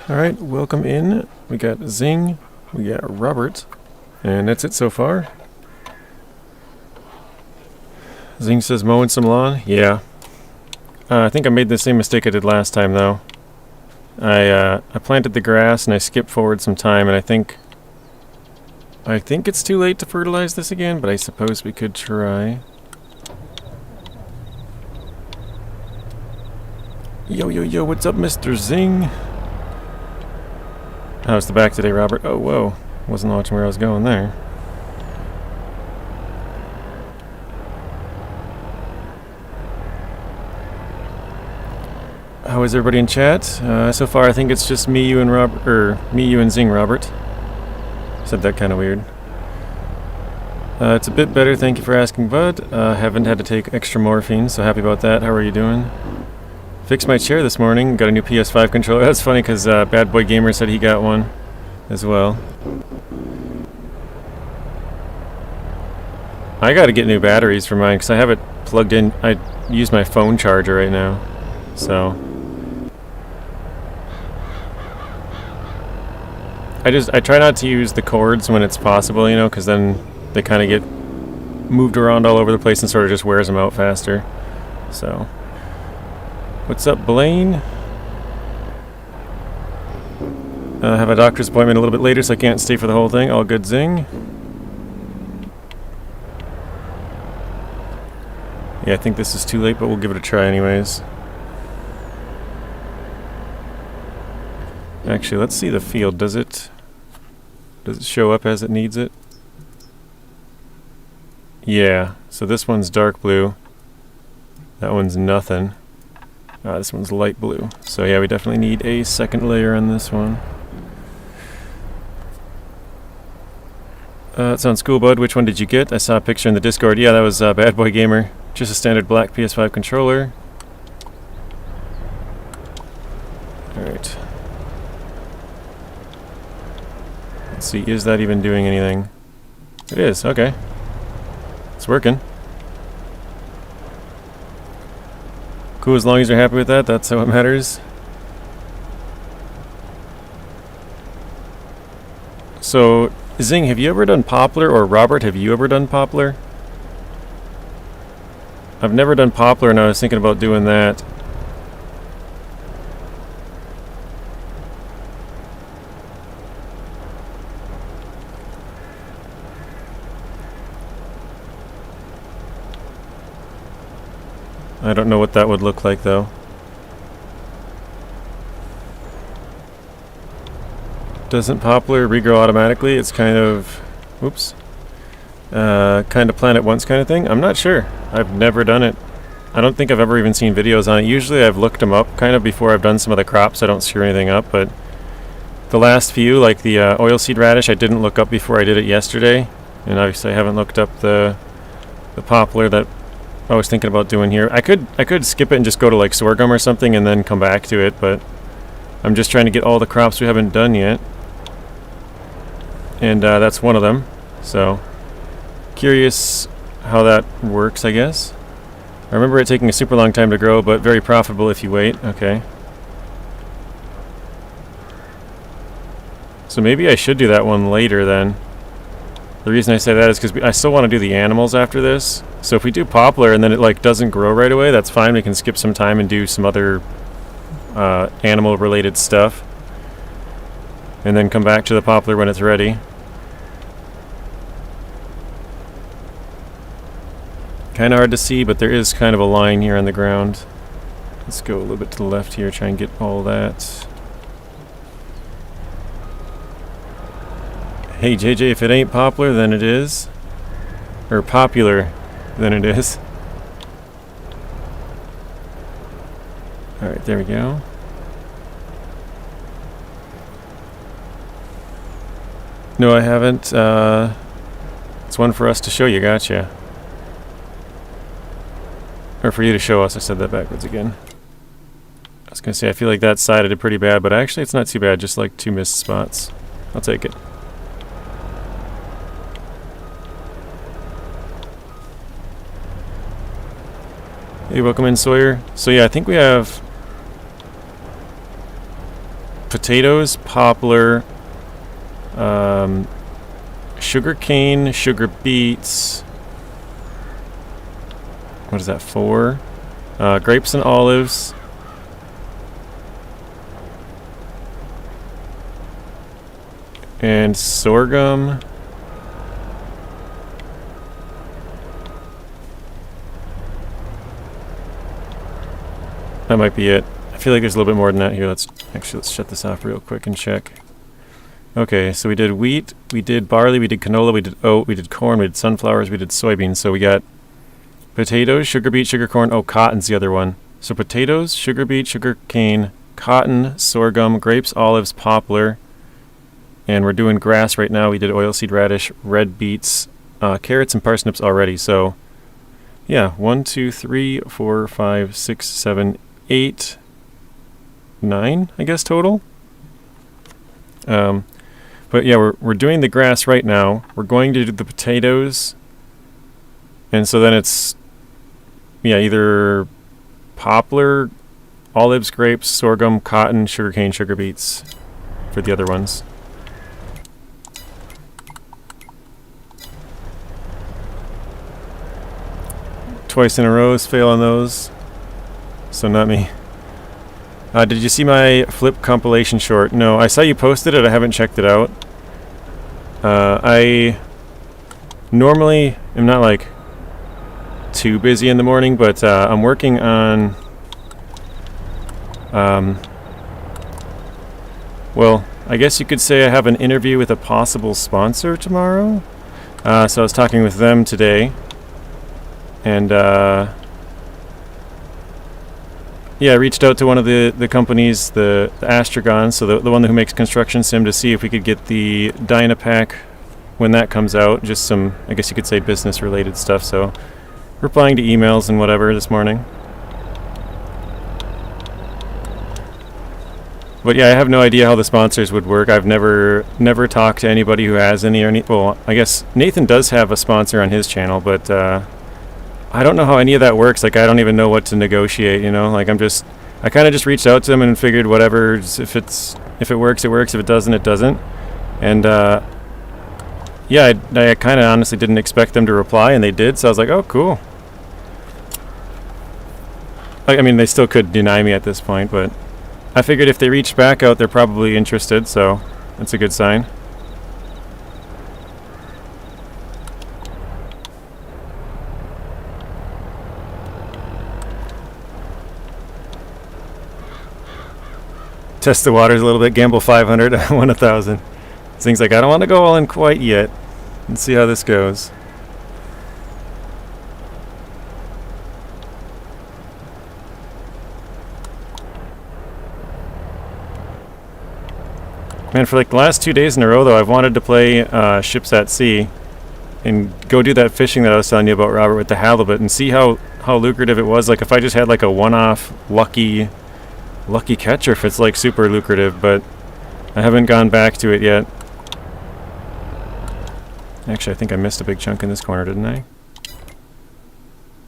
Alright, welcome in. We got Zing, we got Robert, and that's it so far. Zing says mowing some lawn. Yeah. I think I made the same mistake I did last time though. I planted the grass and I skipped forward some time, and I think it's too late to fertilize this again, but I suppose we could try. Yo, yo, yo, what's up, Mr. Zing? How's the back today, Robert? Oh, whoa. Wasn't watching where I was going there. How is everybody in chat? So far, I think it's just me, you, and Robert, or me, you, and Zing, Robert. Said that kind of weird. It's a bit better, thank you for asking, bud. Haven't had to take extra morphine, so happy about that. How are you doing? Fixed my chair this morning, got a new PS5 controller. That's funny because Bad Boy Gamer said he got one as well. I gotta get new batteries for mine because I have it plugged in. I use my phone charger right now, so I try not to use the cords when it's possible, you know, because then they kind of get moved around all over the place and sort of just wears them out faster. So. What's up, Blaine? I have a doctor's appointment a little bit later, so I can't stay for the whole thing. All good, Zing. Yeah, I think this is too late, but we'll give it a try anyways. Actually, let's see the field. Does it show up as it needs it? Yeah, so this one's dark blue. That one's nothing. This one's light blue. So yeah, we definitely need a second layer on this one. It sounds cool, bud. Which one did you get? I saw a picture in the Discord. Yeah, that was Bad Boy Gamer. Just a standard black PS5 controller. Alright. Let's see, is that even doing anything? It is, okay. It's working. Cool, as long as you're happy with that, that's what matters. So, Zing, have you ever done poplar, or Robert, have you ever done poplar? I've never done poplar, and I was thinking about doing that. I don't know what that would look like, though. Doesn't poplar regrow automatically? It's kind of... Oops. Kind of plant it once kind of thing? I'm not sure. I've never done it. I don't think I've ever even seen videos on it. Usually I've looked them up kind of before I've done some of the crops. I don't screw anything up, but the last few, like the oilseed radish, I didn't look up before I did it yesterday. And obviously I haven't looked up the poplar that I was thinking about doing here. I could skip it and just go to like sorghum or something and then come back to it, but I'm just trying to get all the crops we haven't done yet. And that's one of them. So, curious how that works, I guess. I remember it taking a super long time to grow, but very profitable if you wait. Okay. So maybe I should do that one later then. The reason I say that is because I still want to do the animals after this. So if we do poplar and then it like doesn't grow right away, that's fine. We can skip some time and do some other animal related stuff. And then come back to the poplar when it's ready. Kind of hard to see, but there is kind of a line here on the ground. Let's go a little bit to the left here, try and get all that. Hey JJ, if it ain't poplar, then it is. Or popular, then it is. Alright, there we go. No, I haven't. It's one for us to show you, gotcha. Or for you to show us, I said that backwards again. I was gonna say, I feel like that side I did pretty bad, but actually it's not too bad, just like 2 missed spots. I'll take it. Hey, welcome in, Sawyer. So yeah, I think we have potatoes, poplar, sugar cane, sugar beets. What is that, 4? Grapes and olives. And sorghum. That might be it. I feel like there's a little bit more than that here. Let's shut this off real quick and check. Okay, so we did wheat, we did barley, we did canola, we did oat, we did corn, we did sunflowers, we did soybeans. So we got potatoes, sugar beet, sugar corn. Oh, cotton's the other one. So potatoes, sugar beet, sugar cane, cotton, sorghum, grapes, olives, poplar. And we're doing grass right now. We did oilseed radish, red beets, carrots, and parsnips already. So, yeah, 1, 2, 3, 4, 5, 6, 7, 8, 9, I guess, total. But yeah, we're doing the grass right now. We're going to do the potatoes. And so then it's, yeah, either poplar, olives, grapes, sorghum, cotton, sugarcane, sugar beets for the other ones. Twice in a row is fail on those. So not me. Did you see my flip compilation short? No, I saw you posted it. I haven't checked it out. I normally am not like too busy in the morning, but I'm working on well, I guess you could say I have an interview with a possible sponsor tomorrow. So I was talking with them today, and yeah, I reached out to one of the companies, the Astragon, so the one who makes construction sim, to see if we could get the Dynapack when that comes out. Just some, I guess you could say, business related stuff. So replying to emails and whatever this morning. But yeah, I have no idea how the sponsors would work. I've never talked to anybody who has any, well, I guess Nathan does have a sponsor on his channel, but I don't know how any of that works. Like, I don't even know what to negotiate, you know? Like, I kind of just reached out to them and figured whatever, if it works, it works. If it doesn't, it doesn't. And yeah, I kind of honestly didn't expect them to reply, and they did, so I was like, oh, cool. I mean, they still could deny me at this point, but I figured if they reached back out, they're probably interested, so that's a good sign. Test the waters a little bit, gamble 500, I won 1,000. Things like, I don't want to go all in quite yet. Let's see how this goes. Man, for like the last 2 days in a row, though, I've wanted to play Ships at Sea and go do that fishing that I was telling you about, Robert, with the halibut, and see how lucrative it was. Like, if I just had like a one-off lucky catch, or if it's like super lucrative, but I haven't gone back to it yet. Actually, I think I missed a big chunk in this corner, didn't I?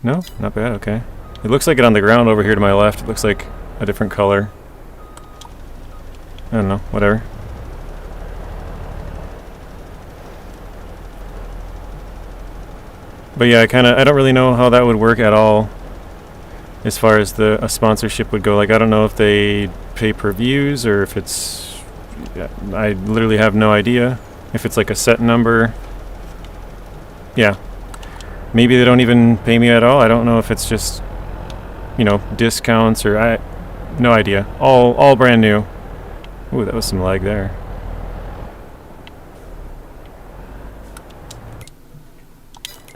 No? Not bad, okay. It looks like it on the ground over here to my left. It looks like a different color. I don't know, whatever. But yeah, I don't really know how that would work at all as far as a sponsorship would go. Like, I don't know if they pay per views or if it's, I literally have no idea. If it's like a set number. Yeah. Maybe they don't even pay me at all. I don't know if it's just, you know, discounts or no idea. All brand new. Ooh, that was some lag there.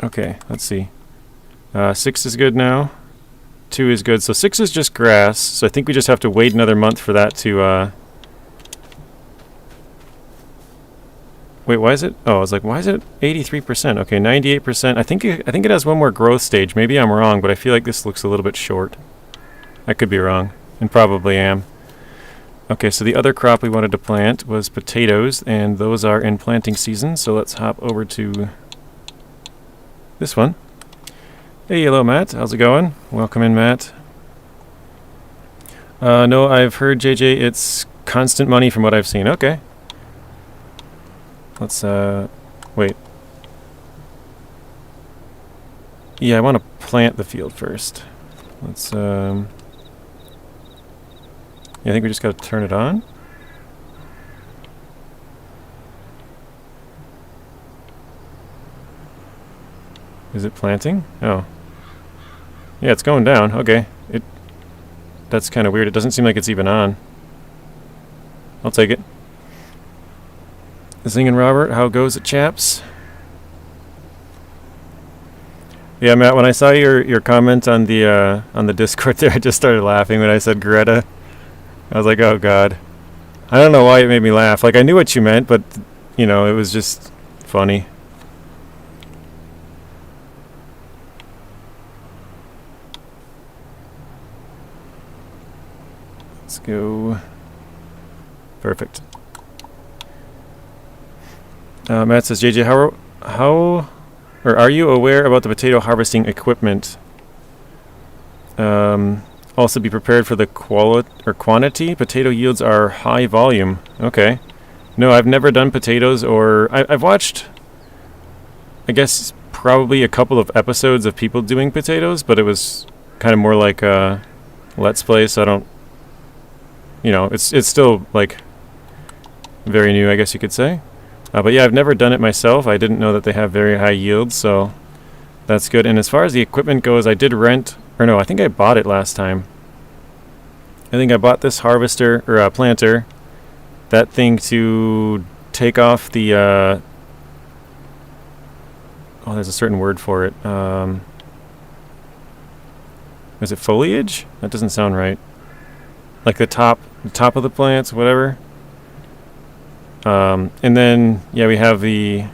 Okay, let's see. 6 is good now. 2 is good. So 6 is just grass. So I think we just have to wait another month for that to wait, why is it? Oh, I was like, why is it 83%? Okay, 98%. I think it has one more growth stage. Maybe I'm wrong, but I feel like this looks a little bit short. I could be wrong, and probably am. Okay, so the other crop we wanted to plant was potatoes, and those are in planting season. So let's hop over to this one. Hey, hello, Matt. How's it going? Welcome in, Matt. No, I've heard, JJ, it's constant money from what I've seen. Okay. Let's, wait. Yeah, I want to plant the field first. Let's, yeah, I think we just got to turn it on. Is it planting? Oh. Yeah, it's going down. Okay. That's kind of weird. It doesn't seem like it's even on. I'll take it. Zing and Robert, how goes it, chaps? Yeah, Matt, when I saw your comment on the Discord there, I just started laughing when I said Greta. I was like, oh god. I don't know why it made me laugh. Like, I knew what you meant, but, you know, it was just funny. Let's go. Perfect. Matt says, JJ, or are you aware about the potato harvesting equipment? Also be prepared for the quantity. Potato yields are high volume. Okay. No, I've never done potatoes, or I've watched, I guess, probably a couple of episodes of people doing potatoes, but it was kind of more like a Let's Play, so I don't, you know, it's still, like, very new, I guess you could say. But yeah, I've never done it myself. I didn't know that they have very high yields, so that's good. And as far as the equipment goes, I did rent, or no, I think I bought it last time. I think I bought this harvester, or planter, that thing to take off the, oh, there's a certain word for it. Is it foliage? That doesn't sound right. Like the top of the plants, whatever. And then, yeah, we have the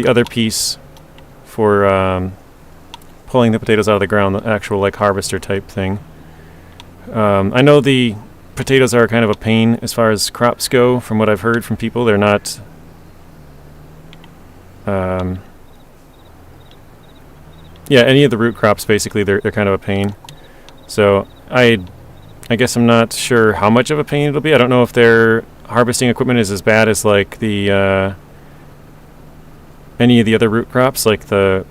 other piece for pulling the potatoes out of the ground, the actual, like, harvester type thing. I know the potatoes are kind of a pain as far as crops go, from what I've heard from people. They're not... yeah, any of the root crops, basically, they're kind of a pain. So, I guess I'm not sure how much of a pain it'll be. I don't know if their harvesting equipment is as bad as, like, the any of the other root crops, like the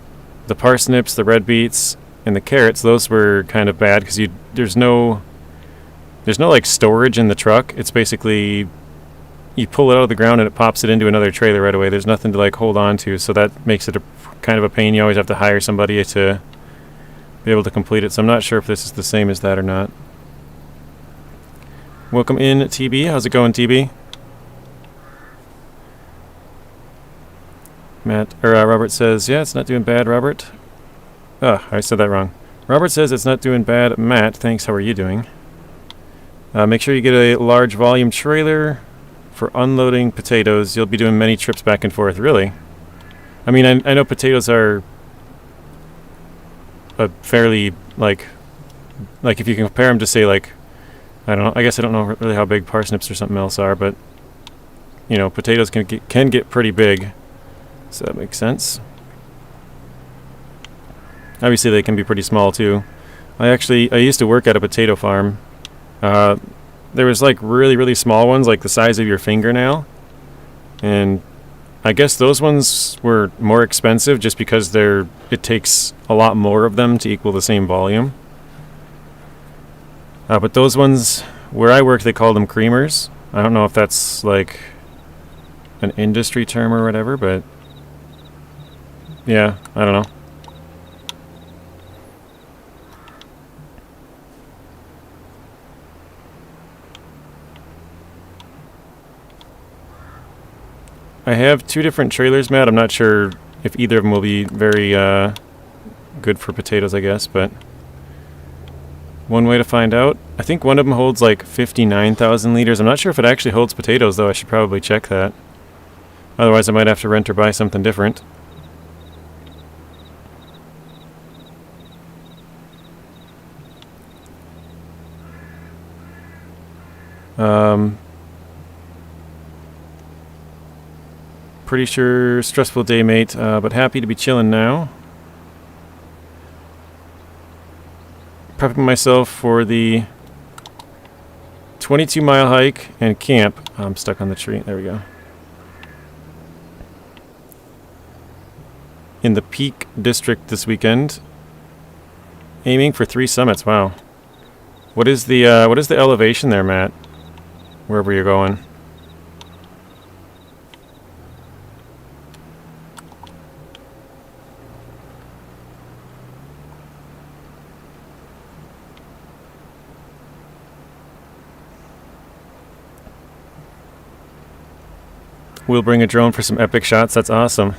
parsnips, the red beets, and the carrots. Those were kind of bad because there's no like storage in the truck. It's basically you pull it out of the ground and it pops it into another trailer right away. There's nothing to, like, hold on to, so that makes it a kind of a pain. You always have to hire somebody to be able to complete it. So I'm not sure if this is the same as that or not. Welcome in, TB. How's it going, TB? Robert says, yeah, it's not doing bad, Robert. Oh, I said that wrong. Robert says it's not doing bad. Matt, thanks. How are you doing? Make sure you get a large volume trailer for unloading potatoes. You'll be doing many trips back and forth. Really? I mean, I know potatoes are a fairly, like if you compare them to, say, like, I don't know. I guess I don't know really how big parsnips or something else are, but, you know, potatoes can get pretty big. So that makes sense. Obviously, they can be pretty small too. I used to work at a potato farm. There was, like, really, really small ones, like the size of your fingernail, and I guess those ones were more expensive just because it takes a lot more of them to equal the same volume. But those ones, where I work, they call them creamers. I don't know if that's, like, an industry term or whatever, but yeah, I don't know. I have 2 different trailers, Matt. I'm not sure if either of them will be very good for potatoes, I guess, but one way to find out. I think one of them holds like 59,000 liters. I'm not sure if it actually holds potatoes, though. I should probably check that. Otherwise, I might have to rent or buy something different. Pretty sure stressful day, mate, but happy to be chilling now. Prepping myself for the 22-mile hike and camp. I'm stuck on the tree. There we go. In the Peak District this weekend. Aiming for 3 summits. Wow. What is the elevation there, Matt? Wherever you're going. We'll bring a drone for some epic shots. That's awesome.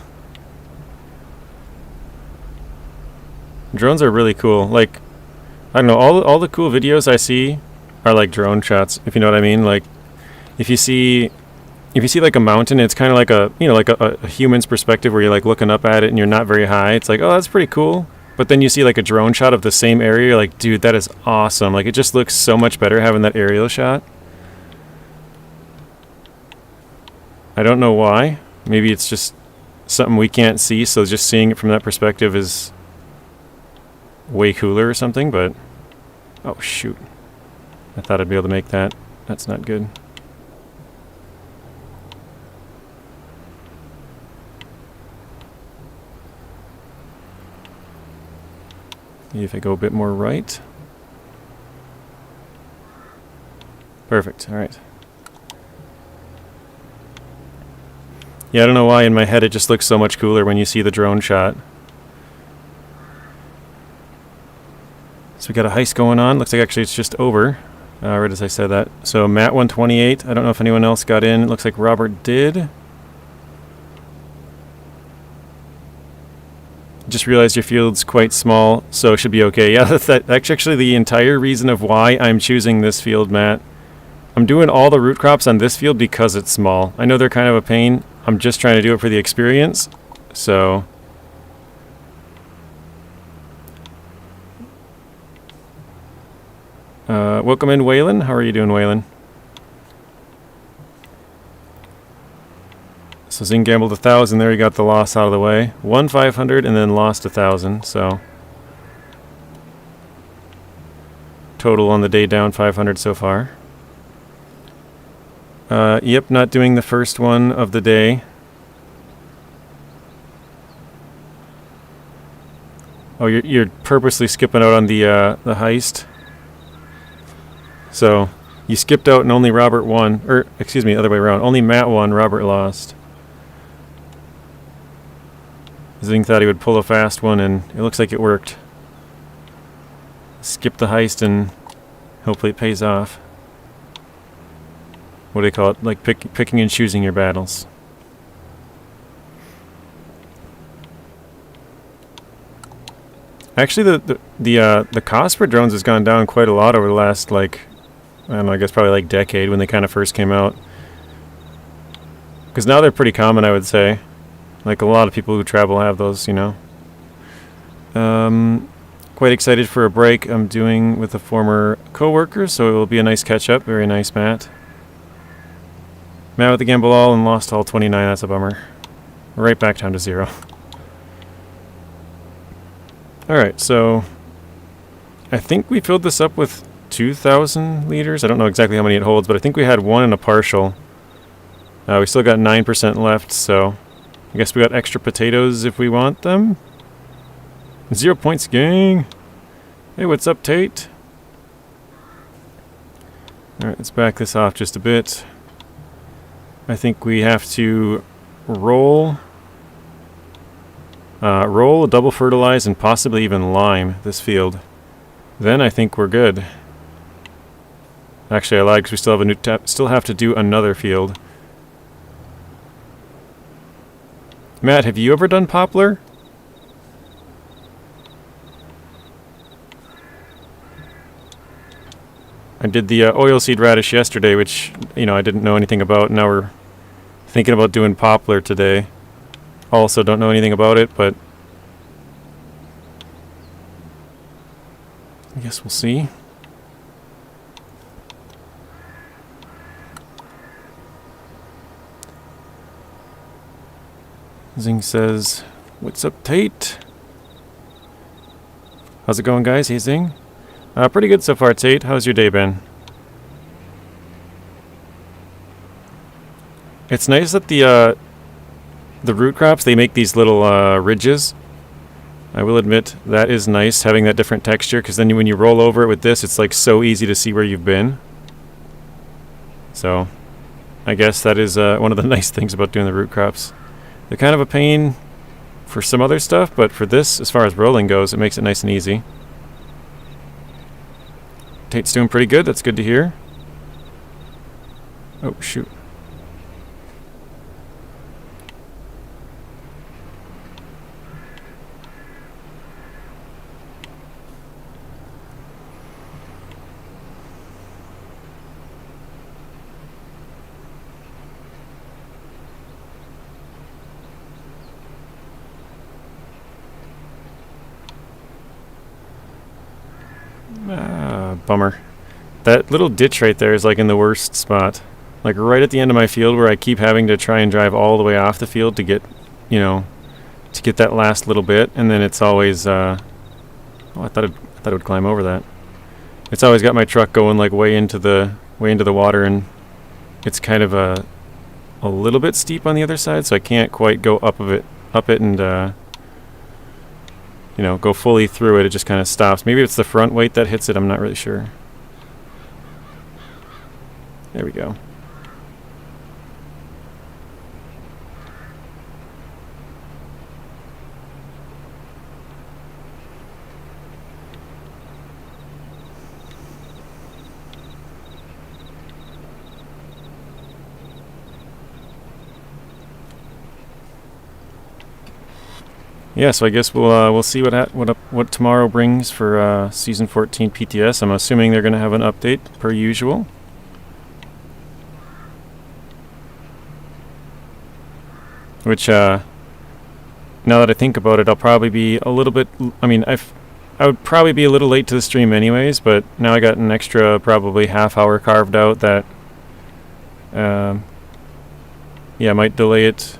Drones are really cool. Like, I don't know, all the cool videos I see are like drone shots, if you know what I mean. Like, if you see like a mountain, it's kind of like a, you know, like a human's perspective where you're like looking up at it and you're not very high. It's like, oh, that's pretty cool. But then you see like a drone shot of the same area, you're like, dude, that is awesome. Like, it just looks so much better having that aerial shot. I don't know why. Maybe it's just something we can't see, so just seeing it from that perspective is way cooler or something, but... Oh, shoot. I thought I'd be able to make that. That's not good. Maybe if I go a bit more right. Perfect, alright. Yeah, I don't know why in my head it just looks so much cooler when you see the drone shot. So we got a heist going on. Looks like actually it's just over, right as I said that. So Matt 128. I don't know if anyone else got in. It looks like Robert did. Just realized your field's quite small, so it should be okay. Yeah, that's actually the entire reason of why I'm choosing this field, Matt. I'm doing all the root crops on this field because it's small. I know they're kind of a pain. I'm just trying to do it for the experience, so... welcome in, Waylon. How are you doing, Waylon? So Zing gambled 1,000. There, he got the loss out of the way. Won 500 and then lost 1,000, so... Total on the day down 500 so far. Yep, not doing the first one of the day. Oh, you're purposely skipping out on the heist. So you skipped out and only Robert won, or excuse me, other way around. Only Matt won, Robert lost. Zing thought he would pull a fast one, and it looks like it worked. Skip the heist, and hopefully it pays off. What do they call it? Like picking and choosing your battles. Actually, the cost for drones has gone down quite a lot over the last, like, I don't know, I guess probably like decade when they kind of first came out. Because now they're pretty common, I would say. Like, a lot of people who travel have those, you know. Quite excited for a break I'm doing with a former co-worker, so it will be a nice catch-up. Very nice, Matt. Matt with the gamble all and lost all 29. That's a bummer. Right back down to 0. Alright, so I think we filled this up with 2,000 liters. I don't know exactly how many it holds, but I think we had one in a partial. We still got 9% left, so I guess we got extra potatoes if we want them. 0 points, gang. Hey, what's up, Tate? Alright, let's back this off just a bit. I think we have to roll, double fertilize, and possibly even lime this field. Then I think we're good. Actually, I lied because we still have a new still have to do another field. Matt, have you ever done poplar? I did the oilseed radish yesterday, which, you know, I didn't know anything about. Now we're thinking about doing poplar today. Also don't know anything about it, but I guess we'll see. Zing says, what's up, Tate? How's it going, guys? Hey, Zing. Pretty good so far, Tate. How's your day been? It's nice that the root crops, they make these little ridges. I will admit that is nice, having that different texture, because then when you roll over it with this, it's like so easy to see where you've been. So I guess that is one of the nice things about doing the root crops. They're kind of a pain for some other stuff, but for this, as far as rolling goes, it makes it nice and easy. Tate's doing pretty good. That's good to hear. Oh, shoot. Bummer. That little ditch right there is like in the worst spot. Like right at the end of my field, where I keep having to try and drive all the way off the field to get, you know, to get that last little bit, and then it's always oh, I thought it would climb over that. It's always got my truck going like way into the water, and it's kind of a little bit steep on the other side, so I can't quite go up it and you know, go fully through it. It just kind of stops. Maybe it's the front weight that hits it. I'm not really sure. There we go. Yeah, so I guess we'll see what tomorrow brings for season 14 PTS. I'm assuming they're going to have an update per usual. Which now that I think about it, I'll probably be a little bit. I mean, I would probably be a little late to the stream anyways, but now I got an extra probably half hour carved out that yeah, might delay it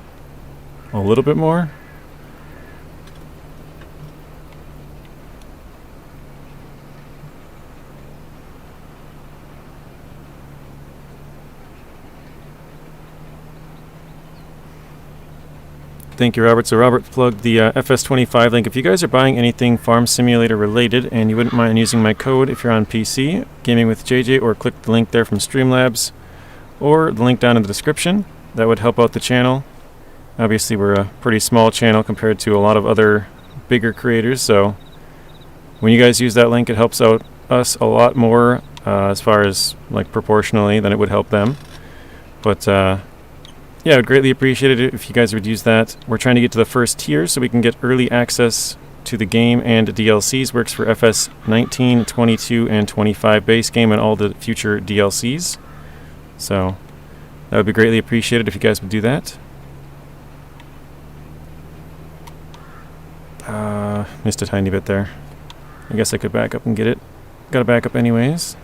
a little bit more. Thank you, Robert. So Robert plugged the FS22 link. If you guys are buying anything Farm Simulator related and you wouldn't mind using my code if you're on PC, Gaming with JJ, or click the link there from Streamlabs, or the link down in the description, that would help out the channel. Obviously, we're a pretty small channel compared to a lot of other bigger creators, so when you guys use that link, it helps out us a lot more as far as like proportionally than it would help them. But yeah, I would greatly appreciate it if you guys would use that. We're trying to get to the first tier so we can get early access to the game and DLCs. Works for FS19, 22, and 25 base game and all the future DLCs. So that would be greatly appreciated if you guys would do that. Missed a tiny bit there. I guess I could back up and get it. Got to back up anyways.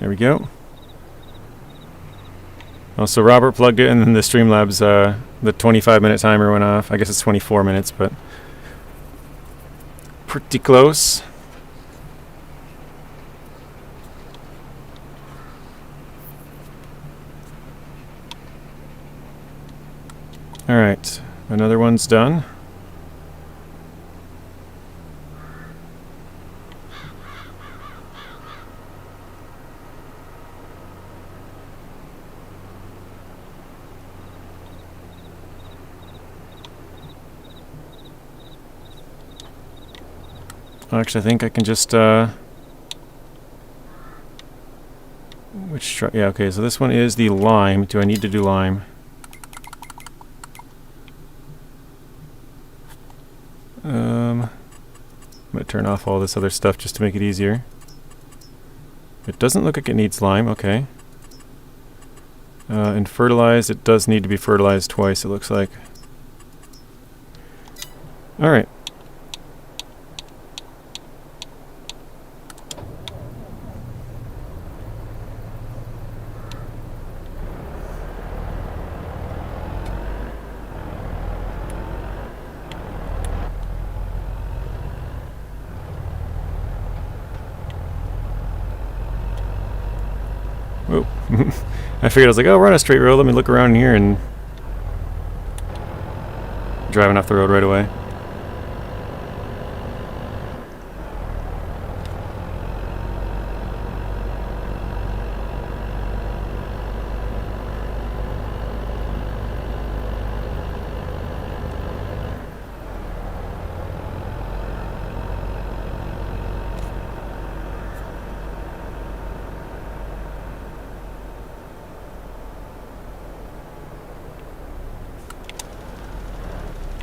There we go. Oh, so Robert plugged it, and then the Streamlabs, the 25-minute timer went off. I guess it's 24 minutes, but pretty close. All right, another one's done. Actually, I think I can just, which, yeah, okay, so this one is the lime. Do I need to do lime? I'm going to turn off all this other stuff just to make it easier. It doesn't look like it needs lime, okay. And fertilized, it does need to be fertilized twice, it looks like. Alright. Oh. I figured, I was like, oh, we're on a straight road. Let me look around here, and driving off the road right away.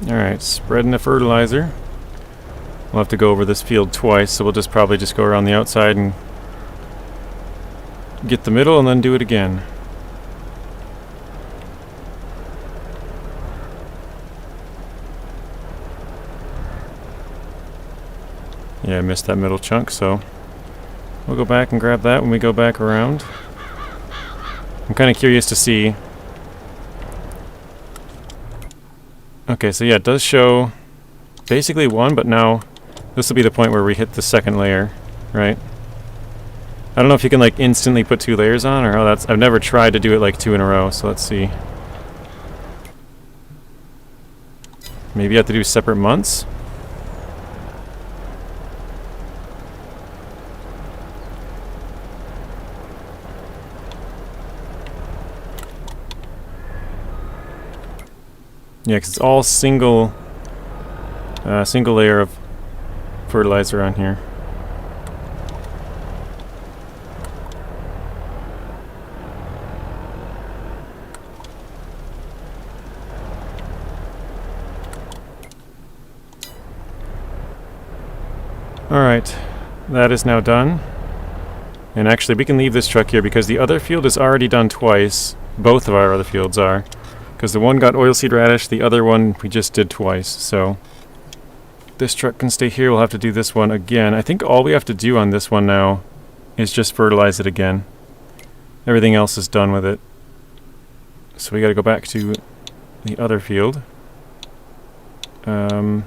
Alright, spreading the fertilizer. We'll have to go over this field twice, so we'll probably just go around the outside and get the middle and then do it again. Yeah, I missed that middle chunk, so we'll go back and grab that when we go back around. I'm kind of curious to see. Okay, so yeah, it does show basically one, but now this will be the point where we hit the second layer, right? I don't know if you can like instantly put 2 layers on, or how that's... I've never tried to do it like 2 in a row, so let's see. Maybe you have to do separate months? Yeah, because it's all single layer of fertilizer on here. Alright, that is now done. And actually, we can leave this truck here because the other field is already done twice. Both of our other fields are. Because the one got oilseed radish, the other one we just did twice. So this truck can stay here. We'll have to do this one again. I think all we have to do on this one now is just fertilize it again. Everything else is done with it. So we got to go back to the other field. Yeah,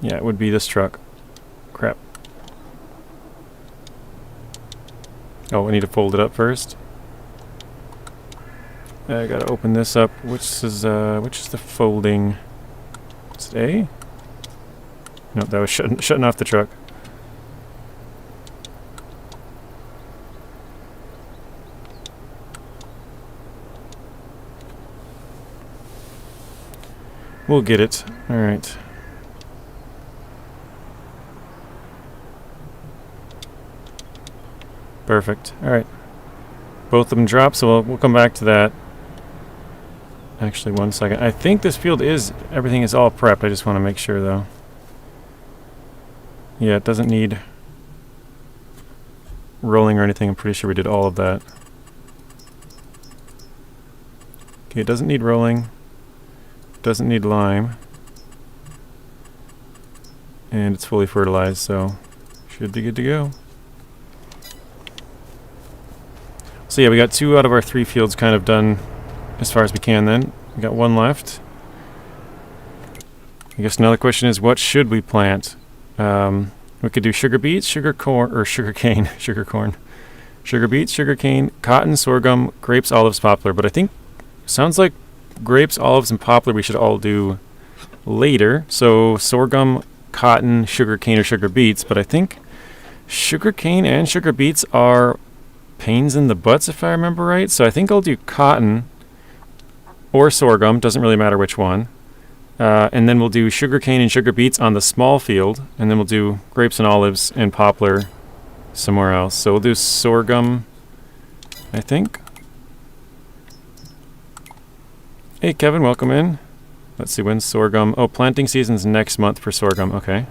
it would be this truck. Crap. Oh, I need to fold it up first. I gotta open this up. Which is the folding? Is it A? Nope, that was shutting off the truck. We'll get it. Alright. Perfect. Alright. Both of them drop, so we'll come back to that. Actually, one second. I think this field everything is all prepped. I just want to make sure, though. Yeah, it doesn't need rolling or anything. I'm pretty sure we did all of that. Okay, it doesn't need rolling. Doesn't need lime. And it's fully fertilized, so should be good to go. So yeah, we got 2 out of our 3 fields kind of done as far as we can then. We got 1 left. I guess another question is, what should we plant? We could do sugar beets, sugar corn, or sugar cane, sugar corn. Sugar beets, sugar cane, cotton, sorghum, grapes, olives, poplar. But I think, sounds like grapes, olives, and poplar we should all do later. So sorghum, cotton, sugar cane, or sugar beets. But I think sugar cane and sugar beets are pains in the butts, if I remember right. So I think I'll do cotton or sorghum, doesn't really matter which one. And then we'll do sugarcane and sugar beets on the small field, and then we'll do grapes and olives and poplar somewhere else. So we'll do sorghum, I think. Hey Kevin, welcome in. Let's see, when's sorghum? Oh, planting season's next month for sorghum, okay.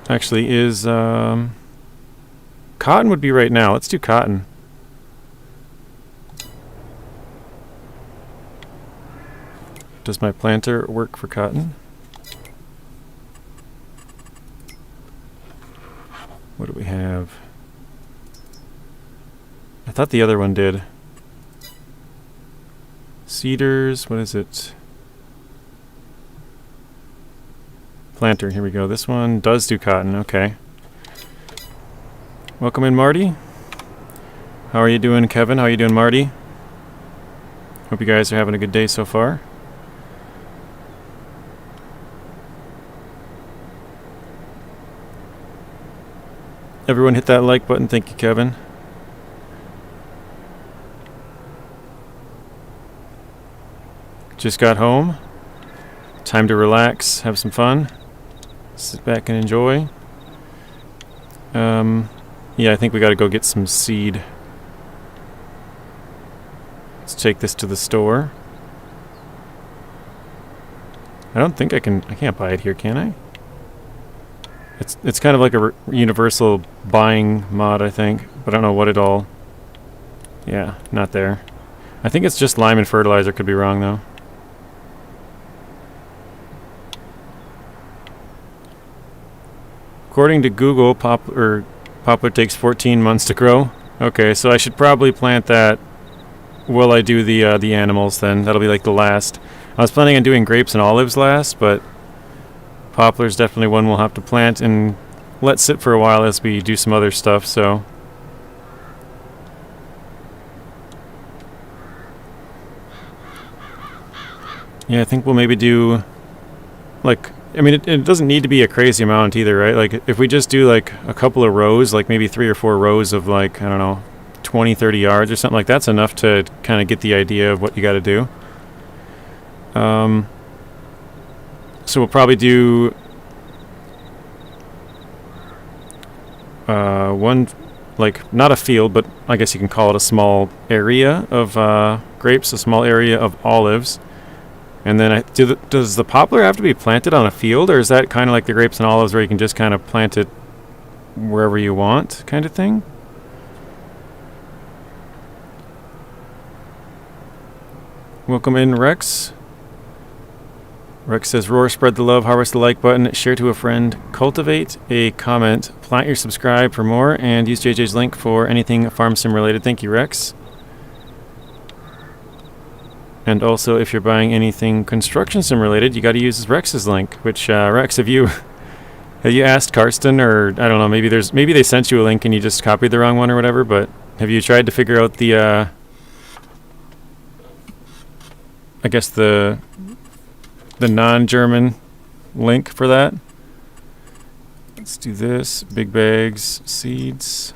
Actually, is cotton would be right now. Let's do cotton. Does my planter work for cotton? What do we have? I thought the other one did. Cedars, what is it? planter. Here we go. This one does do cotton. Okay. Welcome in, Marty. How are you doing, Kevin? How are you doing, Marty? Hope you guys are having a good day so far. Everyone hit that like button. Thank you, Kevin. Just got home. Time to relax, have some fun. Sit back and enjoy. Yeah, I think we gotta go get some seed. Let's take this to the store. I don't think I can't buy it here, can I? It's kind of like a universal buying mod, I think, but I don't know what it all... Yeah, not there. I think it's just lime and fertilizer, could be wrong though. According to Google, poplar takes 14 months to grow. Okay, so I should probably plant that while I do the animals then. That'll be like the last. I was planning on doing grapes and olives last, but poplar's definitely one we'll have to plant and let sit for a while as we do some other stuff, so... Yeah, I think we'll maybe do, like... I mean, it doesn't need to be a crazy amount either, right? Like, if we just do, like, a couple of rows, like maybe 3 or 4 rows of, like, I don't know, 20, 30 yards or something like that's enough to kind of get the idea of what you got to do. So we'll probably do one, like, not a field, but I guess you can call it a small area of grapes, a small area of olives. And then does the poplar have to be planted on a field, or is that kind of like the grapes and olives where you can just kind of plant it wherever you want kind of thing? Welcome in, Rex. Rex says, roar, spread the love, harvest the like button, share to a friend, cultivate a comment, plant your subscribe for more, and use JJ's link for anything farm sim related. Thank you, Rex. And also, if you're buying anything construction sim related, you got to use Rex's link. Which Rex, have you asked Karsten, or I don't know, maybe they sent you a link and you just copied the wrong one or whatever. But have you tried to figure out the I guess the non-German link for that? Let's do this. Big bags, seeds.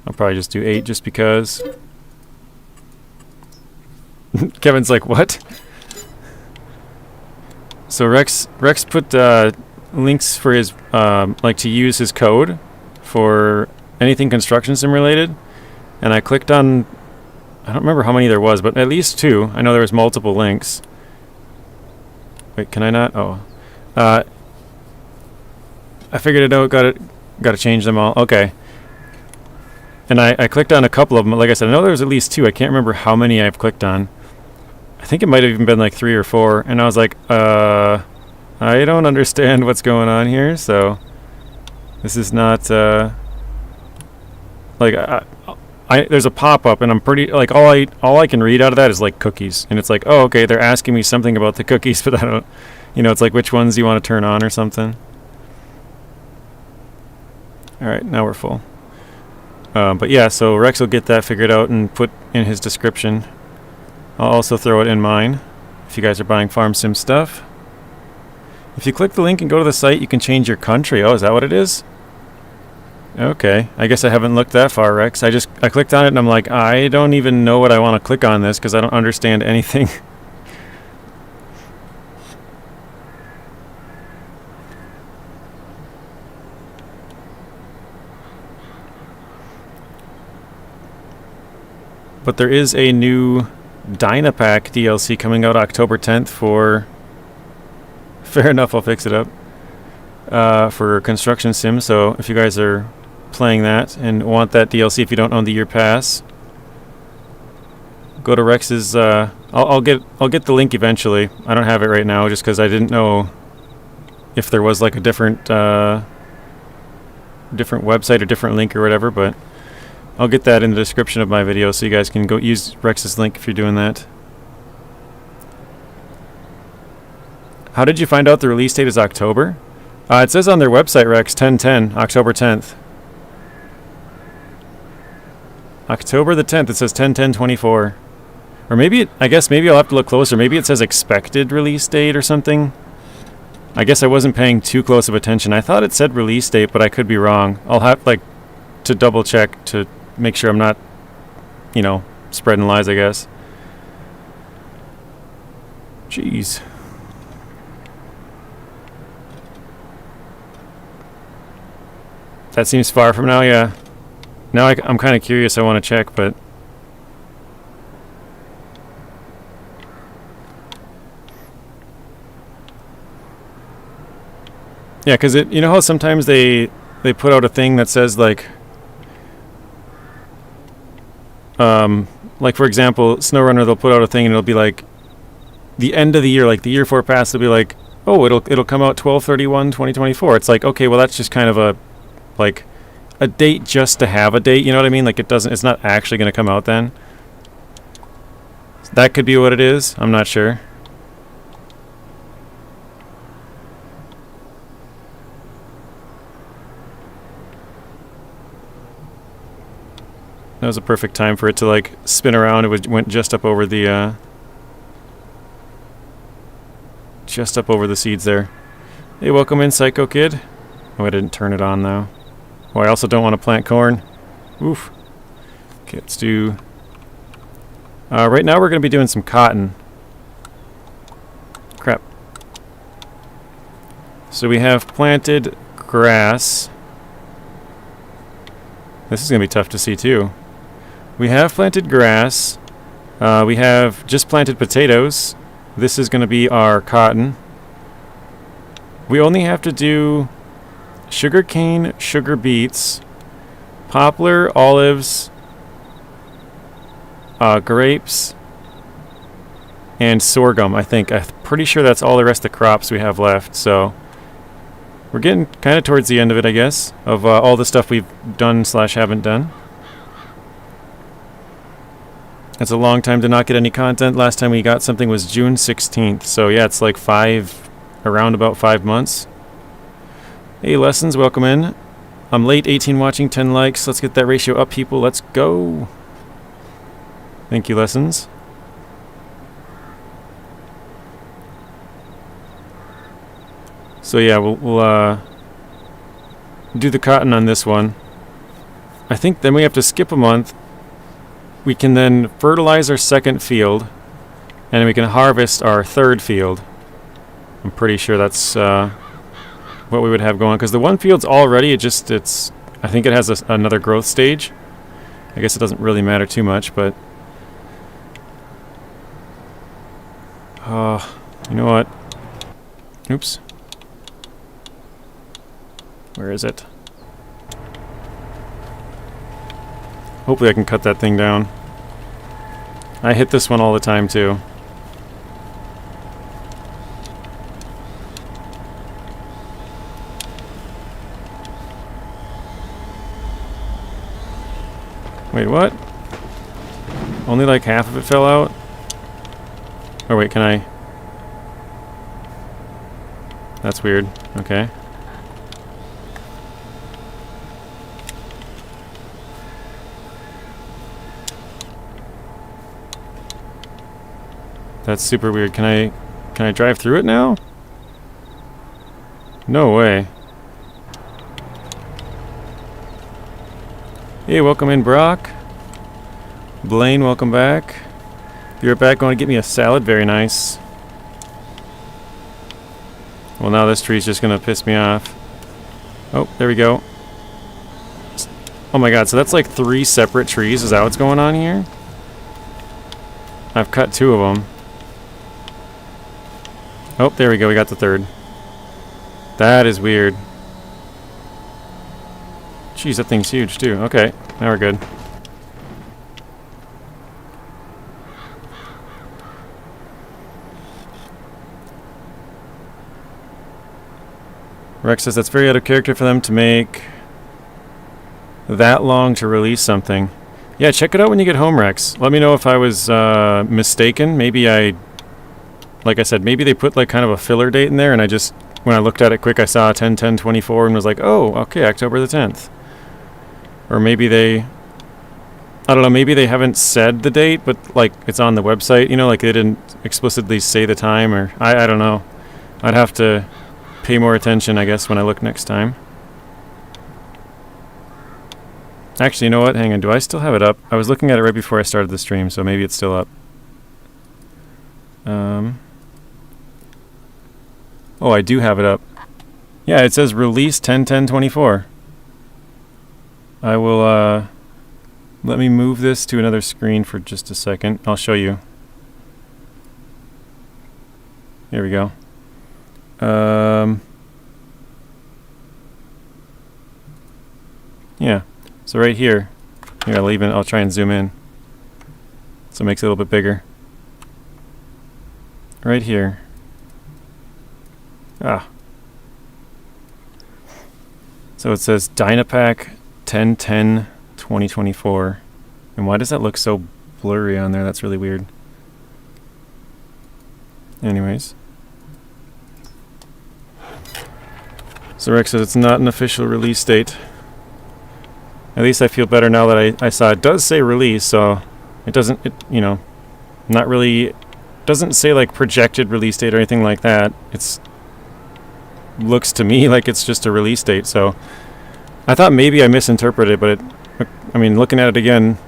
I'll probably just do 8 just because. Kevin's like, what? So Rex put links for his, like to use his code for anything construction sim related. And I clicked on, I don't remember how many there was, but at least 2. I know there was multiple links. Wait, can I not? Oh. I figured it out, got to change them all. Okay. And I clicked on a couple of them. Like I said, I know there was at least 2. I can't remember how many I've clicked on. I think it might have even been like 3 or 4. And I was like, I don't understand what's going on here. So this is not like there's a pop-up, and I'm pretty like all I can read out of that is like cookies, and it's like, oh, okay, they're asking me something about the cookies, but I don't, it's like which ones you want to turn on or something. All right, now we're full. But yeah, so Rex will get that figured out and put in his description. I'll also throw it in mine if you guys are buying farm sim stuff. If you click the link and go to the site, you can change your country. Oh, is that what it is? Okay, I guess I haven't looked that far, Rex. I clicked on it and I'm like, I don't even know what I want to click on this because I don't understand anything. But there is a new Dynapack DLC coming out October 10th for... Fair enough, I'll fix it up. For Construction Sim, so if you guys are playing that and want that DLC if you don't own the year pass, go to Rex's... I'll get the link eventually. I don't have it right now just because I didn't know if there was like a different website or different link or whatever, but I'll get that in the description of my video so you guys can go use Rex's link if you're doing that. How did you find out the release date is October? It says on their website, Rex, 10/10, October 10th. October the 10th, it says 10/10/24. Or maybe, I guess maybe I'll have to look closer. Maybe it says expected release date or something. I guess I wasn't paying too close of attention. I thought it said release date, but I could be wrong. I'll have, like, to double check to make sure I'm not, you know, spreading lies, I guess. Jeez. That seems far from now, yeah. Now I'm kind of curious. I want to check, but... Yeah, because you know how sometimes they put out a thing that says, like for example, SnowRunner, they'll put out a thing and it'll be like the end of the year, like the year forecast will be like, oh, it'll come out 12/31/2024. It's like, okay, well that's just kind of a date just to have a date, you know what I mean? Like it's not actually going to come out then. That could be what it is. I'm not sure. That was a perfect time for it to like spin around. It went just up over the seeds there. Hey, welcome in, Psycho Kid. Oh, I didn't turn it on though. Oh, I also don't want to plant corn. Oof. Okay, let's do... right now we're going to be doing some cotton. Crap. So we have planted grass. This is going to be tough to see too. We have planted grass. We have just planted potatoes. This is going to be our cotton. We only have to do sugar cane, sugar beets, poplar, olives, grapes, and sorghum, I think. I'm pretty sure that's all the rest of the crops we have left, so we're getting kind of towards the end of it, I guess, of all the stuff we've done / haven't done. That's a long time to not get any content. Last time we got something was June 16th, so yeah, it's like around about 5 months. Hey, Lessons, welcome in. I'm late, 18 watching, 10 likes. Let's get that ratio up, people. Let's go. Thank you, Lessons. So yeah, we'll do the cotton on this one. I think then we have to skip a month. We can then fertilize our second field, and then we can harvest our third field. I'm pretty sure that's what we would have going, because the one field's already, I think it has another growth stage. I guess it doesn't really matter too much, but you know what? Oops. Where is it? Hopefully I can cut that thing down. I hit this one all the time too. Wait, what? Only like half of it fell out? Oh wait, can I? That's weird. Okay. That's super weird. Can I drive through it now? No way. Hey, welcome in, Brock. Blaine, welcome back. You're back going to get me a salad? Very nice. Well, now this tree's just going to piss me off. Oh, there we go. Oh my god, so that's like 3 separate trees. Is that what's going on here? I've cut 2 of them. Oh, there we go. We got the 3rd. That is weird. Jeez, that thing's huge too. Okay, now we're good. Rex says that's very out of character for them to make that long to release something. Yeah, check it out when you get home, Rex. Let me know if I was mistaken. Maybe I like I said, maybe they put like kind of a filler date in there, and I just, when I looked at it quick, I saw 10/10/24 and was like, oh, okay, October the 10th. Or maybe they, I don't know, maybe they haven't said the date, but like it's on the website, you know, like they didn't explicitly say the time, or I don't know. I'd have to pay more attention, I guess, when I look next time. Actually, you know what? Hang on. Do I still have it up? I was looking at it right before I started the stream, so maybe it's still up. Oh, I do have it up. Yeah, it says release 10/10/24. I will, let me move this to another screen for just a second. I'll show you. Here we go. Yeah. So right here, I'll try and zoom in. So it makes it a little bit bigger. Right here. So it says Dynapack 10/10/2024. And why does that look so blurry on there? That's really weird. Anyways. So Rex says it's not an official release date. At least I feel better now that I saw it does say release, so it doesn't, not really, doesn't say like projected release date or anything like that. It's looks to me like it's just a release date, so I thought maybe I misinterpreted, but looking at it again,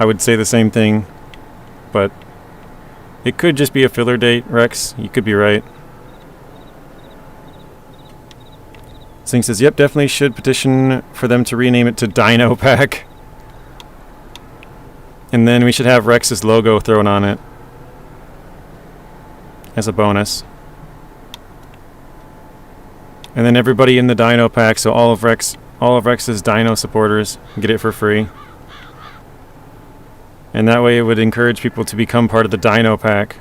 I would say the same thing, but it could just be a filler date, Rex. You could be right. Singh says, yep, definitely should petition for them to rename it to Dino Pack. And then we should have Rex's logo thrown on it as a bonus. And then everybody in the Dino Pack, so all of Rex's Dino supporters get it for free. And that way it would encourage people to become part of the Dino Pack.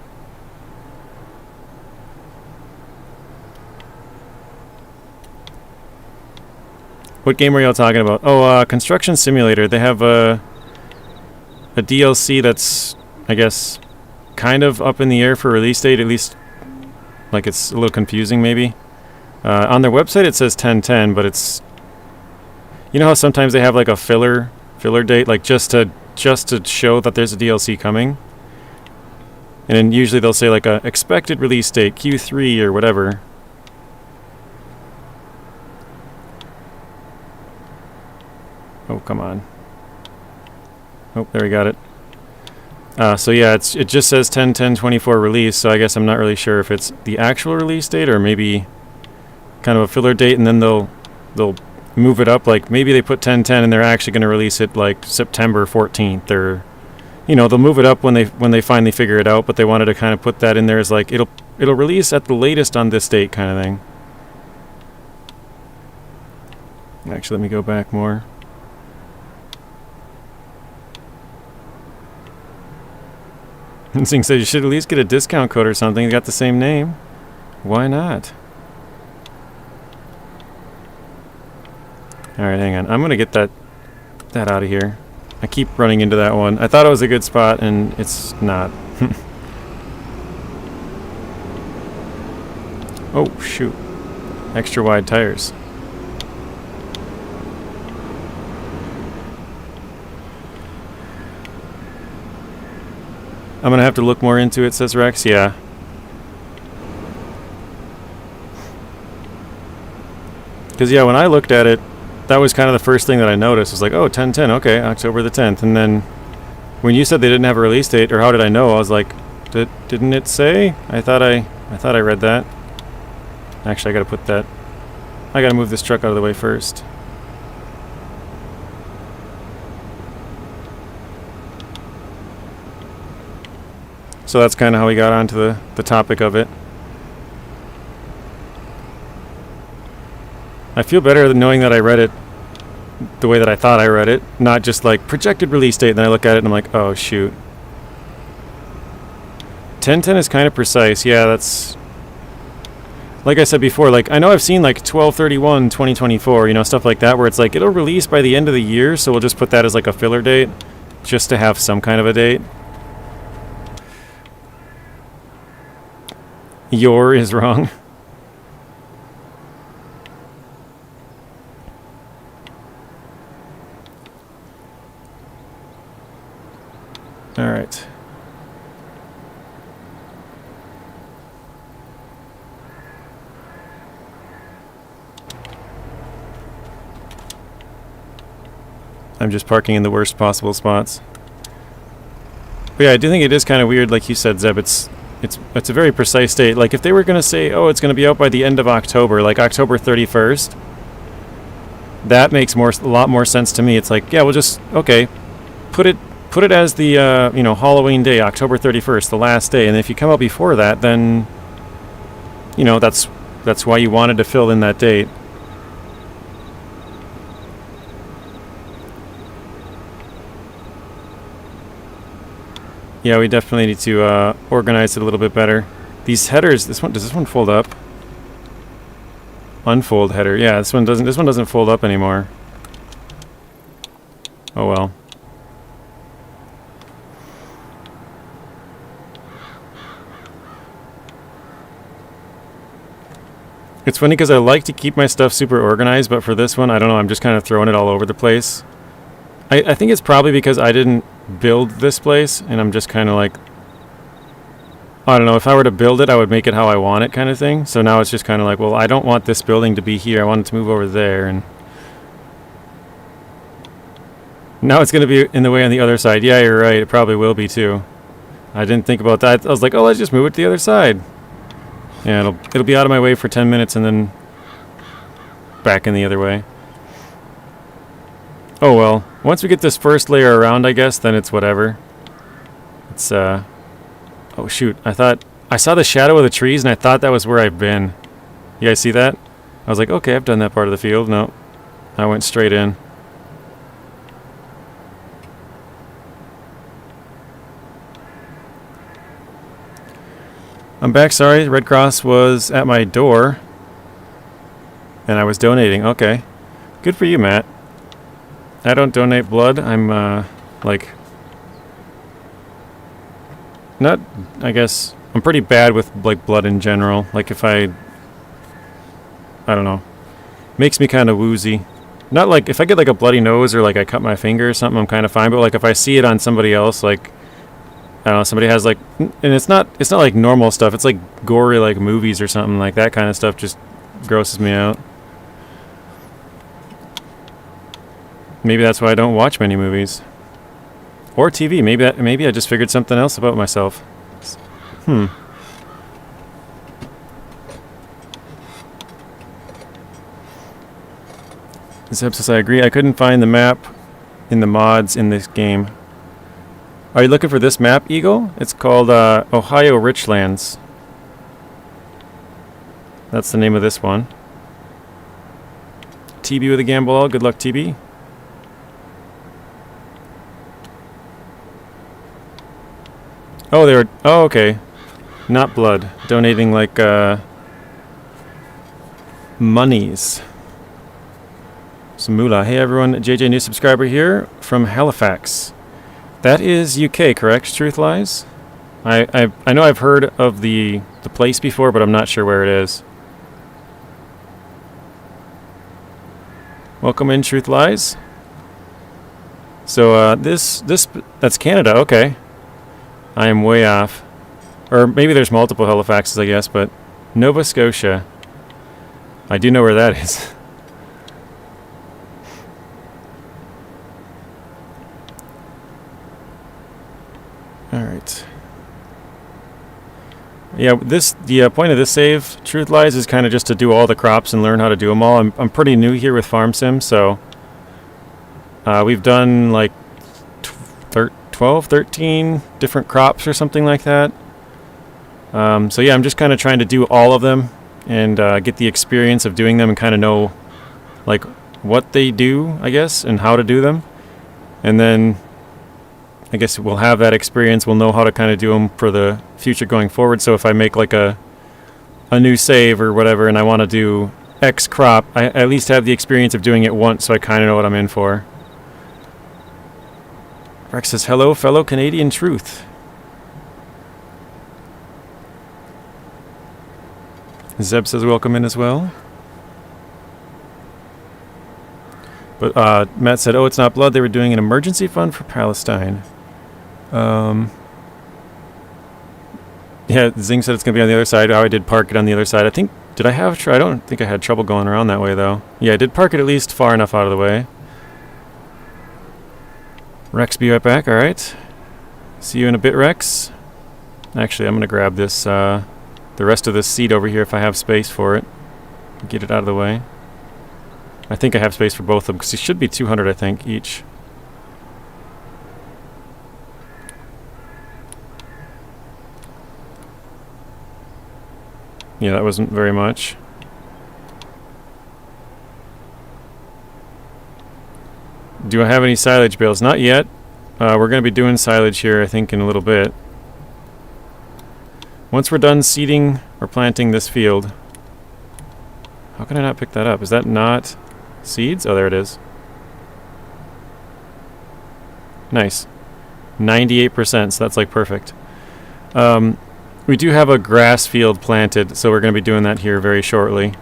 What game are y'all talking about? Oh, Construction Simulator. They have a DLC that's, I guess, kind of up in the air for release date. At least, like, it's a little confusing, maybe. On their website, it says 10/10, but it's, you know how sometimes they have like a filler date, like just to show that there's a DLC coming, and then usually they'll say like a expected release date Q3 or whatever. Oh, come on. Oh, there we got it. So yeah, it just says 10/10/24 release, so I guess I'm not really sure if it's the actual release date or maybe kind of a filler date, and then they'll move it up. Like maybe they put 10/10 and they're actually going to release it like September 14th, or they'll move it up when they finally figure it out. But they wanted to kind of put that in there as like it'll release at the latest on this date kind of thing. Actually, let me go back more. And Singh says you should at least get a discount code or something. You got the same name. Why not? Alright, hang on. I'm going to get that out of here. I keep running into that one. I thought it was a good spot, and it's not. Oh, shoot. Extra wide tires. I'm going to have to look more into it, says Rex. Yeah. Because, yeah, when I looked at it, that was kind of the first thing that I noticed. It was like, oh, 10/10, okay, October the 10th. And then when you said they didn't have a release date, or how did I know? I was like, didn't it say? I thought I read that. Actually, I got to put that. I got to move this truck out of the way first. So that's kind of how we got onto the topic of it. I feel better than knowing that I read it the way that I thought I read it, not just like projected release date, and then I look at it and I'm like, oh shoot. 10/10 is kind of precise. Yeah, that's, like I said before, like I know I've seen like 12/31/2024, stuff like that, where it's like it'll release by the end of the year, so we'll just put that as like a filler date just to have some kind of a date. Your is wrong. All right. I'm just parking in the worst possible spots. But yeah, I do think it is kind of weird, like you said, Zeb. It's a very precise date. Like if they were going to say, oh, it's going to be out by the end of October, like October 31st, that makes a lot more sense to me. It's like, yeah, we'll just, okay, put it as the Halloween day, October 31st, the last day. And if you come out before that, then that's why you wanted to fill in that date. Yeah, we definitely need to organize it a little bit better. These headers, does this one fold up? Unfold header. Yeah, this one doesn't fold up anymore. Oh well. It's funny because I like to keep my stuff super organized, but for this one, I don't know, I'm just kind of throwing it all over the place. I think it's probably because I didn't build this place, and I'm just kind of like, I don't know, if I were to build it, I would make it how I want it kind of thing. So now it's just kind of like, well, I don't want this building to be here. I want it to move over there, and now it's going to be in the way on the other side. Yeah, you're right. It probably will be too. I didn't think about that. I was like, oh, let's just move it to the other side. Yeah, it'll be out of my way for 10 minutes and then back in the other way. Oh well, once we get this first layer around, I guess, then it's whatever. It's, oh shoot, I saw the shadow of the trees and I thought that was where I've been. You guys see that? I was like, okay, I've done that part of the field. No, I went straight in. I'm back, sorry, Red Cross was at my door and I was donating. Okay, good for you, Matt. I don't donate blood. I'm, not, I guess, I'm pretty bad with, like, blood in general. Like, if I don't know, makes me kind of woozy. Not like, if I get, like, a bloody nose or, like, I cut my finger or something, I'm kind of fine. But, like, if I see it on somebody else, like, I don't know, somebody has, like, and it's not like normal stuff. It's, like, gory, like, movies or something. Like, that kind of stuff just grosses me out. Maybe that's why I don't watch many movies. Or TV. Maybe I just figured something else about myself. Zeb says, I agree. I couldn't find the map in the mods in this game. Are you looking for this map, Eagle? It's called Ohio Richlands. That's the name of this one. TB with a gamble all. Good luck, TB. Oh, they were... Oh, okay. Not blood. Donating, like, monies. Some moolah. Hey, everyone. JJ, new subscriber here from Halifax. That is UK, correct? Truth Lies? I know I've heard of the place before, but I'm not sure where it is. Welcome in, Truth Lies. So, that's Canada. Okay. I am way off. Or maybe there's multiple Halifaxes, I guess, but Nova Scotia. I do know where that is. Alright. Yeah, the point of this save, Truth Lies, is kind of just to do all the crops and learn how to do them all. I'm pretty new here with Farm Sim, so we've done like 12, 13 different crops or something like that. So yeah, I'm just kind of trying to do all of them and get the experience of doing them and kind of know like what they do, I guess, and how to do them. And then I guess we'll have that experience. We'll know how to kind of do them for the future going forward. So if I make like a new save or whatever and I want to do X crop, I at least have the experience of doing it once so I kind of know what I'm in for. Rex says, hello, fellow Canadian truth. Zeb says welcome in as well. But Matt said, oh, it's not blood. They were doing an emergency fund for Palestine. Yeah, Zing said it's going to be on the other side. Oh, I did park it on the other side. I think, did I have, I don't think I had trouble going around that way, though. Yeah, I did park it at least far enough out of the way. Rex, be right back, alright. See you in a bit, Rex. Actually, I'm going to grab this, the rest of this seat over here if I have space for it. Get it out of the way. I think I have space for both of them, because it should be 200, I think, each. Yeah, that wasn't very much. Do I have any silage bales? Not yet. We're going to be doing silage here, I think, in a little bit. Once we're done seeding or planting this field... How can I not pick that up? Is that not seeds? Oh, there it is. Nice. 98%, so that's like perfect. We do have a grass field planted, so we're going to be doing that here very shortly.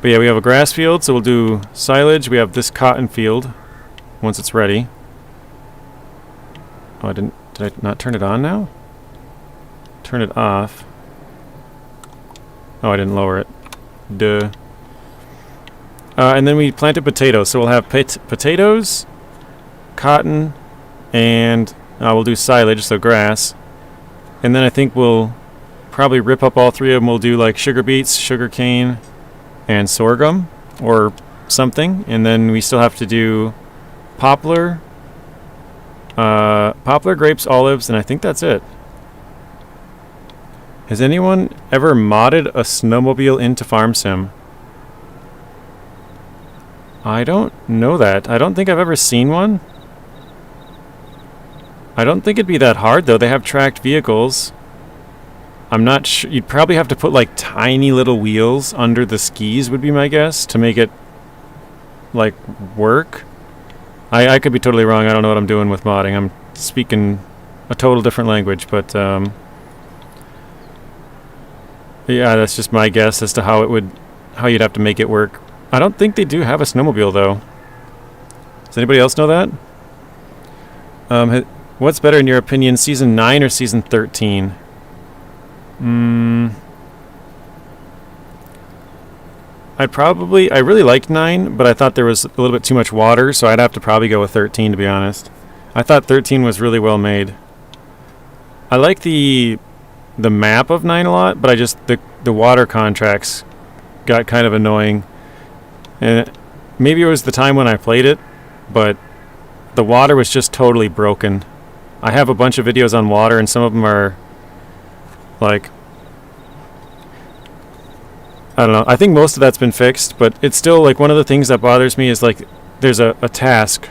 But yeah, we have a grass field, so we'll do silage. We have this cotton field once it's ready. Oh, did I not turn it on now? Turn it off. Oh, I didn't lower it. Duh. And then we planted potatoes, so we'll have potatoes, cotton, and we'll do silage, so grass. And then I think we'll probably rip up all three of them. We'll do like sugar beets, sugar cane, and sorghum, or something. And then we still have to do poplar, grapes, olives, and I think that's it. Has anyone ever modded a snowmobile into Farm Sim? I don't know that. I don't think I've ever seen one. I don't think it'd be that hard, though. They have tracked vehicles. I'm not sure. You'd probably have to put, like, tiny little wheels under the skis, would be my guess, to make it, like, work. I could be totally wrong. I don't know what I'm doing with modding. I'm speaking a total different language, but, yeah, that's just my guess as to how you'd have to make it work. I don't think they do have a snowmobile, though. Does anybody else know that? What's better in your opinion, Season 9 or Season 13? I really liked 9, but I thought there was a little bit too much water, so I'd have to probably go with 13, to be honest. I thought 13 was really well made. I like the map of 9 a lot, but the water contracts got kind of annoying. And maybe it was the time when I played it, but the water was just totally broken. I have a bunch of videos on water, and some of them are, like, I don't know. I think most of that's been fixed, but it's still, like, one of the things that bothers me is, like, there's a task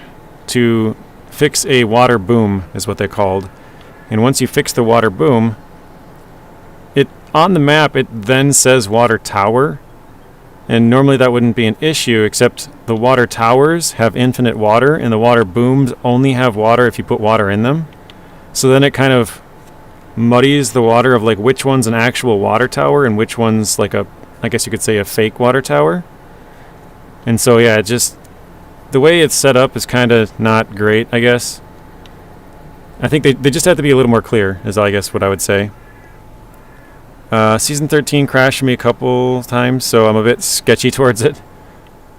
to fix a water boom, is what they're called. And once you fix the water boom, on the map, it then says water tower. And normally that wouldn't be an issue, except the water towers have infinite water, and the water booms only have water if you put water in them. So then it kind of muddies the water of, like, which one's an actual water tower and which one's like I guess you could say a fake water tower. And so yeah, the way it's set up is kind of not great, I guess. I think they just have to be a little more clear, is I guess what I would say. Season 13 crashed me a couple times, so I'm a bit sketchy towards it.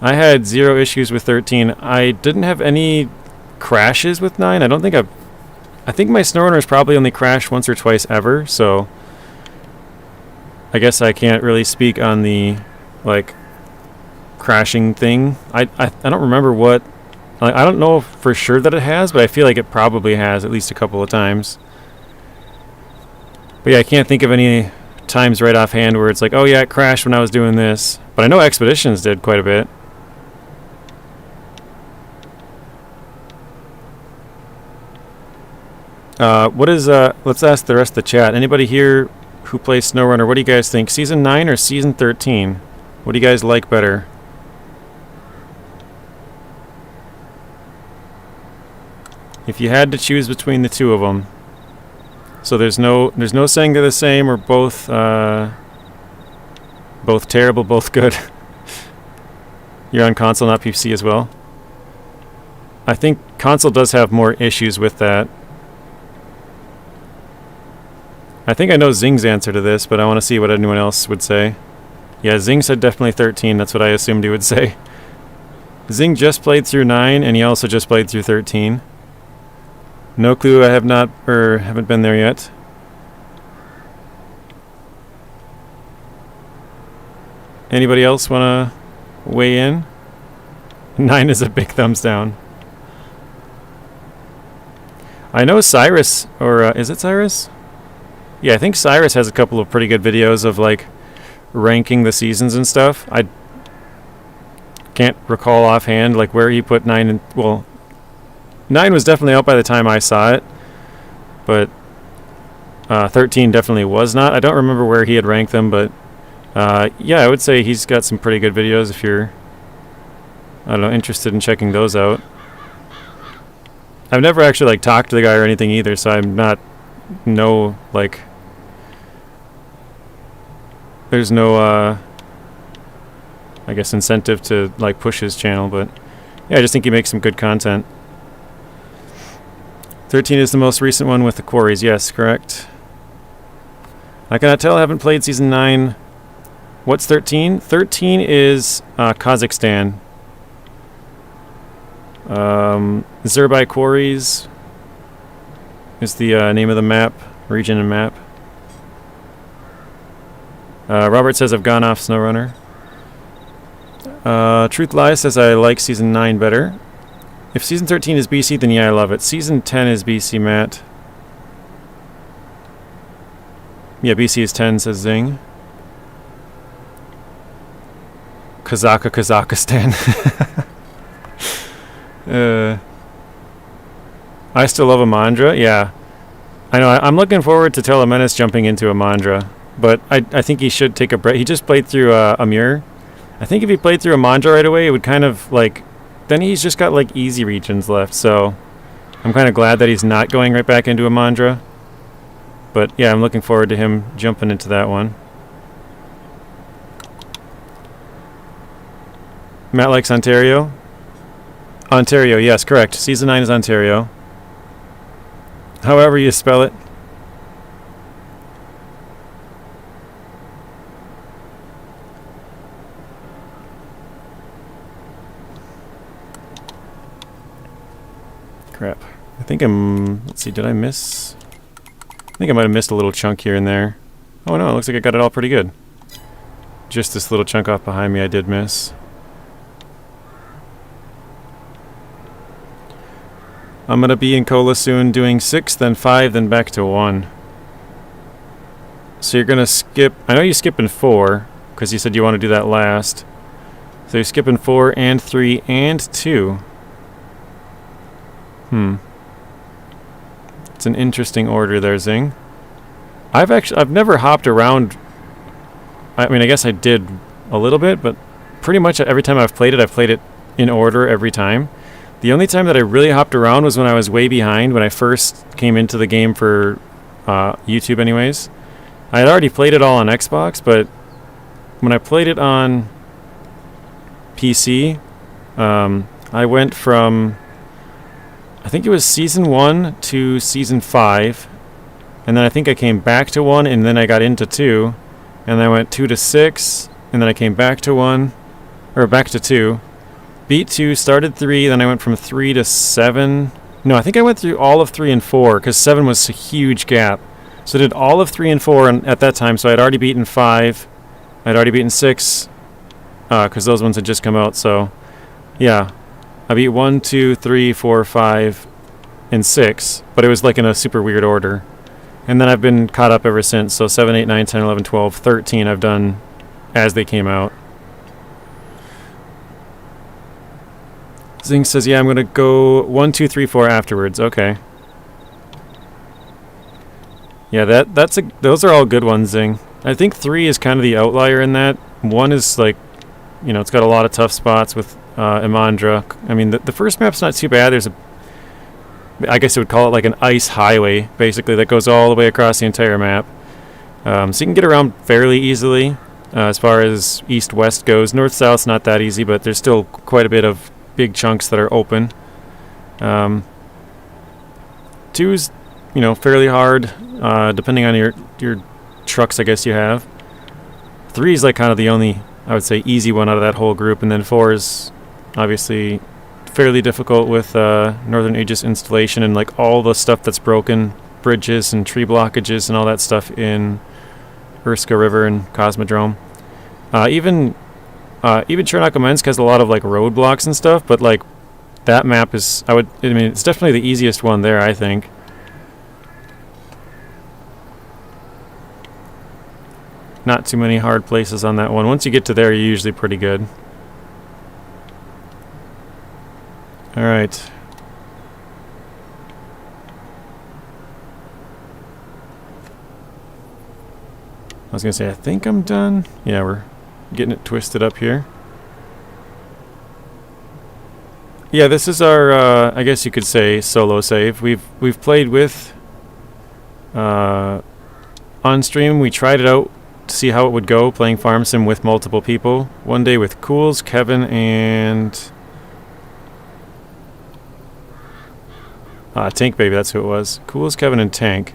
I had 0 issues with 13. I didn't have any crashes with 9. I think my SnowRunner's probably only crashed once or twice ever, so I guess I can't really speak on the, like, crashing thing. I don't remember what... I don't know for sure that it has, but I feel like it probably has at least a couple of times. But yeah, I can't think of any times right offhand where it's like, oh yeah, it crashed when I was doing this. But I know Expeditions did quite a bit. Let's ask the rest of the chat. Anybody here who plays SnowRunner, what do you guys think? Season 9 or Season 13? What do you guys like better? If you had to choose between the two of them, So there's no saying they're the same or both terrible, both good. You're on console, not PC as well. I think console does have more issues with that. I think I know Zing's answer to this, but I want to see what anyone else would say. Yeah, Zing said definitely 13. That's what I assumed he would say. Zing just played through 9, and he also just played through 13. No clue. I have not, or haven't been there yet. Anybody else want to weigh in? 9 is a big thumbs down. I know Cyrus, or is it Cyrus? Yeah, I think Cyrus has a couple of pretty good videos of like ranking the seasons and stuff. I can't recall offhand like where he put 9 and, well, 9 was definitely out by the time I saw it, but 13 definitely was not. I don't remember where he had ranked them, but yeah, I would say he's got some pretty good videos if you're, I don't know, interested in checking those out. I've never actually like talked to the guy or anything either, so I'm not, like, there's no I guess incentive to like push his channel, but yeah, I just think he makes some good content. 13 is the most recent one with the quarries. Yes, correct. I cannot tell. I haven't played season 9. What's 13? 13 is Kazakhstan. Zerbai Quarries is the name of the map, region and map. Robert says I've gone off SnowRunner. Truth Lies says I like season 9 better. If season 13 is BC, then yeah, I love it. Season 10 is BC, Matt. Yeah, BC is 10, says Zing. Kazakhstan. I still love Amandra. Yeah, I know. I'm looking forward to Telemenace jumping into Amandra, but I think he should take a break. He just played through Amur. I think if he played through Amandra right away, it would kind of like, then he's just got like easy regions left. So I'm kind of glad that he's not going right back into Amandra. But yeah, I'm looking forward to him jumping into that one. Matt likes Ontario. Ontario, yes, correct. Season 9 is Ontario. However you spell it. Crap. I think let's see, did I miss? I think I might have missed a little chunk here and there. Oh no, it looks like I got it all pretty good. Just this little chunk off behind me I did miss. I'm going to be in Cola soon doing 6, then 5, then back to 1. So you're going to skip, I know you're skipping 4, because you said you want to do that last. So you're skipping 4 and 3 and 2. It's an interesting order there, Zing. I've never hopped around. I mean, I guess I did a little bit, but pretty much every time I've played it in order every time. The only time that I really hopped around was when I was way behind, when I first came into the game for YouTube anyways. I had already played it all on Xbox, but when I played it on PC, I went from, I think it was Season 1 to Season 5, and then I think I came back to 1, and then I got into 2, and then I went 2 to 6, and then I came back to 1, or back to 2. Beat 2, started 3, then I went from 3 to 7. No, I think I went through all of 3 and 4, because 7 was a huge gap. So I did all of 3 and 4 at that time, so I'd already beaten 5. I'd already beaten 6, because those ones had just come out, so yeah. I beat 1, 2, 3, 4, 5, and 6, but it was like in a super weird order. And then I've been caught up ever since, so 7, 8, 9, 10, 11, 12, 13 I've done as they came out. Zing says, yeah, I'm going to go 1, 2, 3, 4 afterwards. Okay. Yeah, those are all good ones, Zing. I think 3 is kind of the outlier in that. 1 is like, you know, it's got a lot of tough spots with Imandra. I mean, the first map's not too bad. I guess you would call it like an ice highway, basically, that goes all the way across the entire map. So you can get around fairly easily as far as east-west goes. North-south's not that easy, but there's still quite a bit of big chunks that are open. 2's, fairly hard, depending on your trucks, I guess you have. 3 is like kind of the only, I would say, easy one out of that whole group, and then 4 is obviously fairly difficult with Northern Aegis installation and like all the stuff that's broken, bridges and tree blockages and all that stuff in Urska River and Cosmodrome. Even Chernakamensk has a lot of like roadblocks and stuff, but like that map is, it's definitely the easiest one there, I think. Not too many hard places on that one. Once you get to there, you're usually pretty good. Alright. I was going to say, I think I'm done. Yeah, we're getting it twisted up here. Yeah, this is our, I guess you could say, solo save. We've played with, on stream, we tried it out to see how it would go, playing Farm Sim with multiple people. One day with Cools, Kevin, and Tank Baby, that's who it was. Cools, Kevin, and Tank.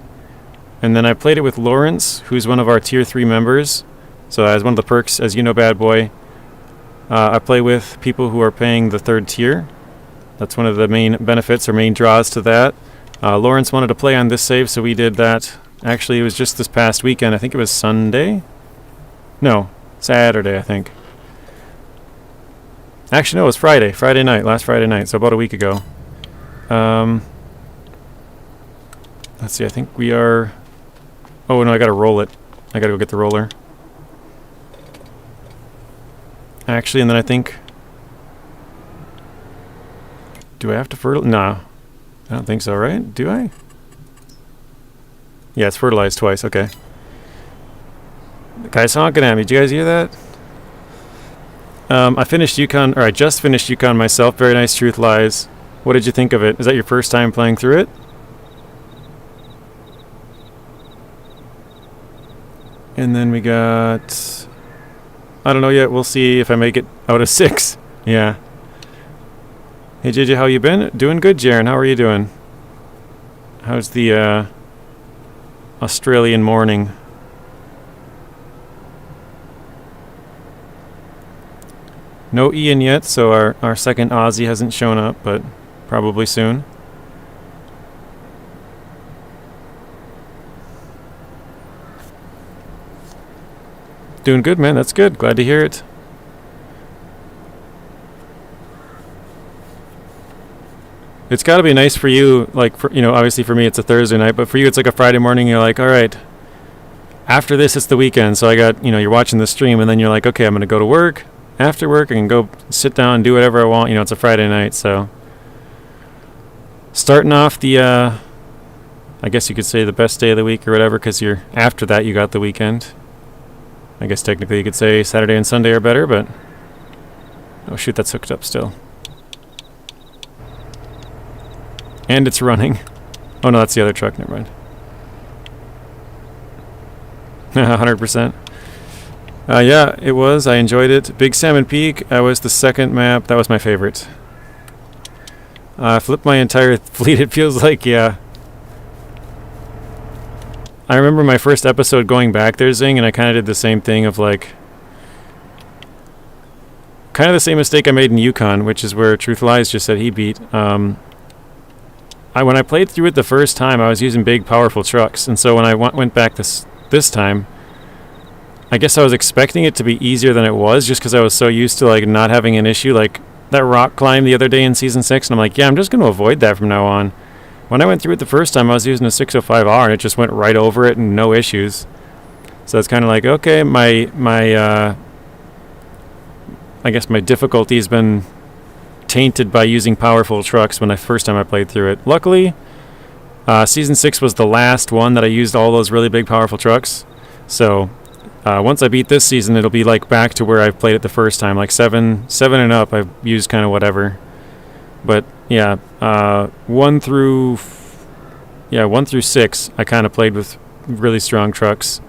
And then I played it with Lawrence, who's one of our Tier 3 members. So as one of the perks, as you know, Bad Boy, I play with people who are paying the 3rd tier. That's one of the main benefits or main draws to that. Lawrence wanted to play on this save, so we did that. Actually, it was just this past weekend. I think it was Sunday? No, Saturday, I think. Actually, no, it was Friday. Friday night, last Friday night, so about a week ago. Let's see, I think we are... Oh, no, I gotta roll it. I gotta go get the roller. Actually, and then I think... Do I have to fertilize? No. I don't think so, right? Do I? Yeah, it's fertilized twice, okay. The guy's honking at me. Did you guys hear that? I finished Yukon, or I just finished Yukon myself. Very nice, Truth Lies. What did you think of it? Is that your first time playing through it? And then we got... I don't know yet. We'll see if I make it out of 6. Yeah. Hey, JJ, how you been? Doing good, Jaren. How are you doing? How's the Australian morning? No Ian yet, so our second Aussie hasn't shown up, but probably soon. Doing good, man. That's good. Glad to hear it. It's got to be nice for you, like, obviously for me it's a Thursday night, but for you it's like a Friday morning. You're like, all right, after this it's the weekend, so I got, you're watching the stream, and then you're like, okay, I'm going to go to work. After work, I can go sit down and do whatever I want. It's a Friday night, so starting off the, I guess you could say the best day of the week or whatever, because after that you got the weekend. I guess technically you could say Saturday and Sunday are better, but... Oh shoot, that's hooked up still. And it's running. Oh no, that's the other truck, never mind. 100%. Yeah, it was. I enjoyed it. Big Salmon Peak, that was the second map. That was my favorite. I flipped my entire fleet, it feels like, yeah. I remember my first episode going back there, Zing, and I kind of did the same thing of like... Kind of the same mistake I made in Yukon, which is where Truth Lies just said he beat. When I played through it the first time, I was using big, powerful trucks, and so when I went back this time, I guess I was expecting it to be easier than it was, just because I was so used to like not having an issue, like that rock climb the other day in Season 6, and I'm like, yeah, I'm just going to avoid that from now on. When I went through it the first time, I was using a 605R, and it just went right over it and no issues. So it's kind of like, okay, I guess my difficulty has been tainted by using powerful trucks when the first time I played through it. Luckily, Season 6 was the last one that I used all those really big powerful trucks. So once I beat this season, it'll be like back to where I played it the first time, like 7 and up. I've used kind of whatever. But yeah, 1 through 6, I kind of played with really strong trucks.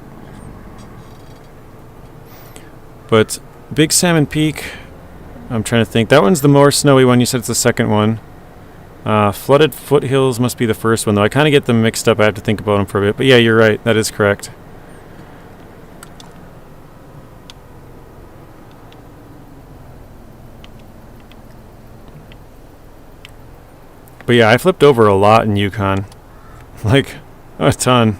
But Big Salmon Peak, I'm trying to think. That one's the more snowy one. You said it's the second one. Flooded Foothills must be the first one, though. I kind of get them mixed up. I have to think about them for a bit. But yeah, you're right. That is correct. But yeah, I flipped over a lot in Yukon. Like, a ton.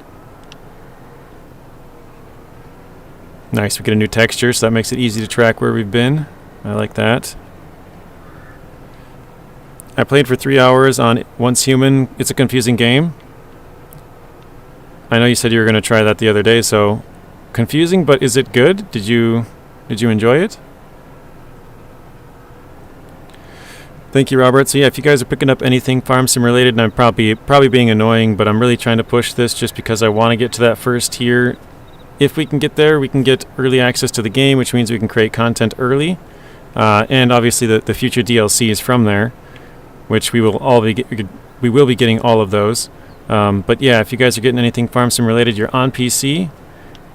Nice, we get a new texture, so that makes it easy to track where we've been. I like that. I played for 3 hours on Once Human. It's a confusing game. I know you said you were going to try that the other day, so confusing, but is it good? Did you enjoy it? Thank you, Robert. So yeah, if you guys are picking up anything Farm Sim related, and I'm probably being annoying, but I'm really trying to push this just because I want to get to that first tier. If we can get there, we can get early access to the game, which means we can create content early, and obviously the future DLCs from there, which we will be getting all of those. But yeah, if you guys are getting anything Farm Sim related, you're on PC.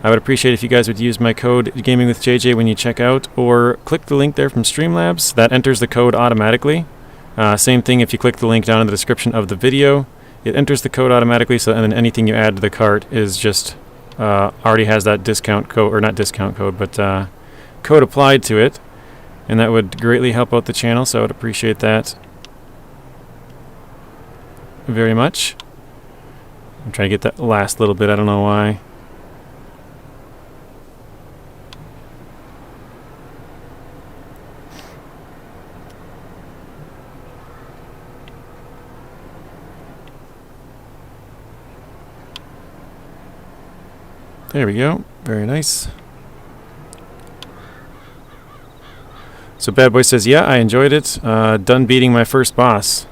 I would appreciate if you guys would use my code GamingWithJJ when you check out, or click the link there from Streamlabs. That enters the code automatically. Same thing if you click the link down in the description of the video. It enters the code automatically, so and then anything you add to the cart is just already has that discount code, or not discount code, but code applied to it, and that would greatly help out the channel, so I would appreciate that very much. I'm trying to get that last little bit, I don't know why. There we go. Very nice. So Bad Boy says, yeah, I enjoyed it. Done beating my first boss.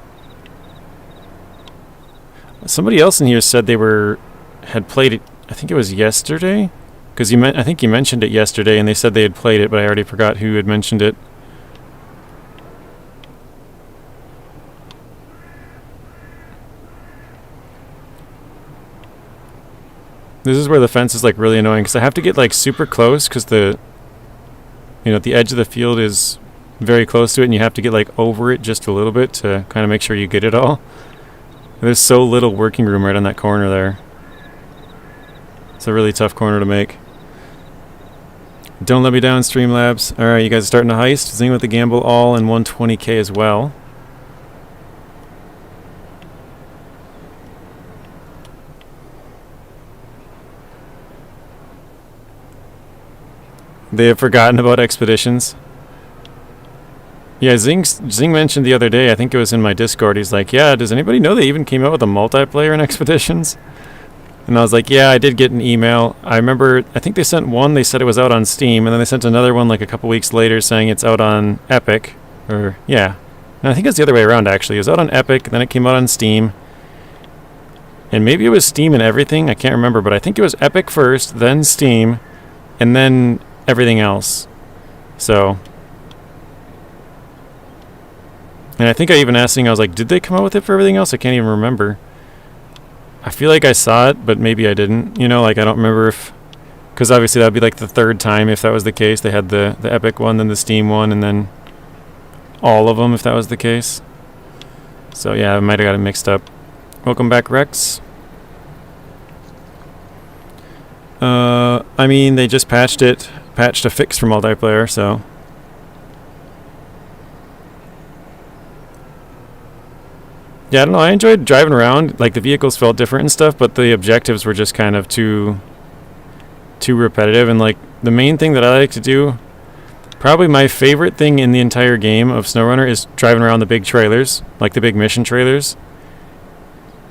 Somebody else in here said they had played it, I think it was yesterday? Because I think you mentioned it yesterday, and they said they had played it, but I already forgot who had mentioned it. This is where the fence is like really annoying, because I have to get like super close, because the edge of the field is very close to it, and you have to get like over it just a little bit to kind of make sure you get it all. There's so little working room right on that corner there. It's a really tough corner to make. Don't let me down, Streamlabs. Alright, you guys are starting a heist. Zing with the gamble all in 120k as well. They have forgotten about expeditions. Yeah, Zing mentioned the other day, I think it was in my Discord, he's like, yeah, does anybody know they even came out with a multiplayer in Expeditions? And I was like, yeah, I did get an email. I remember, I think they sent one, they said it was out on Steam, and then they sent another one like a couple weeks later saying it's out on Epic. Or, yeah. And I think it's the other way around, actually. It was out on Epic, then it came out on Steam. And maybe it was Steam and everything, I can't remember, but I think it was Epic first, then Steam, and then everything else. So, and I think I even asked Zing, I was like, did they come out with it for everything else? I can't even remember. I feel like I saw it, but maybe I didn't. You know, like I don't remember if, because obviously that would be like the third time if that was the case. They had the Epic one, then the Steam one, and then all of them if that was the case. So yeah, I might have got it mixed up. Welcome back, Rex. I mean, they just patched a fix for multiplayer, so. Yeah, I don't know, I enjoyed driving around, like the vehicles felt different and stuff, but the objectives were just kind of too repetitive, and like the main thing that I like to do, probably my favorite thing in the entire game of SnowRunner is driving around the big trailers, like the big mission trailers.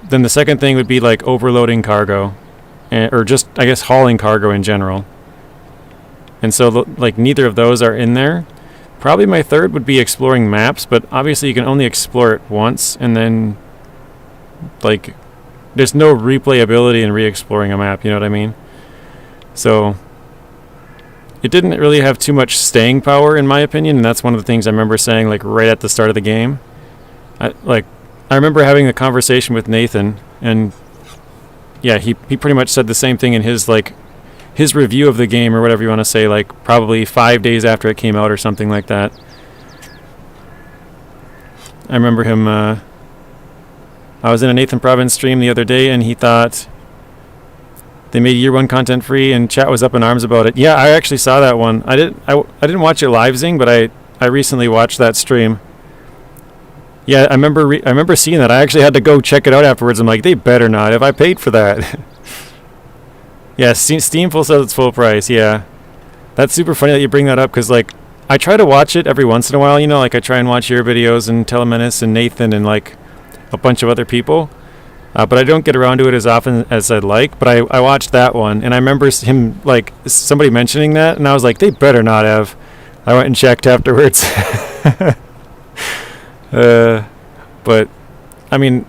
Then the second thing would be like overloading cargo, or just, I guess, hauling cargo in general. And so like neither of those are in there. Probably my third would be exploring maps, but obviously you can only explore it once, and then like there's no replayability in re-exploring a map, you know what I mean? So it didn't really have too much staying power in my opinion, and that's one of the things I remember saying like right at the start of the game. I remember having a conversation with Nathan, and yeah, he pretty much said the same thing in his his review of the game, or whatever you want to say, like probably 5 days after it came out or something like that. I remember him, I was in a Nathan Province stream the other day, and he thought they made year one content free, and chat was up in arms about it. Yeah, I actually saw that one. I didn't watch it live, Zing, but I recently watched that stream. Yeah, I remember seeing that. I actually had to go check it out afterwards. I'm like, they better not have I paid for that. Yeah, Steam full says it's full price. Yeah, that's super funny that you bring that up, because like I try to watch it every once in a while. You know, like I try and watch your videos and Telemenace and Nathan and like a bunch of other people, but I don't get around to it as often as I'd like. But I watched that one, and I remember him, like, somebody mentioning that, and I was like, they better not have. I went and checked afterwards. But I mean,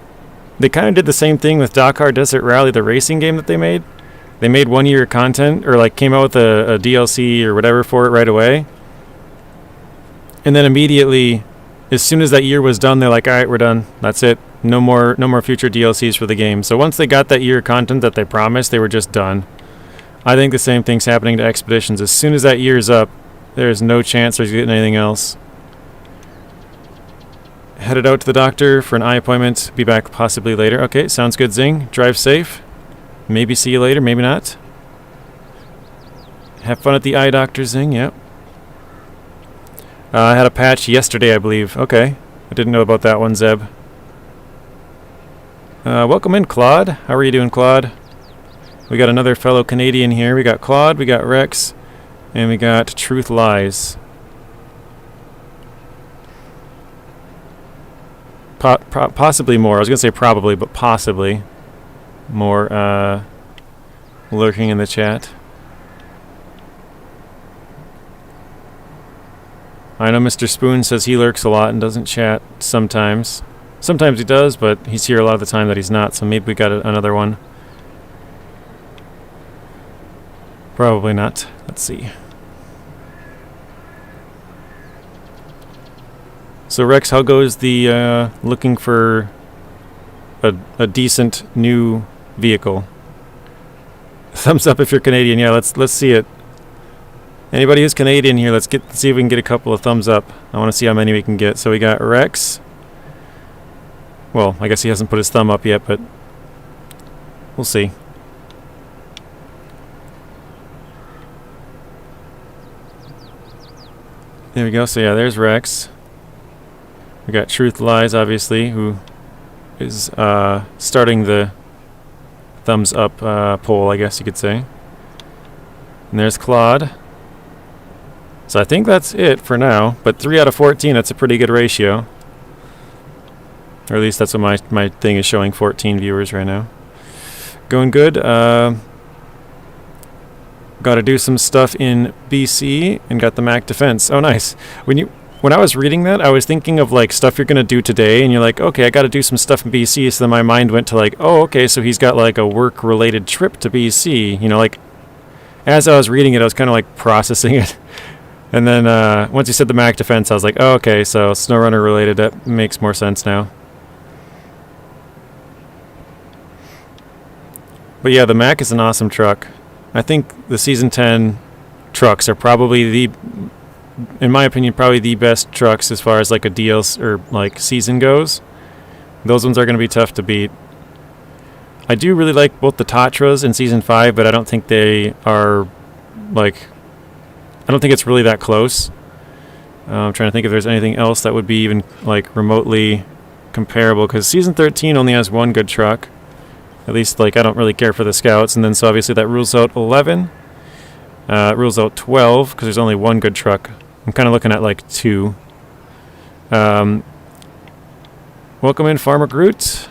they kind of did the same thing with Dakar Desert Rally, the racing game that they made. They made 1 year content, or like came out with a DLC or whatever for it right away. And then immediately, as soon as that year was done, they're like, all right, we're done. That's it. No more future DLCs for the game. So once they got that year content that they promised, they were just done. I think the same thing's happening to Expeditions. As soon as that year's up, there's no chance there's getting anything else. Headed out to the doctor for an eye appointment. Be back possibly later. Okay, sounds good, Zing. Drive safe. Maybe see you later, maybe not. Have fun at the eye doctor, Zing. Yep. I had a patch yesterday, I believe. Okay. I didn't know about that one, Zeb. Welcome in, Claude. How are you doing, Claude? We got another fellow Canadian here. We got Claude, we got Rex, and we got Truth Lies. Possibly more. I was going to say probably, but possibly more lurking in the chat. I know Mr. Spoon says he lurks a lot and doesn't chat sometimes. Sometimes he does, but he's here a lot of the time that he's not, so maybe we got another one. Probably not. Let's see. So Rex, how goes the looking for a decent new vehicle? Thumbs up if you're Canadian. Yeah, let's see it. Anybody who's Canadian here, let's see if we can get a couple of thumbs up. I want to see how many we can get. So we got Rex. Well, I guess he hasn't put his thumb up yet, but we'll see. There we go. So yeah, there's Rex. We got Truth Lies, obviously, who is starting the thumbs up poll, I guess you could say. And there's Claude. So I think that's it for now, but 3 out of 14, that's a pretty good ratio. Or at least that's what my thing is showing, 14 viewers right now. Going good. Got to do some stuff in BC and got the Mac Defense. Oh, nice. When I was reading that, I was thinking of like stuff you're going to do today, and you're like, okay, I got to do some stuff in BC. So then my mind went to like, oh, okay, so he's got like a work-related trip to BC. You know, like as I was reading it, I was kind of like processing it. And then once you said the Mac Defense, I was like, oh, okay, so SnowRunner related. That makes more sense now. But yeah, the Mac is an awesome truck. I think the Season 10 trucks are probably in my opinion, probably the best trucks as far as like a DLC or like season goes. Those ones are going to be tough to beat. I do really like both the Tatras in Season 5, but I don't think they are like... I don't think it's really that close. I'm trying to think if there's anything else that would be even like remotely comparable, because Season 13 only has one good truck. At least like I don't really care for the Scouts, and then so obviously that rules out 11. Rules out 12 because there's only one good truck. I'm kind of looking at like 2. Welcome in, Farmer Groot.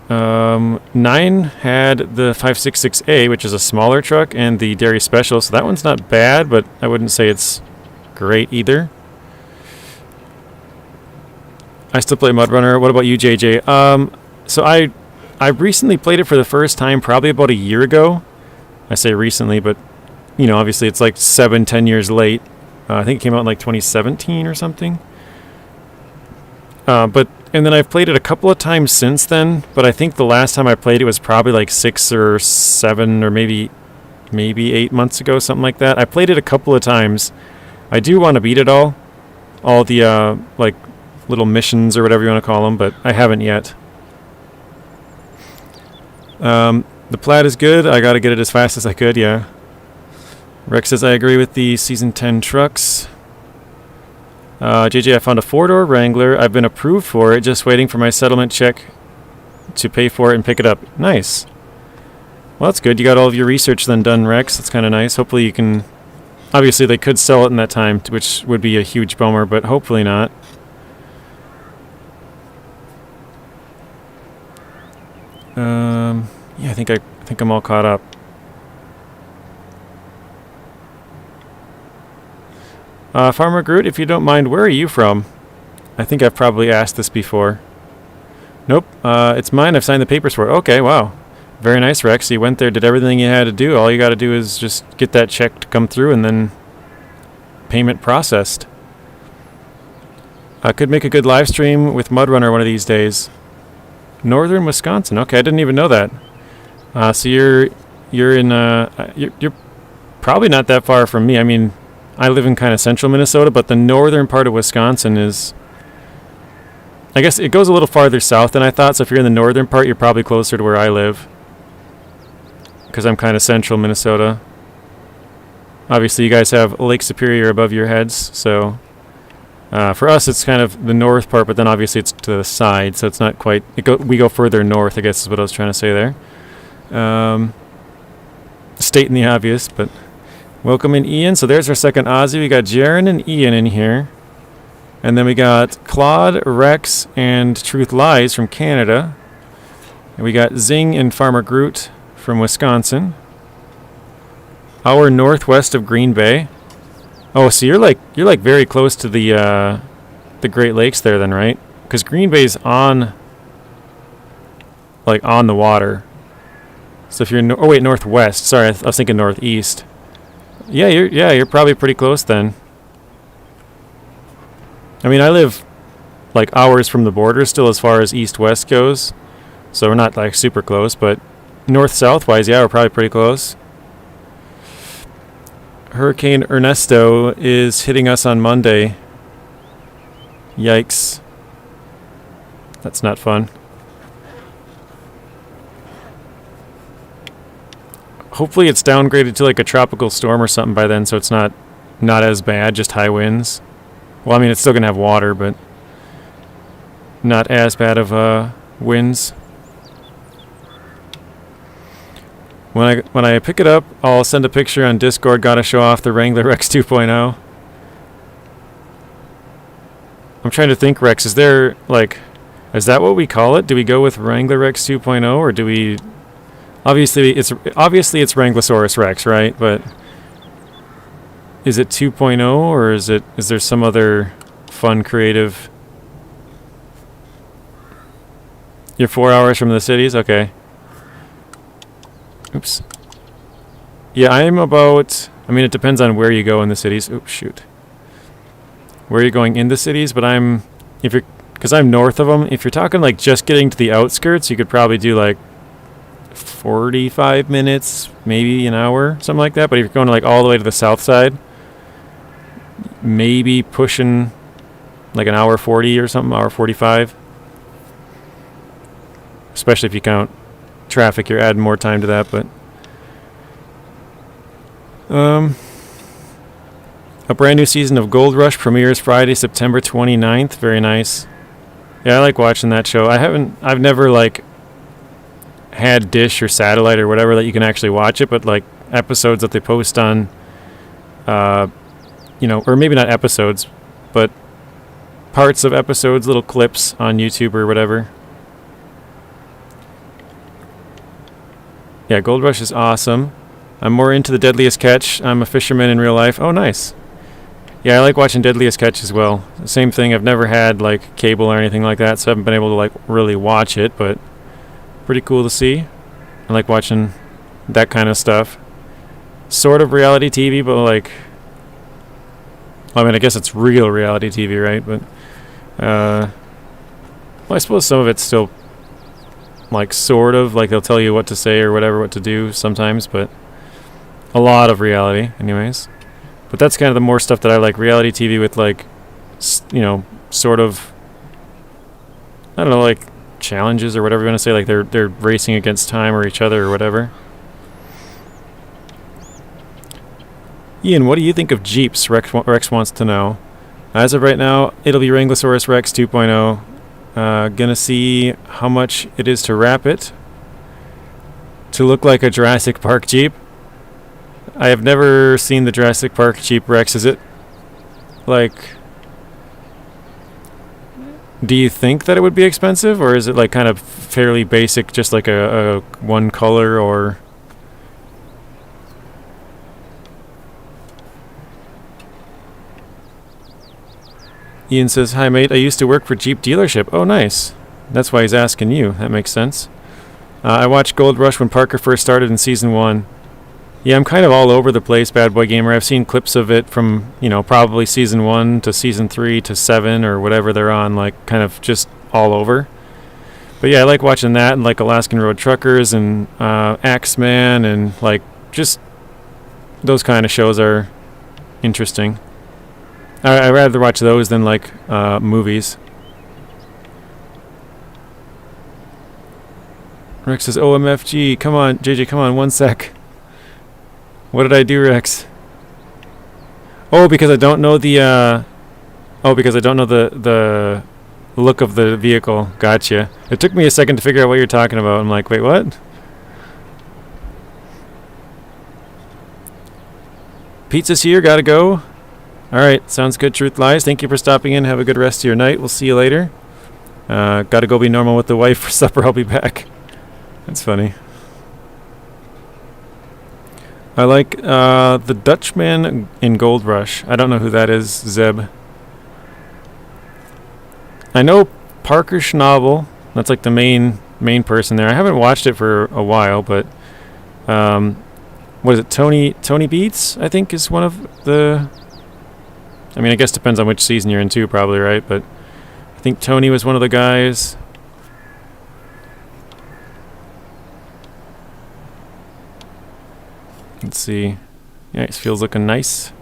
9 had the 566A, which is a smaller truck, and the Dairy Special, so that one's not bad, but I wouldn't say it's great either. I still play Mud Runner. What about you, JJ? So I recently played it for the first time probably about a year ago. I say recently, but you know, obviously it's like 7-10 years late. I think it came out in like 2017 or something. And then I've played it a couple of times since then, but I think the last time I played it was probably like 6 or 7 or maybe 8 months ago, something like that. I played it a couple of times. I do want to beat it all the like little missions or whatever you want to call them, but I haven't yet. The plat is good. I got to get it as fast as I could, yeah. Rex says, I agree with the Season 10 trucks. JJ, I found a 4-door Wrangler. I've been approved for it, just waiting for my settlement check to pay for it and pick it up. Nice. Well, that's good. You got all of your research then done, Rex. That's kind of nice. Hopefully you can... Obviously, they could sell it in that time, which would be a huge bummer, but hopefully not. Yeah, I think I'm all caught up. Farmer Groot, if you don't mind, where are you from? I think I've probably asked this before. Nope, it's mine. I've signed the papers for it. Okay, wow. Very nice, Rex. You went there, did everything you had to do. All you got to do is just get that check to come through and then payment processed. I could make a good live stream with Mudrunner one of these days. Northern Wisconsin. Okay, I didn't even know that. So you're in you're probably not that far from me. I mean, I live in kind of central Minnesota, but the northern part of Wisconsin is, I guess it goes a little farther south than I thought. So if you're in the northern part, you're probably closer to where I live, because I'm kind of central Minnesota. Obviously, you guys have Lake Superior above your heads, so for us, it's kind of the north part, but then obviously it's to the side, so it's not quite... we go further north, I guess is what I was trying to say there. Stating the obvious, but... Welcome in, Ian. So there's our second Aussie. We got Jaren and Ian in here. And then we got Claude, Rex, and Truth Lies from Canada. And we got Zing and Farmer Groot from Wisconsin. Hour northwest of Green Bay. Oh, so you're like very close to the Great Lakes there then, right? Because Green Bay's on the water. So if you're northwest. Sorry, I was thinking northeast. Yeah, you're probably pretty close then. I mean, I live like hours from the border still as far as east-west goes. So we're not like super close, but north-south wise, yeah, we're probably pretty close. Hurricane Ernesto is hitting us on Monday. Yikes. That's not fun. Hopefully it's downgraded to like a tropical storm or something by then, so it's not as bad, just high winds. Well, I mean, it's still going to have water, but not as bad of winds. When I pick it up, I'll send a picture on Discord. Gotta show off the Wrangler Rex 2.0. I'm trying to think, Rex, is there, like, is that what we call it? Do we go with Wrangler Rex 2.0, or do we... Obviously it's Wranglosaurus Rex, right? But is it 2.0, or is there some other fun, creative... You're 4 hours from the cities? Okay. Oops. Yeah, I'm about... I mean, it depends on where you go in the cities. Oops, shoot. Where you're going in the cities, but because I'm north of them, if you're talking like just getting to the outskirts, you could probably do like 45 minutes, maybe an hour, something like that. But if you're going like all the way to the south side, maybe pushing like an hour 40 or something, hour 45. Especially if you count traffic, you're adding more time to that, but a brand new season of Gold Rush premieres Friday, September 29th. Very nice. Yeah, I like watching that show. I've never like had Dish or satellite or whatever that you can actually watch it, but like episodes that they post on or maybe not episodes, but parts of episodes, little clips on YouTube or whatever. Yeah, Gold Rush is awesome. I'm more into the Deadliest Catch. I'm a fisherman in real life. Oh, nice. Yeah, I like watching Deadliest Catch as well. Same thing. I've never had like cable or anything like that, so I haven't been able to like really watch it, but pretty cool to see. I like watching that kind of stuff. Sort of reality TV, but like... I mean, I guess it's real reality TV, right? But Well, I suppose some of it's still, like, sort of, like they'll tell you what to say or whatever, what to do sometimes, but a lot of reality, anyways. But that's kind of the more stuff that I like, reality TV with, like, you know, sort of, I don't know, like, challenges or whatever you want to say, like they're racing against time or each other or whatever. Ian, what do you think of Jeeps? Rex wants to know. As of right now, it'll be Wranglosaurus Rex 2.0. Gonna see how much it is to wrap it to look like a Jurassic Park Jeep. I have never seen the Jurassic Park Jeep Rex. Is it like... Do you think that it would be expensive, or is it like kind of fairly basic, just like a one color, or... Ian says, hi mate, I used to work for Jeep dealership. Oh nice. That's why he's asking you. That makes sense. I watched Gold Rush when Parker first started in Season 1. Yeah, I'm kind of all over the place, Bad Boy Gamer. I've seen clips of it from, you know, probably Season 1 to Season 3 to 7 or whatever they're on, like kind of just all over. But yeah, I like watching that, and like Alaskan Road Truckers and Axeman, and like just those kind of shows are interesting. I'd rather watch those than like movies. Rex says, OMFG, come on, JJ, come on, 1 sec. What did I do, Rex? Oh, because I don't know the the look of the vehicle. Gotcha. It took me a second to figure out what you're talking about. I'm like, wait, what? Pizza's here, gotta go. Alright, sounds good, Truth Lies. Thank you for stopping in. Have a good rest of your night. We'll see you later. Gotta go be normal with the wife for supper. I'll be back. That's funny. I like the Dutchman in Gold Rush. I don't know who that is, Zeb. I know Parker Schnabel. That's like the main person there. I haven't watched it for a while, but what is it? Tony Beats, I think, is one of the... I mean, I guess depends on which season you're in too, probably, right? But I think Tony was one of the guys. Let's see. Yeah, it feels looking nice.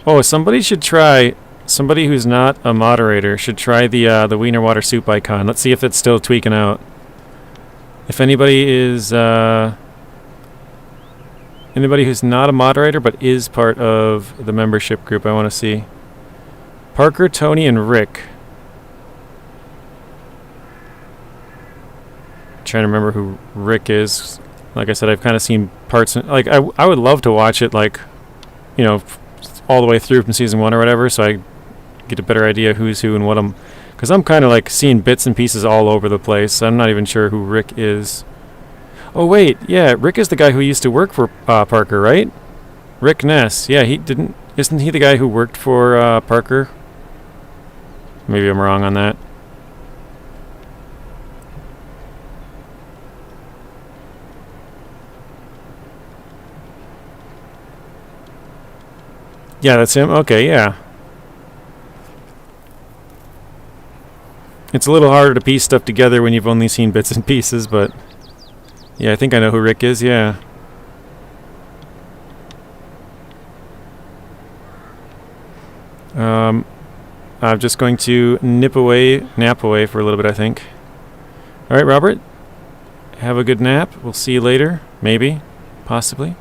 Oh, somebody should try... Somebody who's not a moderator should try the Wiener Water Soup icon. Let's see if it's still tweaking out. If anybody is... anybody who's not a moderator but is part of the membership group, I want to see. Parker, Tony, and Rick. Trying to remember who Rick is. Like I said, I've kind of seen parts. Like I would love to watch it, like, you know, all the way through from season 1 or whatever, so I get a better idea who's who and what I'm. Because I'm kind of like seeing bits and pieces all over the place. I'm not even sure who Rick is. Oh wait, yeah, Rick is the guy who used to work for Parker, right? Rick Ness. Yeah, he didn't. Isn't he the guy who worked for Parker? Maybe I'm wrong on that. Yeah, that's him? Okay, yeah. It's a little harder to piece stuff together when you've only seen bits and pieces, but... Yeah, I think I know who Rick is, yeah. I'm just going to nap away for a little bit, I think. Alright, Robert. Have a good nap. We'll see you later. Maybe. Possibly.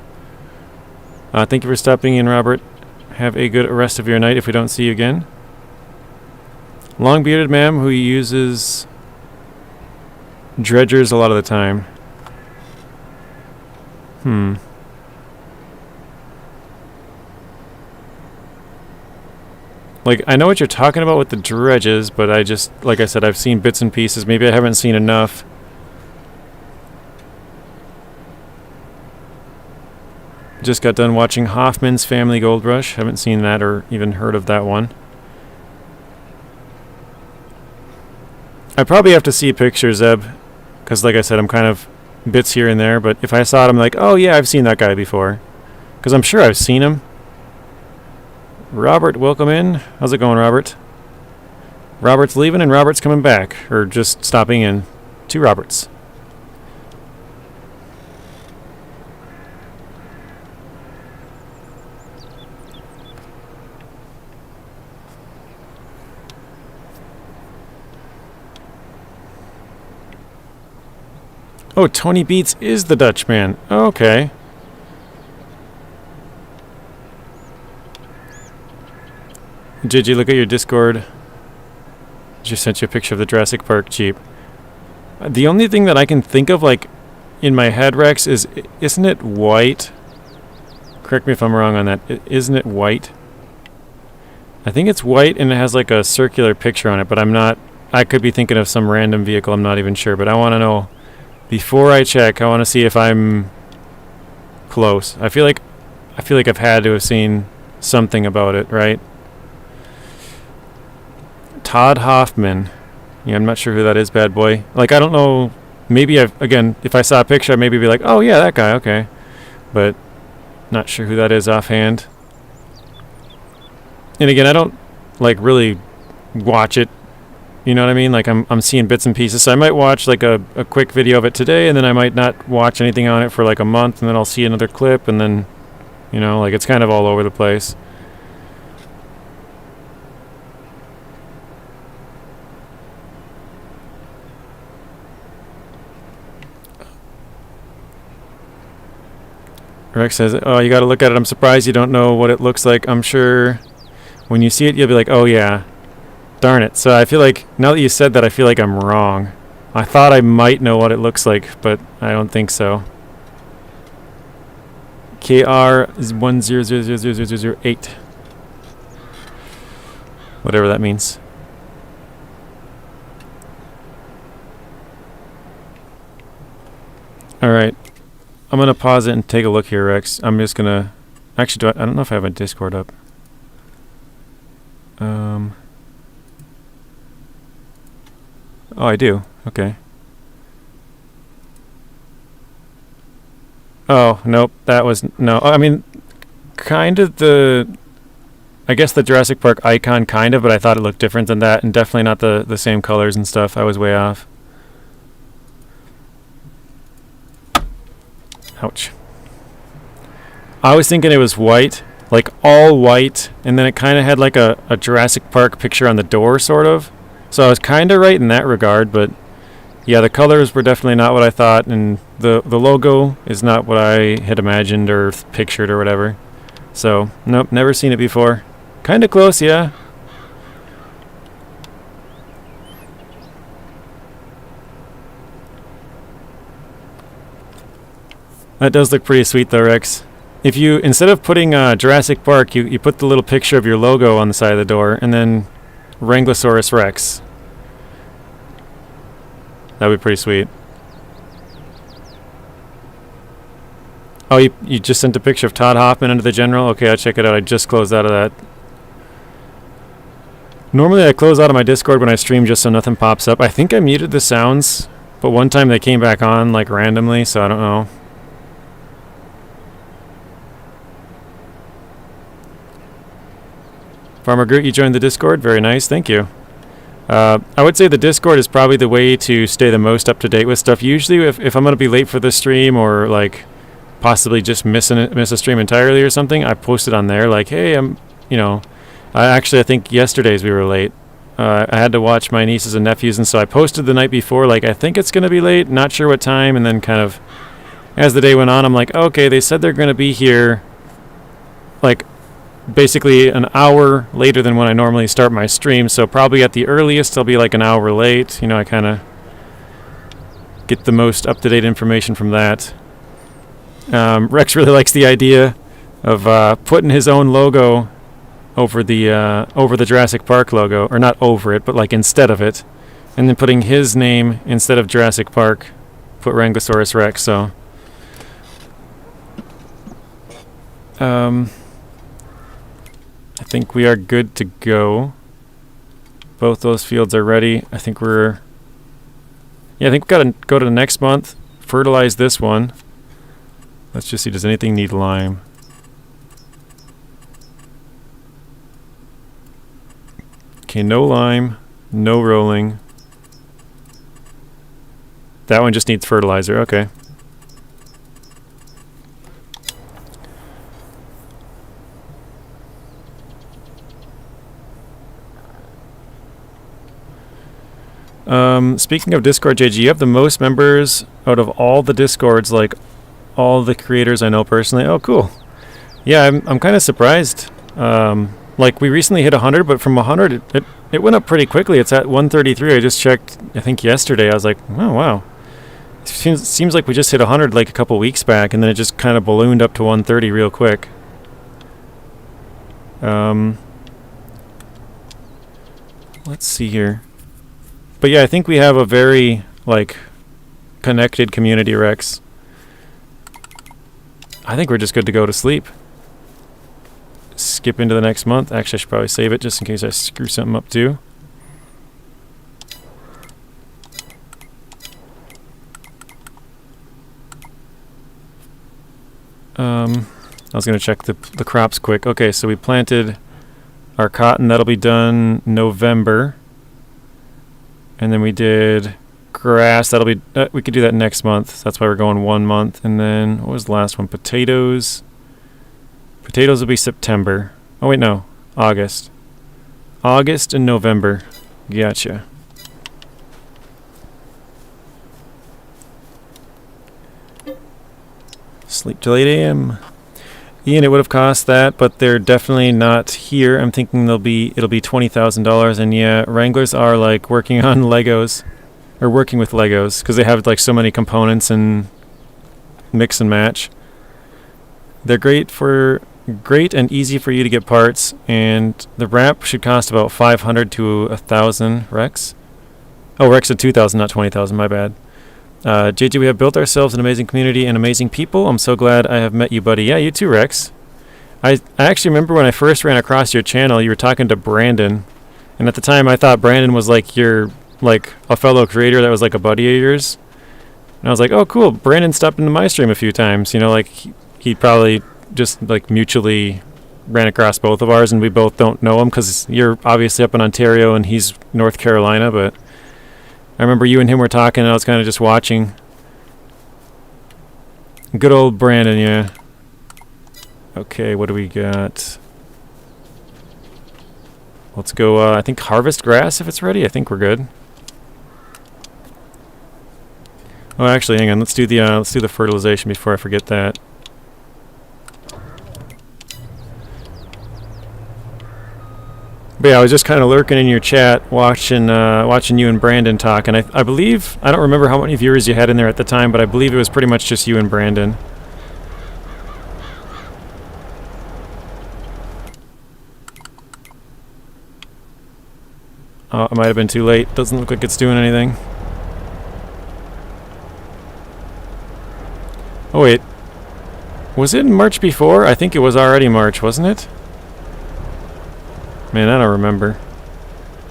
Thank you for stopping in, Robert. Have a good rest of your night if we don't see you again. Long-bearded ma'am who uses dredgers a lot of the time. Like, I know what you're talking about with the dredges, but I just, like I said, I've seen bits and pieces. Maybe I haven't seen enough. Just got done watching Hoffman's Family Gold Rush. Haven't seen that or even heard of that one. I probably have to see pictures, Zeb, because like I said, I'm kind of bits here and there, but if I saw it, I'm like, oh yeah, I've seen that guy before. Because I'm sure I've seen him. Robert, welcome in. How's it going, Robert? Robert's leaving and Robert's coming back, or just stopping in. 2 Roberts. Oh, Tony Beats is the Dutchman. Okay. Did you look at your Discord? Just sent you a picture of the Jurassic Park Jeep. The only thing that I can think of, like, in my head, Rex, is, isn't it white? Correct me if I'm wrong on that. Isn't it white? I think it's white and it has, like, a circular picture on it, but I'm not... I could be thinking of some random vehicle, I'm not even sure, but I want to know... Before I check, I want to see if I'm close. I feel like I've had to have seen something about it, right? Todd Hoffman. Yeah, I'm not sure who that is, bad boy. Like, I don't know. Maybe again, if I saw a picture, I'd maybe be like, oh yeah, that guy, okay. But not sure who that is offhand. And again, I don't like really watch it. You know what I mean? Like, I'm seeing bits and pieces. So I might watch like a quick video of it today, and then I might not watch anything on it for like a month, and then I'll see another clip, and then, you know, like, it's kind of all over the place. Rex says, oh, you got to look at it. I'm surprised you don't know what it looks like. I'm sure when you see it, you'll be like, oh yeah. Darn it. So I feel like, now that you said that, I feel like I'm wrong. I thought I might know what it looks like, but I don't think so. KR is 1000008. Whatever that means. Alright. I'm going to pause it and take a look here, Rex. I'm just going to... Actually, I don't know if I have a Discord up. Oh, I do. Okay. Oh, nope. That was... No. I mean, kind of the... I guess the Jurassic Park icon, kind of, but I thought it looked different than that, and definitely not the same colors and stuff. I was way off. Ouch. I was thinking it was white, like all white, and then it kind of had like a Jurassic Park picture on the door, sort of. So I was kind of right in that regard, but yeah, the colors were definitely not what I thought, and the logo is not what I had imagined or pictured or whatever. So, nope, never seen it before. Kind of close, yeah. That does look pretty sweet though, Rex. If you, instead of putting Jurassic Park, you put the little picture of your logo on the side of the door, and then Wranglosaurus Rex. That would be pretty sweet. Oh, you just sent a picture of Todd Hoffman under the general? Okay, I'll check it out. I just closed out of that. Normally I close out of my Discord when I stream just so nothing pops up. I think I muted the sounds, but one time they came back on like randomly, so I don't know. Farmer Groot, you joined the Discord? Very nice, thank you. I would say the Discord is probably the way to stay the most up to date with stuff. Usually if I'm going to be late for the stream or like possibly just miss a stream entirely or something, I post it on there like, hey, I think yesterday's we were late. I had to watch my nieces and nephews, and so I posted the night before like, I think it's going to be late, not sure what time, and then kind of as the day went on, I'm like, okay, they said they're going to be here like basically an hour later than when I normally start my stream, so probably at the earliest I'll be like an hour late. You know, I kind of get the most up-to-date information from that. Rex really likes the idea of putting his own logo over the Jurassic Park logo, or not over it, but like instead of it, and then putting his name instead of Jurassic Park, put Wranglosaurus Rex. So I think we are good to go. Both those fields are ready. I think we've got to go to the next month, fertilize this one. Let's just see, does anything need lime? Okay, no lime, no rolling. That one just needs fertilizer, okay. Speaking of Discord, JG, you have the most members out of all the Discords, like all the creators I know personally. Oh, cool. Yeah, I'm kind of surprised. Like we recently hit 100, but from 100 it went up pretty quickly. It's at 133. I just checked, I think yesterday. I was like, oh wow. It seems like we just hit 100 like a couple weeks back, and then it just kind of ballooned up to 130 real quick. Let's see here. But yeah, I think we have a very, like, connected community, Rex. I think we're just good to go to sleep. Skip into the next month. Actually, I should probably save it just in case I screw something up too. I was going to check the crops quick. Okay, so we planted our cotton. That'll be done November. And then we did grass. That'll be we could do that next month. That's why we're going 1 month. And then what was the last one? Potatoes. Potatoes will be September. Oh wait, no, August. August and November. Gotcha. Sleep till 8 a.m. Ian, it would have cost that, but they're definitely not here. I'm thinking it'll be $20,000, and yeah, Wranglers are like working on Legos, or working with Legos, because they have like so many components and mix and match. They're great and easy for you to get parts, and the wrap should cost about 500 to 1,000 Rex. Oh, Rex at 2,000, not 20,000. My bad. JJ, we have built ourselves an amazing community and amazing people. I'm so glad I have met you, buddy. Yeah, you too, Rex. I actually remember when I first ran across your channel, you were talking to Brandon. And at the time, I thought Brandon was like a fellow creator that was like a buddy of yours. And I was like, oh, cool. Brandon stopped into my stream a few times. You know, like he probably just like mutually ran across both of ours, and we both don't know him because you're obviously up in Ontario and he's North Carolina, but I remember you and him were talking, and I was kind of just watching. Good old Brandon, yeah. Okay, what do we got? Let's go, I think harvest grass if it's ready. I think we're good. Oh, actually, hang on. Let's do the fertilization before I forget that. But yeah, I was just kind of lurking in your chat, watching you and Brandon talk, and I believe, I don't remember how many viewers you had in there at the time, but I believe it was pretty much just you and Brandon. Oh, it might have been too late. Doesn't look like it's doing anything. Oh wait, was it in March before? I think it was already March, wasn't it? Man, I don't remember.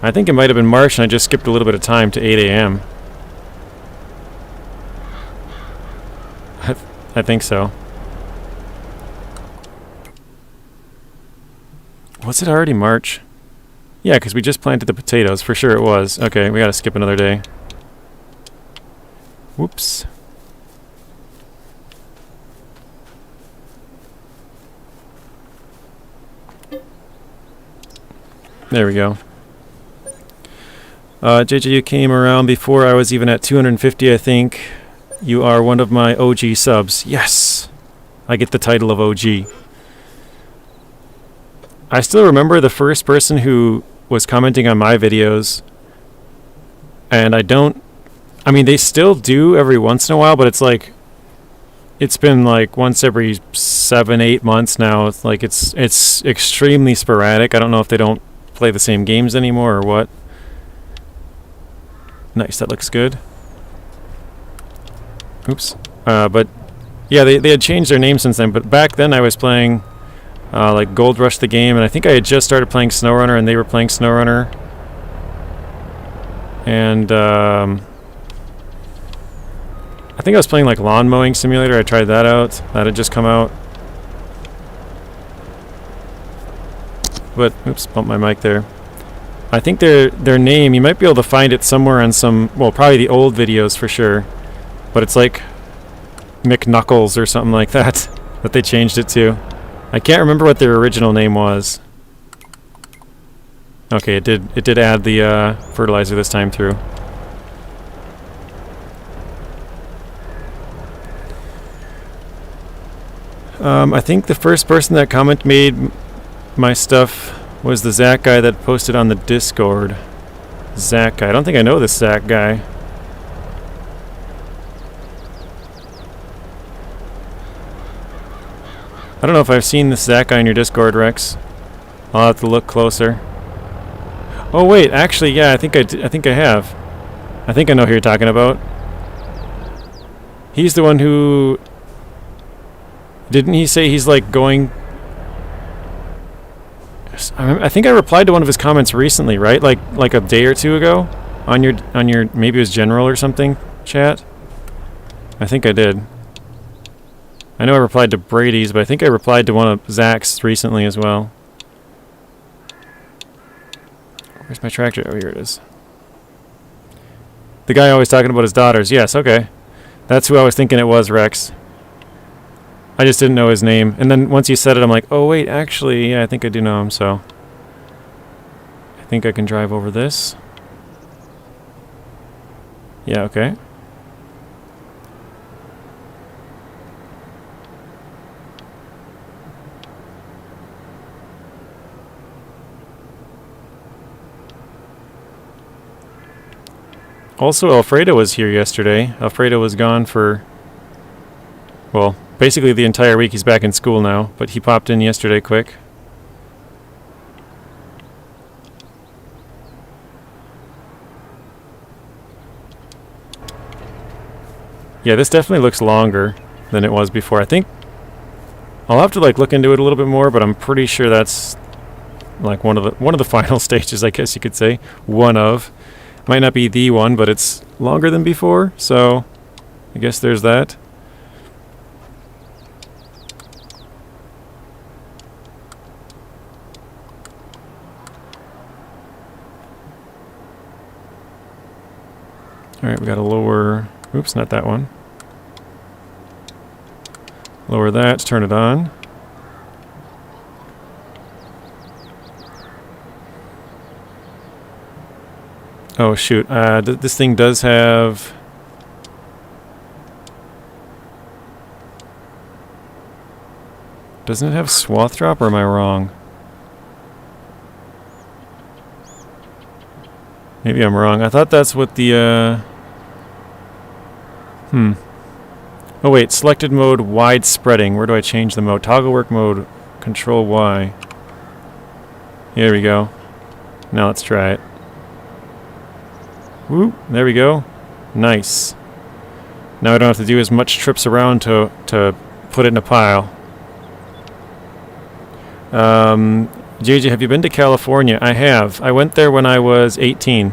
I think it might have been March, and I just skipped a little bit of time to 8 a.m. I think so. Was it already March? Yeah, because we just planted the potatoes. For sure it was. Okay, we gotta skip another day. Whoops. There we go. JJ, you came around before I was even at 250, I think. You are one of my OG subs. Yes! I get the title of OG. I still remember the first person who was commenting on my videos. And I mean, they still do every once in a while, but it's like, it's been like once every 7-8 months now. It's like, it's extremely sporadic. I don't know if they don't play the same games anymore or what. Nice, that looks good. Oops. But yeah, they had changed their name since then, but back then I was playing like Gold Rush the game, and I think I had just started playing SnowRunner and they were playing SnowRunner. And I think I was playing like Lawn Mowing Simulator. I tried that out. That had just come out. But, oops, bumped my mic there. I think their name, you might be able to find it somewhere on some, well, probably the old videos for sure. But it's like McKnuckles or something like that, that they changed it to. I can't remember what their original name was. Okay, it did add the fertilizer this time through. I think the first person that made my stuff was the Zach guy that posted on the Discord. Zach guy. I don't think I know this Zach guy. I don't know if I've seen this Zach guy in your Discord, Rex. I'll have to look closer. Oh wait, actually, yeah, I think I have. I think I know who you're talking about. He's the one who... Didn't he say he's like going... I think I replied to one of his comments recently, right? Like a day or two ago? On your maybe it was general or something chat? I think I did. I know I replied to Brady's, but I think I replied to one of Zach's recently as well. Where's my tractor? Oh, here it is. The guy always talking about his daughters. Yes, okay. That's who I was thinking it was, Rex. I just didn't know his name. And then once you said it, I'm like, oh wait, actually, yeah, I think I do know him, so. I think I can drive over this. Yeah, okay. Also, Alfredo was here yesterday. Alfredo was gone for, well, basically the entire week. He's back in school now, but he popped in yesterday quick. Yeah, this definitely looks longer than it was before. I think I'll have to like look into it a little bit more, but I'm pretty sure that's like one of the final stages, I guess you could say. One of. Might not be the one, but it's longer than before, so I guess there's that. Alright, we gotta lower... Oops, not that one. Lower that, turn it on. Oh shoot, this thing does have... Doesn't it have swath drop, or am I wrong? Maybe I'm wrong. I thought that's what the, Oh wait, selected mode, wide spreading. Where do I change the mode? Toggle work mode, control Y. Here we go. Now let's try it. Whoop, there we go. Nice. Now I don't have to do as much trips around to put it in a pile. JJ, have you been to California? I have. I went there when I was 18.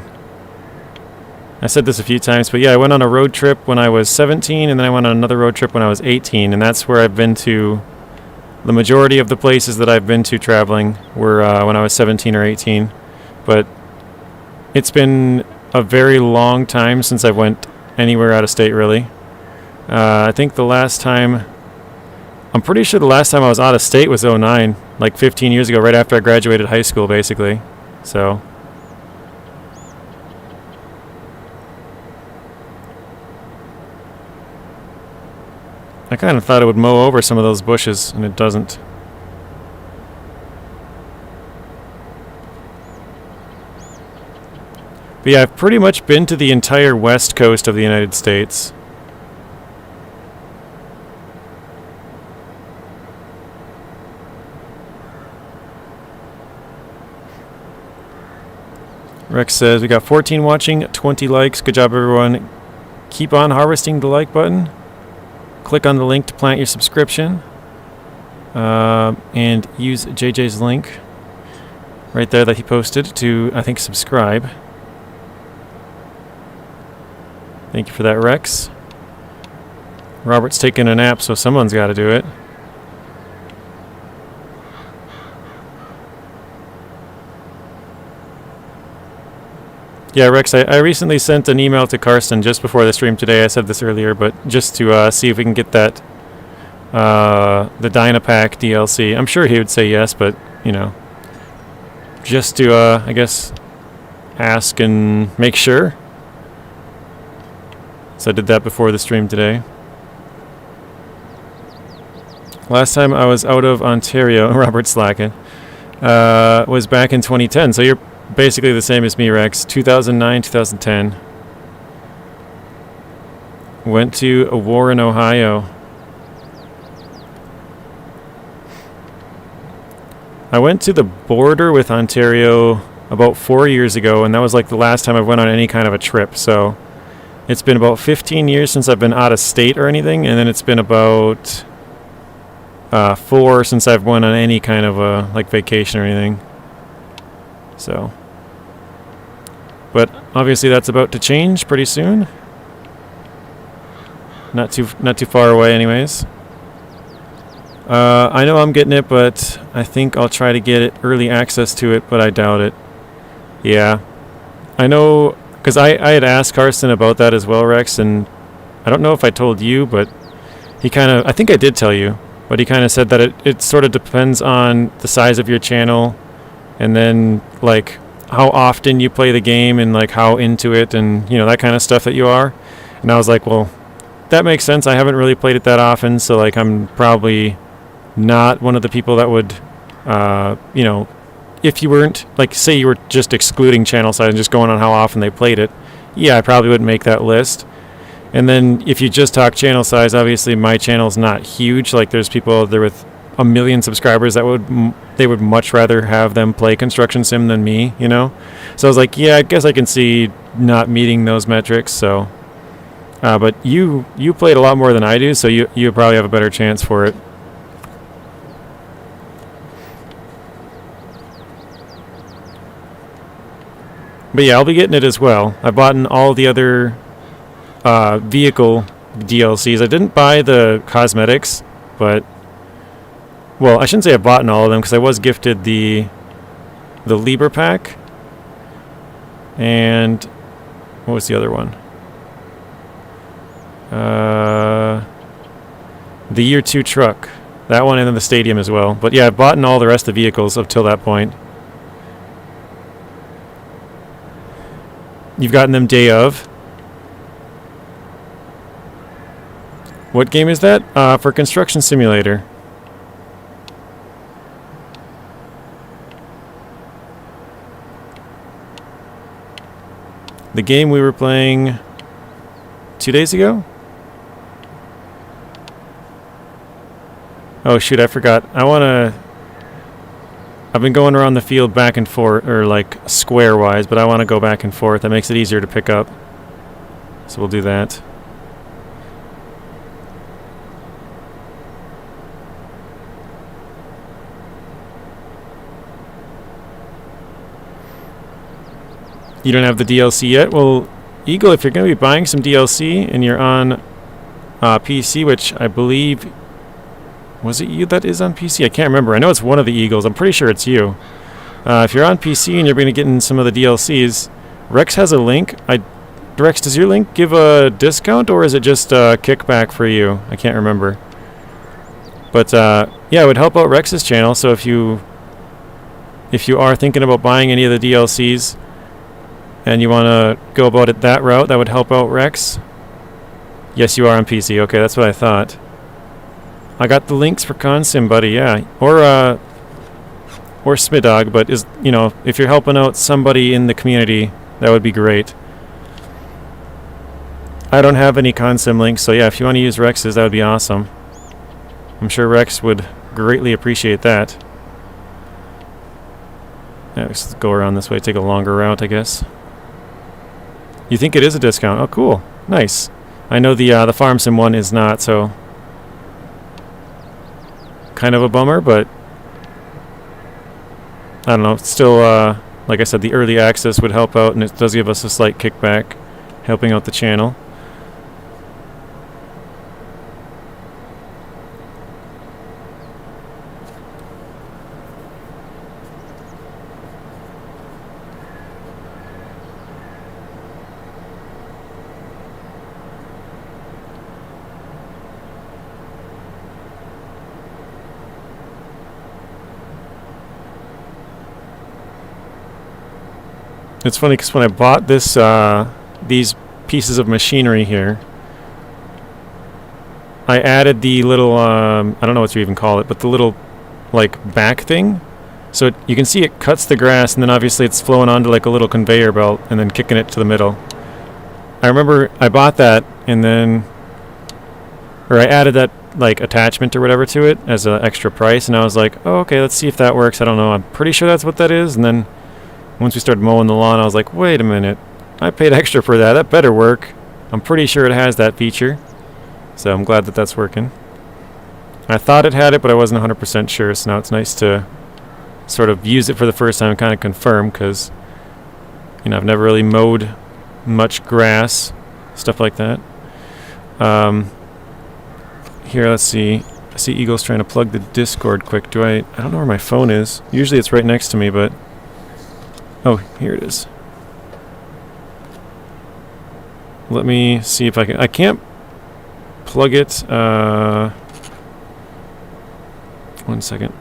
I said this a few times, but yeah, I went on a road trip when I was 17, and then I went on another road trip when I was 18, and that's where I've been to. The majority of the places that I've been to traveling were when I was 17 or 18. But it's been a very long time since I went anywhere out of state, really. I think the last time... I'm pretty sure the last time I was out of state was 09, like 15 years ago, right after I graduated high school, basically. So... I kind of thought it would mow over some of those bushes, and it doesn't. But yeah, I've pretty much been to the entire west coast of the United States. Rex says, we got 14 watching, 20 likes. Good job, everyone. Keep on harvesting the like button. Click on the link to plant your subscription. And use JJ's link right there that he posted to, I think, subscribe. Thank you for that, Rex. Robert's taking a nap, so someone's got to do it. Yeah, Rex, I recently sent an email to Carson just before the stream today. I said this earlier, but just to see if we can get that, the Dynapack DLC. I'm sure he would say yes, but, you know, just to, I guess, ask and make sure. So I did that before the stream today. Last time I was out of Ontario, Robert Slacken, was back in 2010. So you're basically the same as me, Rex. 2009, 2010. Went to a war in Ohio. I went to the border with Ontario about 4 years ago, and that was like the last time I went on any kind of a trip. So it's been about 15 years since I've been out of state or anything, and then it's been about 4 since I've went on any kind of a like vacation or anything. So, but obviously that's about to change pretty soon. Not too far away, anyways. I know I'm getting it, but I think I'll try to get early access to it, but I doubt it. Yeah, I know, because I had asked Carson about that as well, Rex, and I don't know if I told you, but he kind of, I think I did tell you, but he kind of said that it sort of depends on the size of your channel, and then like how often you play the game and like how into it and, you know, that kind of stuff that you are. And I was like, well, that makes sense. I haven't really played it that often, so like I'm probably not one of the people that would, you know, if you weren't, like, say you were just excluding channel size and just going on how often they played it, yeah, I probably wouldn't make that list. And then if you just talk channel size, obviously my channel's not huge. Like, there's people out there with 1 million subscribers that they would much rather have them play Construction Sim than me, you know? So I was like, yeah, I guess I can see not meeting those metrics, so. But you played a lot more than I do, so you probably have a better chance for it. But yeah, I'll be getting it as well. I bought in all the other vehicle DLCs. I didn't buy the cosmetics, but, well, I shouldn't say I bought in all of them because I was gifted the Liber pack. And what was the other one? The Year 2 truck. That one, and then the stadium as well. But yeah, I bought in all the rest of the vehicles up till that point. You've gotten them day of. What game is that? For Construction Simulator. The game we were playing 2 days ago? Oh shoot, I forgot. I've been going around the field back and forth, or like square-wise, but I want to go back and forth. That makes it easier to pick up. So we'll do that. You don't have the DLC yet? Well, Eagle, if you're going to be buying some DLC and you're on PC, which I believe... Was it you that is on PC? I can't remember. I know it's one of the Eagles. I'm pretty sure it's you. If you're on PC and you're going to get in some of the DLCs, Rex has a link. Rex, does your link give a discount, or is it just a kickback for you? I can't remember. But yeah, it would help out Rex's channel. So if you are thinking about buying any of the DLCs and you want to go about it that route, that would help out Rex. Yes, you are on PC. Okay, that's what I thought. I got the links for Consim, buddy, yeah. Or Smidog, but you know, if you're helping out somebody in the community, that would be great. I don't have any Consim links, so yeah, if you want to use Rex's, that would be awesome. I'm sure Rex would greatly appreciate that. Yeah, let's go around this way, take a longer route, I guess. You think it is a discount? Oh, cool. Nice. I know the Farm Sim one is not, so... kind of a bummer, but I don't know. Still, like I said, the early access would help out, and it does give us a slight kickback, helping out the channel. It's funny because when I bought this, these pieces of machinery here, I added the little, I don't know what you even call it, but the little, like, back thing. So you can see it cuts the grass, and then obviously it's flowing onto like a little conveyor belt and then kicking it to the middle. I remember I bought that and then, or I added that like attachment or whatever to it as an extra price, and I was like, oh, okay, let's see if that works. I don't know. I'm pretty sure that's what that is. And then once we started mowing the lawn, I was like, wait a minute. I paid extra for that. That better work. I'm pretty sure it has that feature. So I'm glad that that's working. I thought it had it, but I wasn't 100% sure, so now it's nice to sort of use it for the first time and kind of confirm, because, you know, I've never really mowed much grass, stuff like that. Here, let's see. I see Eagle's trying to plug the Discord quick. I don't know where my phone is. Usually it's right next to me, but... Oh, here it is. Let me see if I can... I can't plug it. 1 second.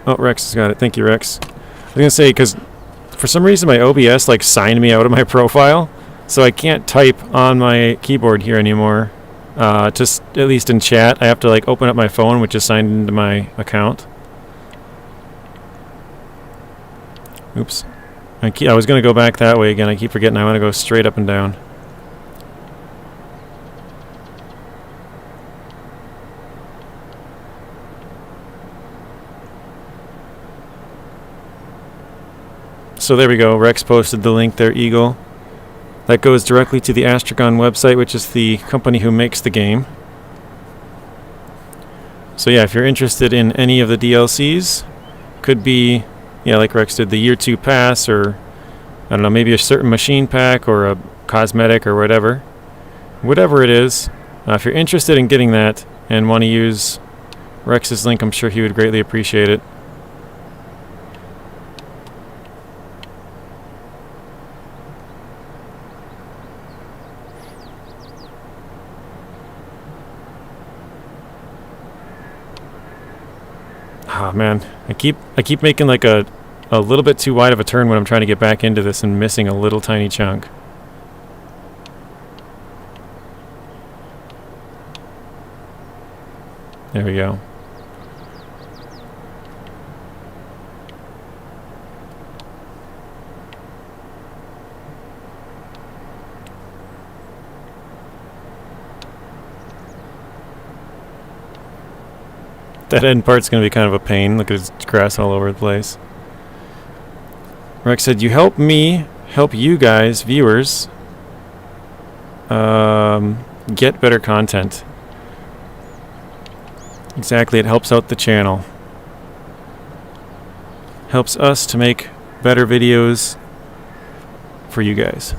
Oh, Rex has got it. Thank you, Rex. I was going to say, because for some reason my OBS like signed me out of my profile, so I can't type on my keyboard here anymore. Just at least in chat, I have to like open up my phone, which is signed into my account. Oops. I was going to go back that way again. I keep forgetting I want to go straight up and down. So there we go. Rex posted the link there, Eagle. That goes directly to the Astragon website, which is the company who makes the game. So yeah, if you're interested in any of the DLCs, could be, yeah, like Rex did, the year 2 pass, or I don't know, maybe a certain machine pack or a cosmetic or whatever. Whatever it is, if you're interested in getting that and want to use Rex's link, I'm sure he would greatly appreciate it. Oh man, I keep making like a little bit too wide of a turn when I'm trying to get back into this and missing a little tiny chunk. There we go. That end part's going to be kind of a pain. Look at his grass all over the place. Rex said, you help me, help you guys, viewers, get better content. Exactly, it helps out the channel. Helps us to make better videos for you guys.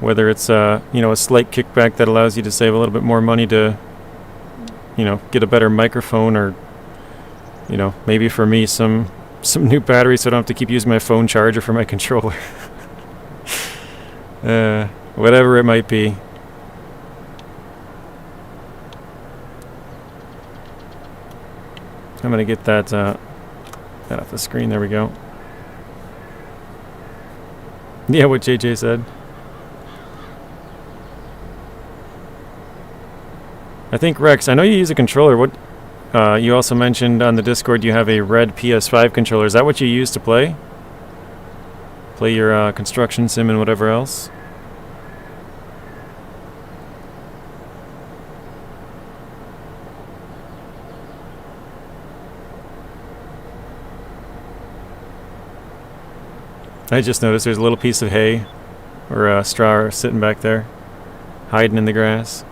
Whether it's you know, a slight kickback that allows you to save a little bit more money to, you know, get a better microphone, or, you know, maybe for me some new batteries so I don't have to keep using my phone charger for my controller. Whatever it might be. I'm gonna get that off the screen. There we go. Yeah, what JJ said. I think, Rex, I know you use a controller. What you also mentioned on the Discord you have a red PS5 controller. Is that what you use to play? Play your construction sim and whatever else? I just noticed there's a little piece of hay or straw sitting back there, hiding in the grass.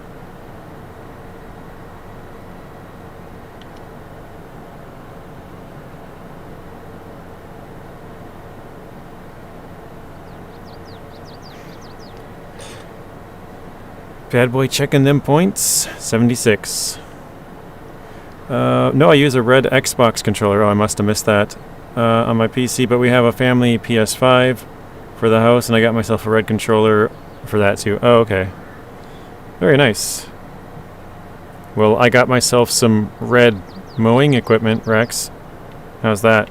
Bad boy checking them points. 76. No, I use a red Xbox controller. Oh, I must have missed that on my PC. But we have a family PS5 for the house, and I got myself a red controller for that too. Oh, okay. Very nice. Well, I got myself some red Mowing equipment, Rex. How's that?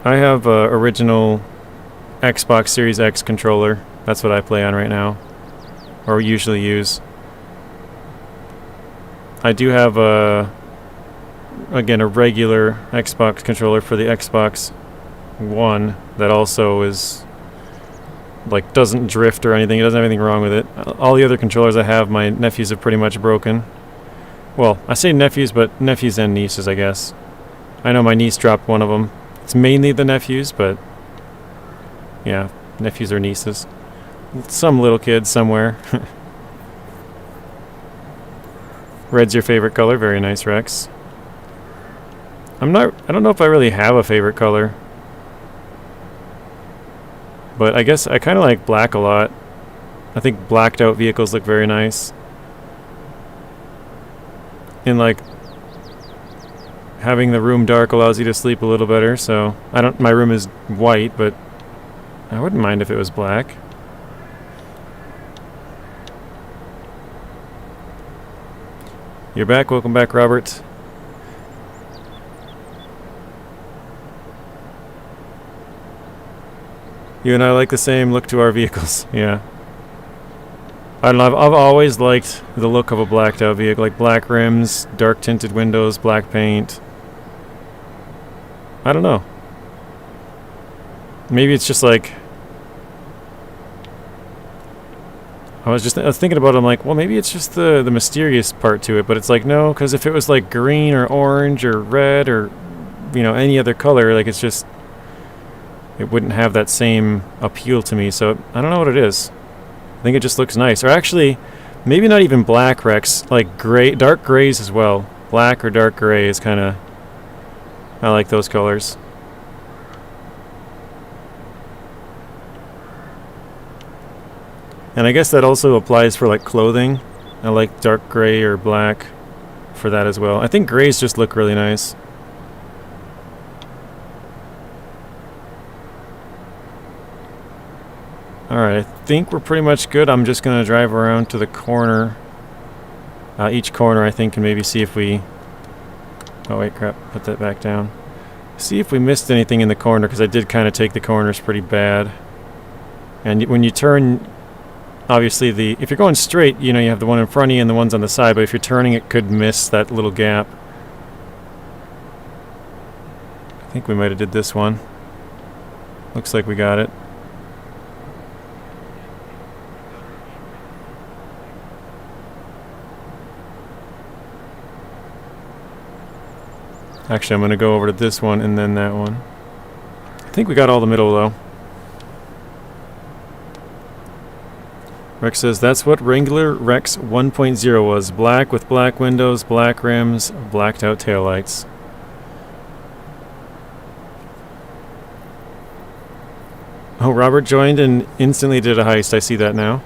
I have original Xbox Series X controller. That's what I play on right now, or usually use. I do have again, a regular Xbox controller for the Xbox One that also is like doesn't drift or anything. It doesn't have anything wrong with it. All the other controllers I have, my nephews have pretty much broken. Well, I say nephews, but nephews and nieces, I guess. I know my niece dropped one of them. It's mainly the nephews, but yeah, nephews or nieces. Some little kid somewhere. Red's your favorite color. Very nice, Rex. I don't know if I really have a favorite color. But I guess I kind of like black a lot. I think blacked out vehicles look very nice. And like having the room dark allows you to sleep a little better, so my room is white, but I wouldn't mind if it was black. You're back. Welcome back, Robert. You and I like the same look to our vehicles. Yeah. I don't know. I've always liked the look of a blacked out vehicle, like black rims, dark tinted windows, black paint. I don't know. Maybe it's just like I was thinking about it. I'm like, well, maybe it's just the mysterious part to it, but it's like no, because if it was like green or orange or red or any other color, like it's just it wouldn't have that same appeal to me. So I don't know what it is. I think it just looks nice. Or actually, maybe not even black, Rex. Like gray, dark grays as well. Black or dark gray is kind of. I like those colors. And I guess that also applies for like clothing. I like dark gray or black for that as well. I think grays just look really nice. Alright, I think we're pretty much good. I'm just going to drive around to the corner. Each corner, I think, and maybe see if we... Oh, wait, crap. Put that back down. See if we missed anything in the corner, because I did kind of take the corners pretty bad. And when you turn... Obviously, if you're going straight, you have the one in front of you and the ones on the side, but if you're turning, it could miss that little gap. I think we might have did this one. Looks like we got it. Actually, I'm going to go over to this one and then that one. I think we got all the middle, though. Rex says, that's what Wrangler Rex 1.0 was. Black with black windows, black rims, blacked out taillights. Oh, Robert joined and instantly did a heist. I see that now.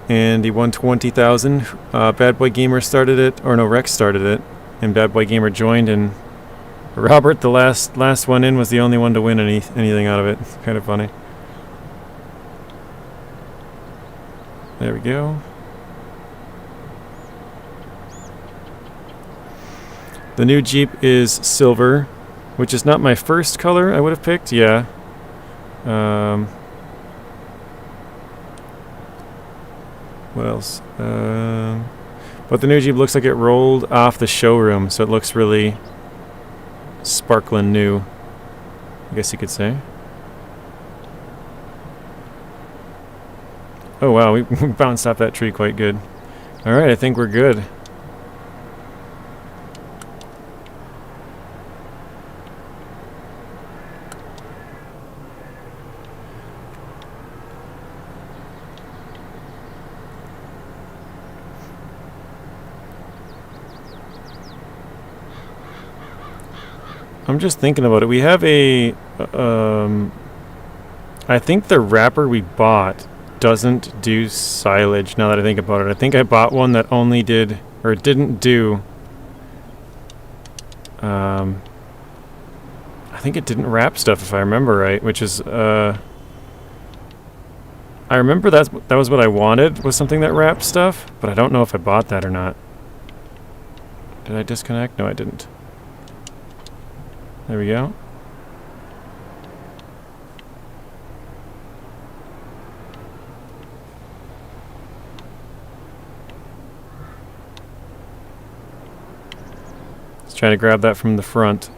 And he won 20,000. Bad Boy Gamer started it. Or no, Rex started it. And Bad Boy Gamer joined, and Robert, the last one in, was the only one to win anything out of it. It's kind of funny. There we go. The new Jeep is silver, which is not my first color I would have picked. Yeah. What else? But the new Jeep looks like it rolled off the showroom, so it looks really sparkling new, I guess you could say. Oh wow, we bounced off that tree quite good. Alright, I think we're good. I'm just thinking about it. We have a... I think the wrapper we bought doesn't do silage, now that I think about it. I think I bought one that only did, or didn't do... I think it didn't wrap stuff, if I remember right, which is... I I remember that was what I wanted, was something that wrapped stuff, but I don't know if I bought that or not. Did I disconnect? No, I didn't. There we go. Let's try to grab that from the front.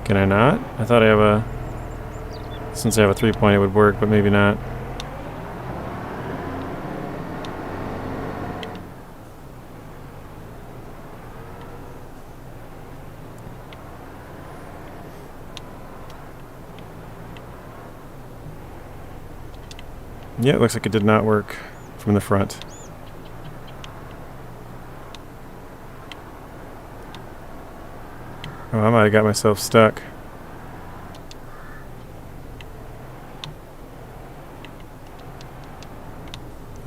Can I not? I thought I have a... Since I have a 3-point it would work, but maybe not. Yeah, it looks like it did not work from the front. Oh, I might have got myself stuck.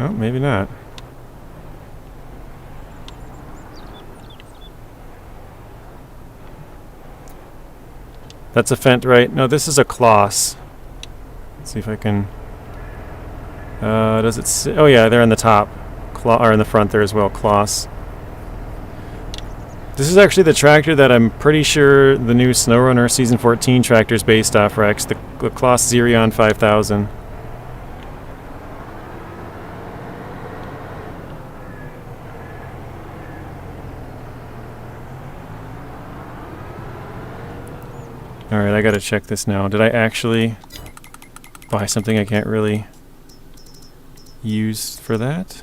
Oh, maybe not. That's a Fent, right? No, this is a Kloss. Let's see if I can... does it say... Oh yeah, they're on the top. Or in the front there as well, Kloss. This is actually the tractor that I'm pretty sure the new SnowRunner Season 14 tractor is based off, Rex. The Kloss Xerion 5000. Alright, I gotta check this now. Did I actually buy something I can't really use for that?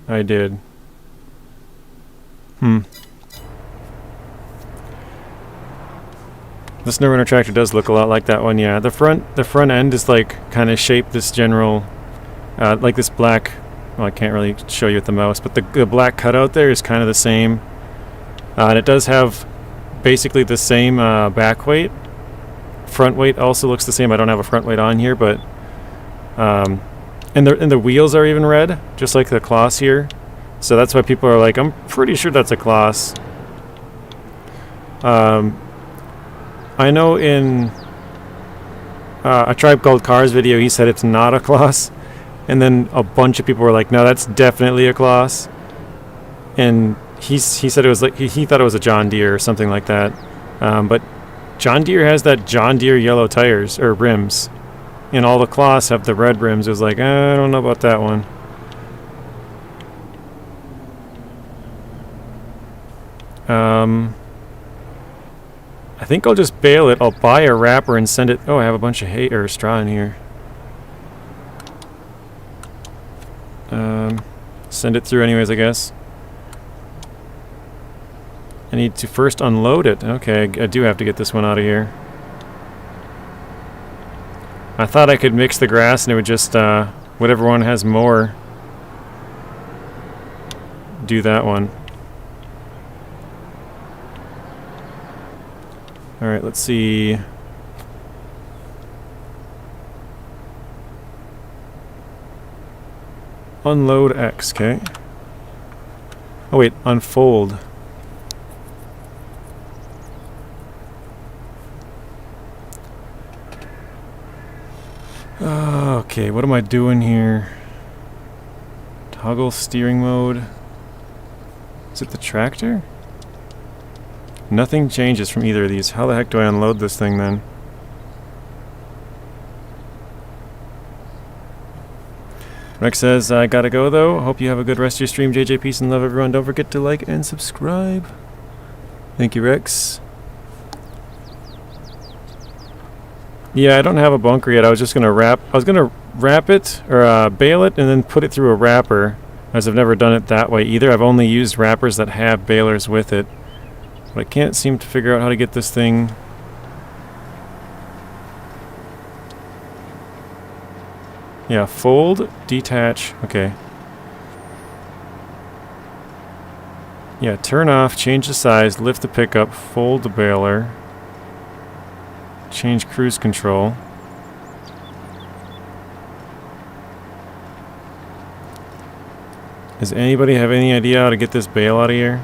I did. The SnowRunner tractor does look a lot like that one, yeah. The front end is like kind of shaped this general, like this black. Well, I can't really show you with the mouse, but the black cutout there is kind of the same, and it does have basically the same back weight. Front weight also looks the same. I don't have a front weight on here, but and the wheels are even red, just like the Kloss here. So that's why people are like, I'm pretty sure that's a Kloss. I know in a Tribe Called Cars video, he said it's not a Kloss. And then a bunch of people were like, no, that's definitely a Kloss. And he said it was like, he thought it was a John Deere or something like that. But John Deere has that John Deere yellow tires, or rims. And all the Kloss have the red rims. It was like, I don't know about that one. I think I'll just bale it. I'll buy a wrapper and send it. Oh, I have a bunch of hay or straw in here. Send it through anyways, I guess. I need to first unload it. Okay, I do have to get this one out of here. I thought I could mix the grass and it would just, whatever one has more, do that one. Alright, let's see. Unload X, okay. Oh wait, unfold. Okay, what am I doing here? Toggle steering mode. Is it the tractor? Nothing changes from either of these. How the heck do I unload this thing then? Rex says, I gotta go though. Hope you have a good rest of your stream, JJ. Peace and love, everyone. Don't forget to like and subscribe. Thank you, Rex. Yeah, I don't have a bunker yet. I was just gonna wrap it or bale it and then put it through a wrapper, as I've never done it that way either. I've only used wrappers that have balers with it. But I can't seem to figure out how to get this thing. Yeah, fold, detach, okay. Yeah, turn off, change the size, lift the pickup, fold the baler, change cruise control. Does anybody have any idea how to get this bale out of here?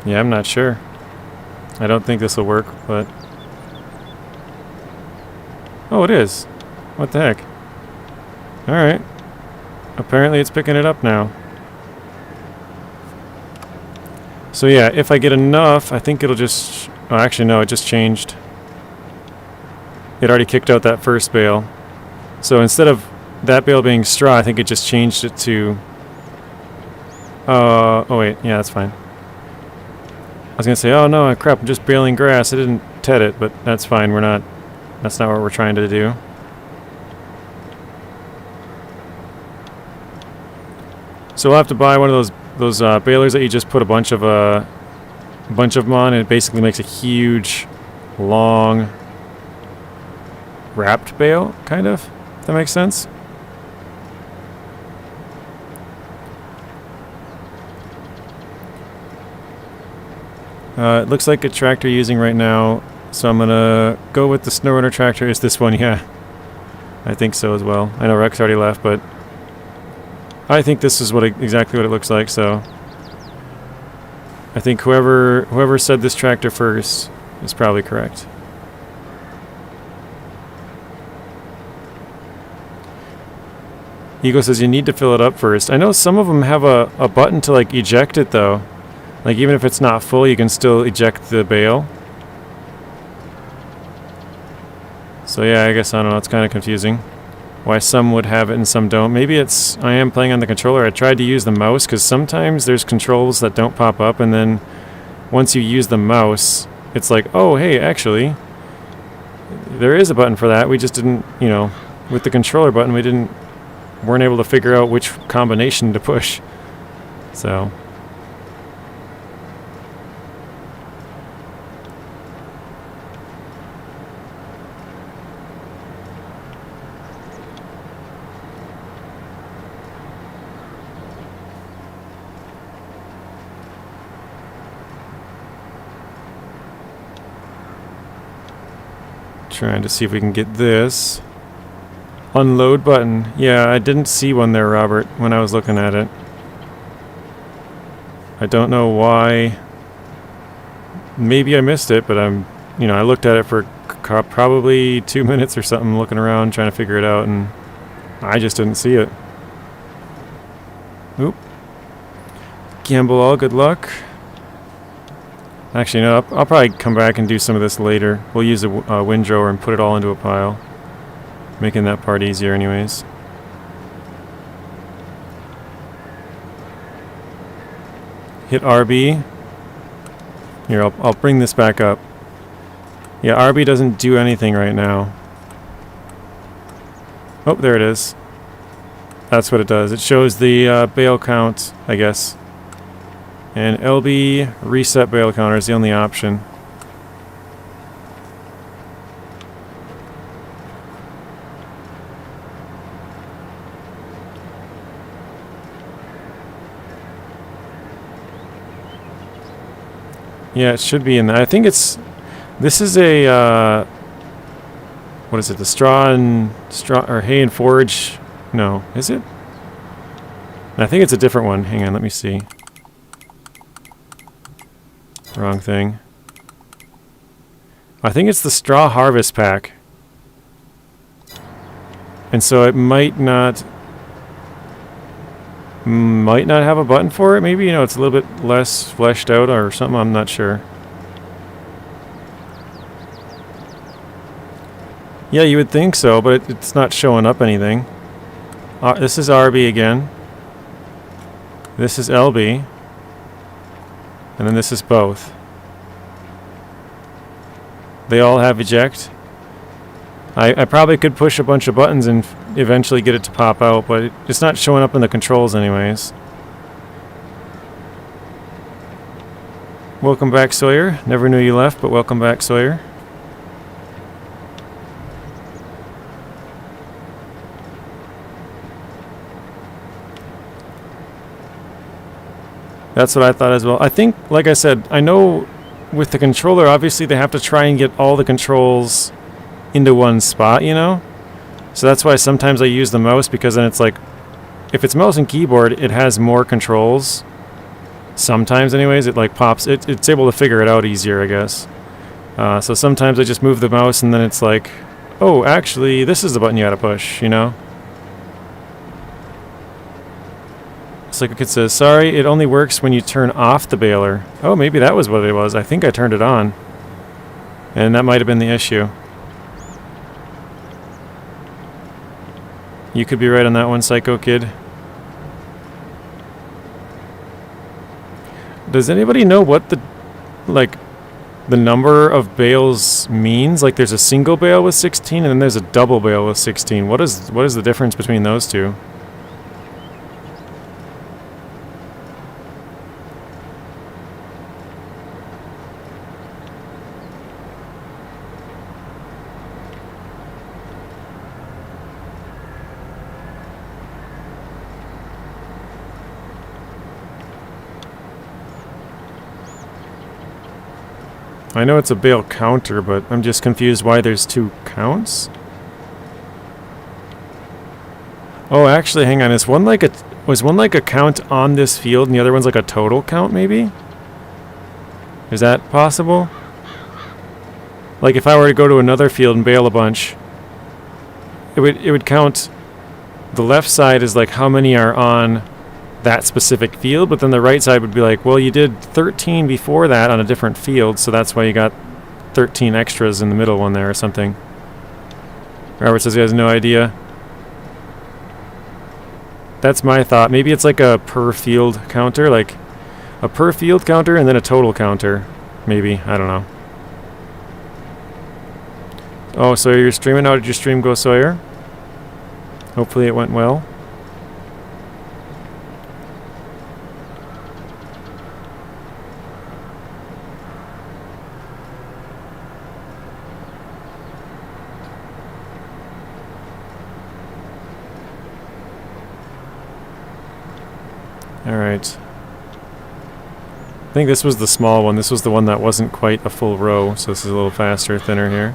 Yeah, I'm not sure. I don't think this will work, but... Oh, it is. What the heck? Alright. Apparently it's picking it up now. So yeah, if I get enough, I think it'll just... Oh, actually no, it just changed. It already kicked out that first bale. So instead of that bale being straw, I think it just changed it to... oh wait, yeah, that's fine. I was gonna say, oh no, crap, I'm just baling grass. I didn't ted it, but that's fine. We're not... That's not what we're trying to do. So we'll have to buy one of those balers that you just put a bunch of them on, and it basically makes a huge, long, wrapped bale, kind of. If that makes sense. It looks like a tractor using right now, so I'm gonna go with the snow runner tractor. Is this one? Yeah, I think so as well. I know Rex already left, but I think this is exactly what it looks like. So I think whoever said this tractor first is probably correct. Eagle says you need to fill it up first. I know some of them have a button to like eject it though. Like even if it's not full, you can still eject the bale. So yeah, I guess, I don't know, it's kind of confusing. Why some would have it and some don't. Maybe it's, I am playing on the controller. I tried to use the mouse because sometimes there's controls that don't pop up, and then once you use the mouse, it's like, oh hey, actually, there is a button for that. We just didn't, you know, with the controller button, weren't able to figure out which combination to push. So... Trying to see if we can get this. Unload button. Yeah, I didn't see one there, Robert, when I was looking at it. I don't know why. Maybe I missed it, but I looked at it for probably 2 minutes or something, looking around, trying to figure it out, and I just didn't see it. Oop. Gamble all, good luck. Actually, no, I'll probably come back and do some of this later. We'll use a windrower and put it all into a pile. Making that part easier anyways. Hit RB. Here, I'll bring this back up. Yeah, RB doesn't do anything right now. Oh, there it is. That's what it does. It shows the bale count, I guess. And LB reset bale counter is the only option. Yeah, it should be in there. I think it's... This is a... what is it? The straw or hay and forage... No, is it? I think it's a different one. Hang on, let me see. Wrong thing. I think it's the straw harvest pack. And so it might not have a button for it. Maybe, it's a little bit less fleshed out or something. I'm not sure. Yeah, you would think so, but it's not showing up anything. This is RB again. This is LB. And then this is both. They all have eject. I probably could push a bunch of buttons and eventually get it to pop out, but it's not showing up in the controls anyways. Welcome back, Sawyer. Never knew you left, but welcome back, Sawyer. That's what I thought as well. I think, like I said, I know with the controller, obviously they have to try and get all the controls into one spot, you know? So that's why sometimes I use the mouse, because then it's like, if it's mouse and keyboard, it has more controls. Sometimes anyways, it like pops, it's able to figure it out easier, I guess. So sometimes I just move the mouse and then it's like, oh, actually, this is the button you gotta push, you know? It's like it says, sorry, it only works when you turn off the baler. Oh, maybe that was what it was. I think I turned it on. And that might have been the issue. You could be right on that one, Psycho Kid. Does anybody know what the number of bales means? Like there's a single bale with 16 and then there's a double bale with 16. What is the difference between those two? I know it's a bale counter, but I'm just confused why there's two counts. Oh, actually, hang on. Was one like a count on this field, and the other one's like a total count, maybe? Is that possible? Like if I were to go to another field and bale a bunch, it would count. The left side is like how many are on that specific field, but then the right side would be like, well, you did 13 before that on a different field, so that's why you got 13 extras in the middle one there or something. Robert says he has no idea. That's my thought. Maybe it's like a per field counter, like a per field counter and then a total counter. Maybe. I don't know. Oh, so you're streaming? How did your stream go, Sawyer? Hopefully it went well. Alright. I think this was the small one. This was the one that wasn't quite a full row, so this is a little faster, thinner here.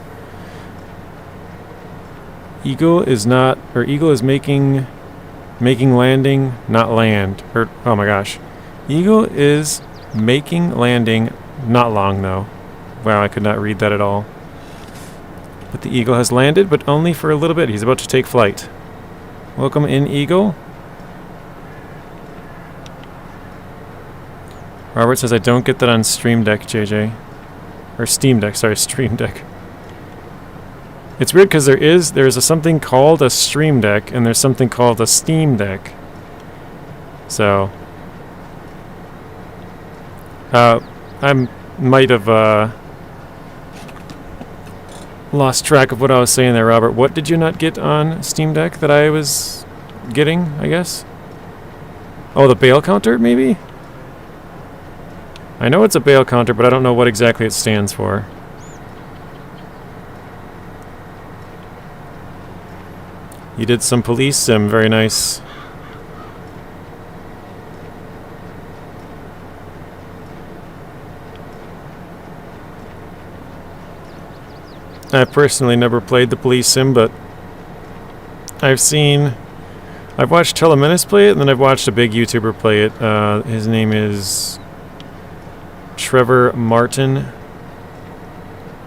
Eagle is making landing, not land. Or, oh my gosh. Eagle is making landing, not long though. Wow, I could not read that at all. But the Eagle has landed, but only for a little bit. He's about to take flight. Welcome in, Eagle. Robert says I don't get that on Stream Deck, JJ. Or Steam Deck, sorry, Stream Deck. It's weird because there's something called a Stream Deck and there's something called a Steam Deck. So I might have lost track of what I was saying there, Robert. What did you not get on Steam Deck that I was getting, I guess? Oh, the bale counter, maybe? I know it's a bale counter, but I don't know what exactly it stands for. You did some police sim, very nice. I've personally never played the police sim, but I've watched Telemenace play it, and then I've watched a big YouTuber play it. His name is Trevor Martin.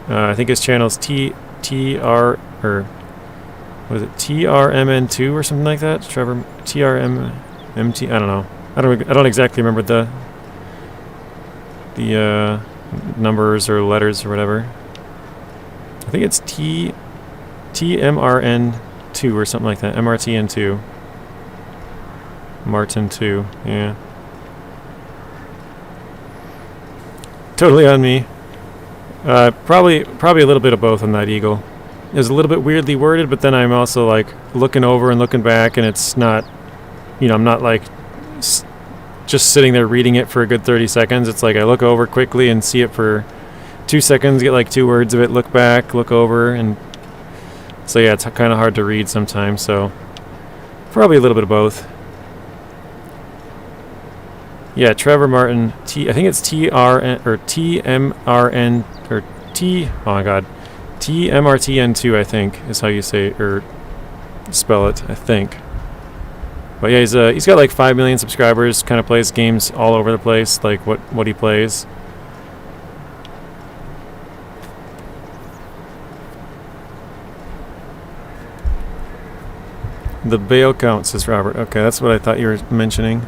I think his channel is TRMN2 or something like that. Trevor TRMMT. I don't know. I don't exactly remember the numbers or letters or whatever. I think it's TMRN2 or something like that. MRTN2. Martin 2. Yeah. Totally on me. Probably a little bit of both on that Eagle. It was a little bit weirdly worded, but then I'm also like looking over and looking back, and it's not, I'm not like just sitting there reading it for a good 30 seconds. It's like I look over quickly and see it for 2 seconds, get like 2 words of it, look back, look over, and so yeah, it's kind of hard to read sometimes, so probably a little bit of both. Yeah, Trevor Martin. I think it's TRN or TMRN or T. Oh my God, TMRTN2. I think is how you say or spell it. I think. But yeah, he's got like 5 million subscribers. Kind of plays games all over the place. Like what he plays. The bale count, says Robert. Okay, that's what I thought you were mentioning.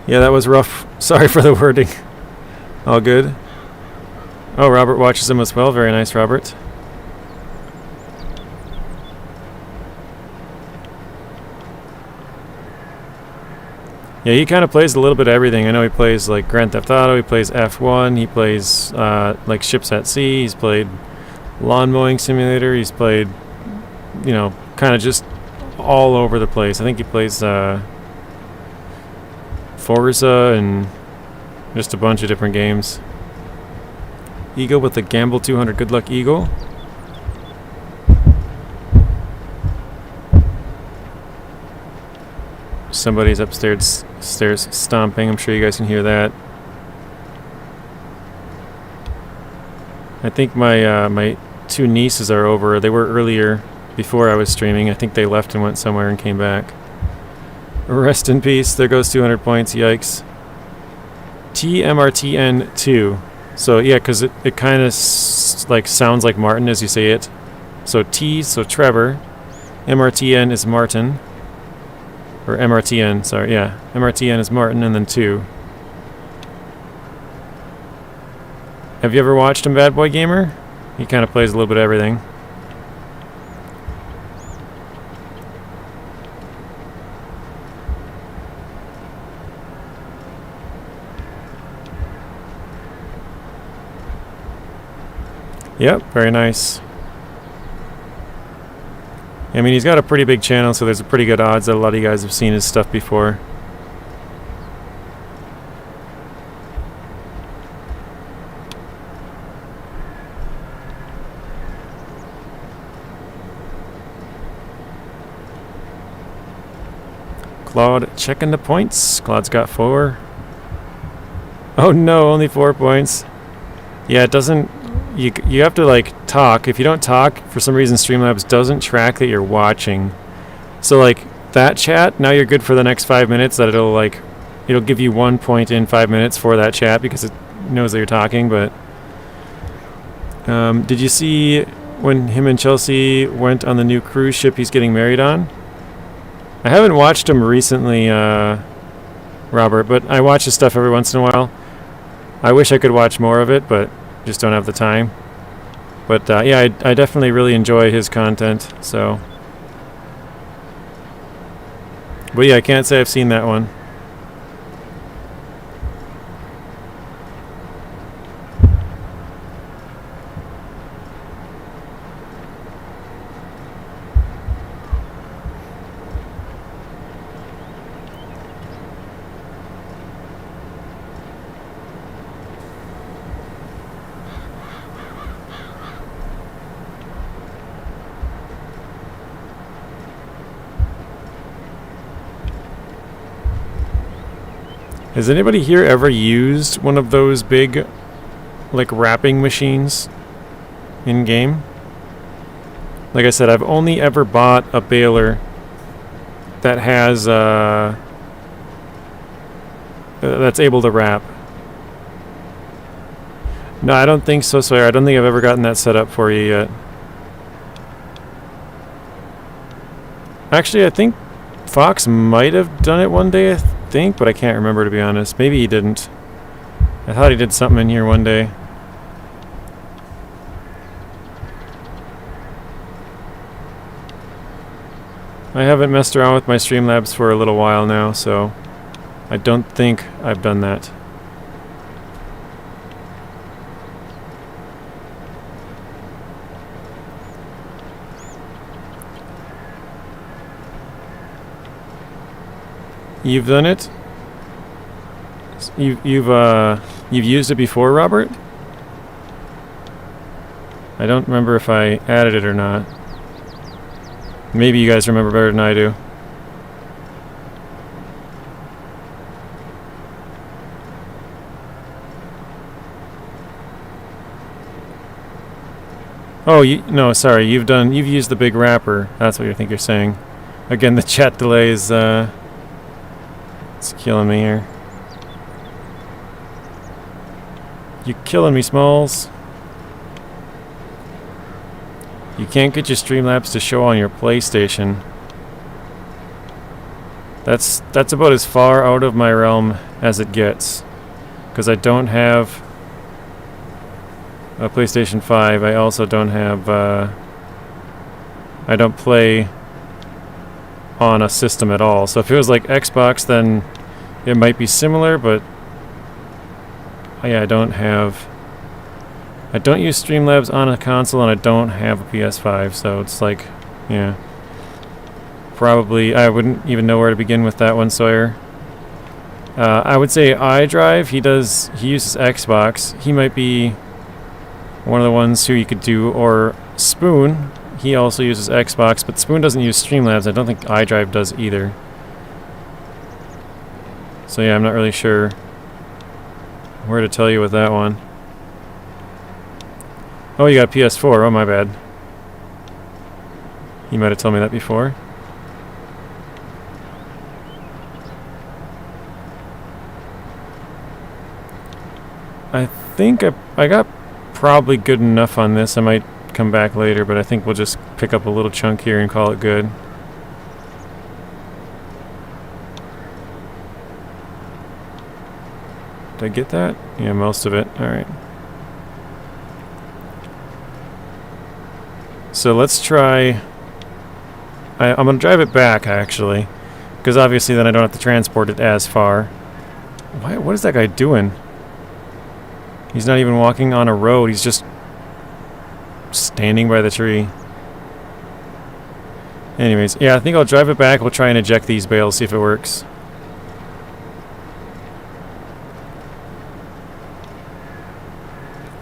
Yeah, that was rough. Sorry for the wording. All good. Oh, Robert watches him as well. Very nice, Robert. Yeah, he kind of plays a little bit of everything. I know he plays like Grand Theft Auto. He plays F1. He plays like Ships at Sea. He's played Lawn Mowing Simulator. He's played, you know, kind of just all over the place. I think he plays Forza and just a bunch of different games. Eagle with the Gamble 200. Good luck, Eagle. Somebody's upstairs stomping. I'm sure you guys can hear that. I think my my two nieces are over. They were earlier before I was streaming. I think they left and went somewhere and came back. Rest in peace. There goes 200 points. Yikes. TMRTN2. So yeah, because it kind of like sounds like Martin as you say it. So T, so Trevor. MRTN is Martin. Or MRTN, sorry, yeah. MRTN is Martin, and then 2. Have you ever watched him, Bad Boy Gamer? He kind of plays a little bit of everything. Yep, very nice. I mean, he's got a pretty big channel, so there's a pretty good odds that a lot of you guys have seen his stuff before. Claude checking the points. Claude's got 4. Oh no, only 4 points. Yeah, it doesn't... You have to like talk. If you don't talk, for some reason Streamlabs doesn't track that you're watching. So like that chat, now you're good for the next 5 minutes. That it'll give you 1 point in 5 minutes for that chat because it knows that you're talking. But did you see when him and Chelsea went on the new cruise ship he's getting married on? I haven't watched him recently, Robert, but I watch his stuff every once in a while. I wish I could watch more of it, but just don't have the time. But yeah, I definitely really enjoy his content. So, but yeah, I can't say I've seen that one. Has anybody here ever used one of those big, like, wrapping machines in-game? Like I said, I've only ever bought a baler that has, that's able to wrap. No, I don't think so, Sawyer. I don't think I've ever gotten that set up for you yet. Actually, I think Fox might have done it one day, I think, but I can't remember, to be honest. Maybe he didn't. I thought he did something in here one day. I haven't messed around with my Streamlabs for a little while now, so I don't think I've done that. You've done it? You've used it before, Robert? I don't remember if I added it or not. Maybe you guys remember better than I do. Oh, no, sorry. You've used the big wrapper. That's what you think you're saying. Again, the chat delay is it's killing me here. You're killing me, Smalls. You can't get your Streamlabs to show on your PlayStation. That's about as far out of my realm as it gets. Because I don't have a PlayStation 5. I also don't have I don't play on a system at all. So if it was like Xbox, then it might be similar, but yeah, I don't use Streamlabs on a console, and I don't have a PS5, so it's like, yeah. Probably, I wouldn't even know where to begin with that one, Sawyer. I would say iDrive, he uses Xbox. He might be one of the ones who you could do, or Spoon, he also uses Xbox, but Spoon doesn't use Streamlabs. I don't think iDrive does either. So yeah, I'm not really sure where to tell you with that one. Oh, you got PS4. Oh, my bad. You might have told me that before. I think I got probably good enough on this. I might come back later, but I think we'll just pick up a little chunk here and call it good. Did I get that? Yeah, most of it. Alright. So let's try... I'm going to drive it back, actually. Because obviously then I don't have to transport it as far. What is that guy doing? He's not even walking on a road. He's just standing by the tree. Anyways, yeah, I think I'll drive it back. We'll try and eject these bales, see if it works.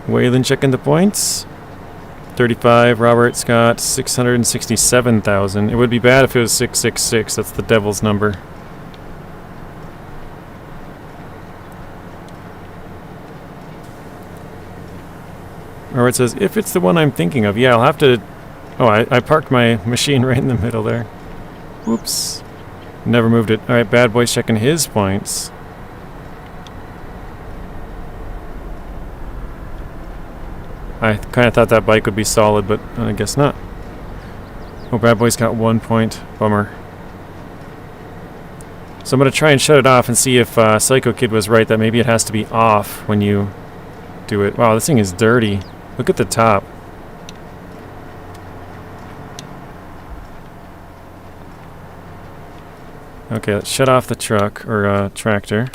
Waylon checking the points. 35, Robert Scott, 667,000. It would be bad if it was 666. That's the devil's number. Or it says, if it's the one I'm thinking of. Yeah, I'll have to... Oh, I parked my machine right in the middle there. Whoops. Never moved it. Alright, Bad Boy's checking his points. I kind of thought that bike would be solid, but I guess not. Oh, Bad Boy's got 1 point. Bummer. So I'm going to try and shut it off and see if Psycho Kid was right, that maybe it has to be off when you do it. Wow, this thing is dirty. Look at the top. Okay, let's shut off the truck, or tractor.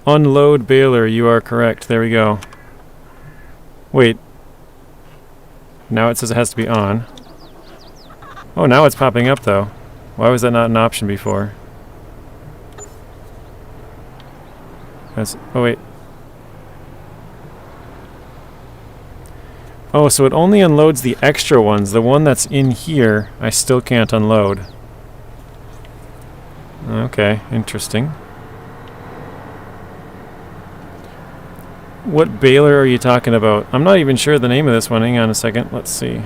Unload baler, you are correct. There we go. Wait. Now it says it has to be on. Oh, now it's popping up, though. Why was that not an option before? Oh, wait. Oh, so it only unloads the extra ones. The one that's in here, I still can't unload. Okay, interesting. What baler are you talking about? I'm not even sure the name of this one. Hang on a second. Let's see.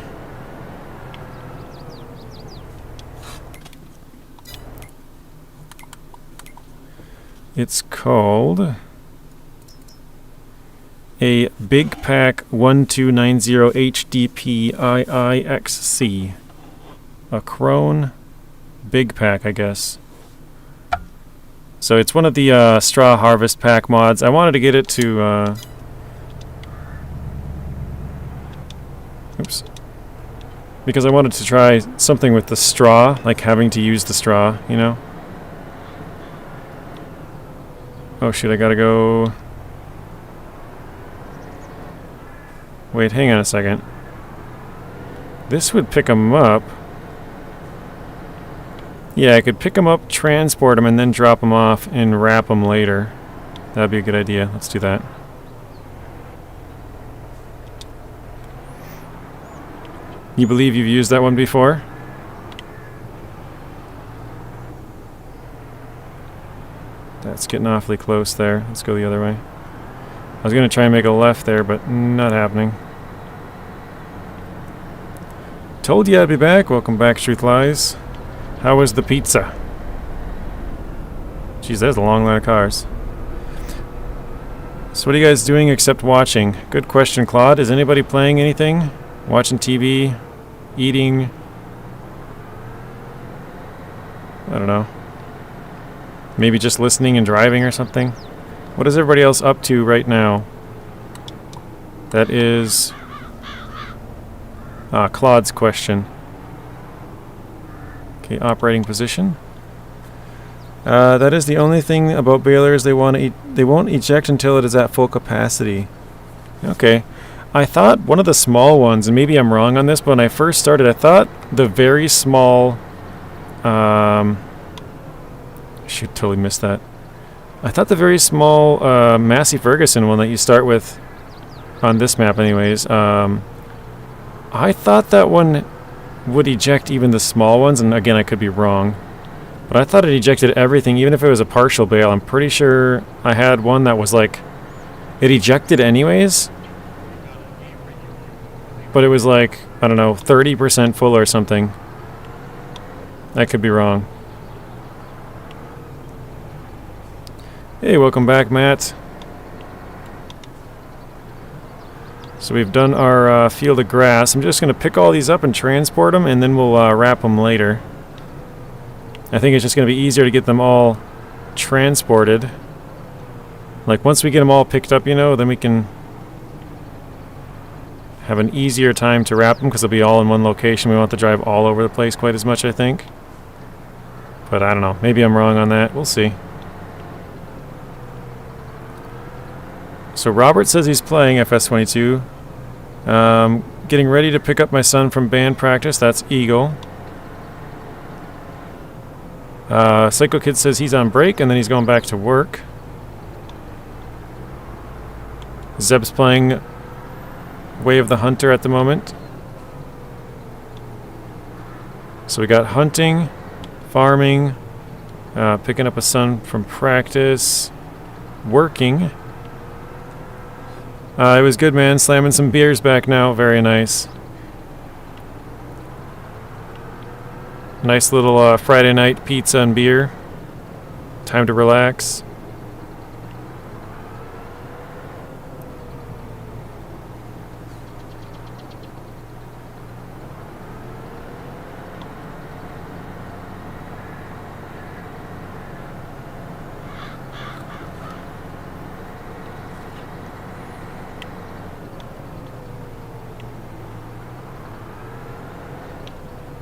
It's called a Big Pack 1290 HDP IIXC. A Krone Big Pack, I guess. So it's one of the Straw Harvest Pack mods. I wanted to get it to... oops. Because I wanted to try something with the straw, like having to use the straw, you know? Oh shoot, I gotta go... Wait, hang on a second. This would pick them up. Yeah, I could pick them up, transport them, and then drop them off and wrap them later. That'd be a good idea. Let's do that. You believe you've used that one before? That's getting awfully close there. Let's go the other way. I was going to try and make a left there, but not happening. Told you I'd be back. Welcome back, Truth Lies. How was the pizza? Jeez, there's a long line of cars. So what are you guys doing except watching? Good question, Claude. Is anybody playing anything? Watching TV? Eating? I don't know. Maybe just listening and driving or something? What is everybody else up to right now? That is Claude's question. Okay, operating position. That is the only thing about balers. They won't eject until it is at full capacity. Okay. I thought one of the small ones, and maybe I'm wrong on this, but when I first started, I thought the very small... I should totally miss that. I thought the very small Massey Ferguson one that you start with on this map anyways, I thought that one would eject even the small ones, and again I could be wrong. But I thought it ejected everything, even if it was a partial bale. I'm pretty sure I had one that was like, it ejected anyways, but it was like, I don't know, 30% full or something. I could be wrong. Hey, welcome back, Matt. So we've done our field of grass. I'm just going to pick all these up and transport them, and then we'll wrap them later. I think it's just going to be easier to get them all transported. Like, once we get them all picked up, you know, then we can have an easier time to wrap them, because they'll be all in one location. We won't have to drive all over the place quite as much, I think. But I don't know. Maybe I'm wrong on that. We'll see. So Robert says he's playing FS22. Getting ready to pick up my son from band practice. That's Eagle. Psycho Kid says he's on break and then he's going back to work. Zeb's playing Way of the Hunter at the moment. So we got hunting, farming, picking up a son from practice, working. It was good, man. Slamming some beers back now. Very nice. Nice little Friday night pizza and beer. Time to relax.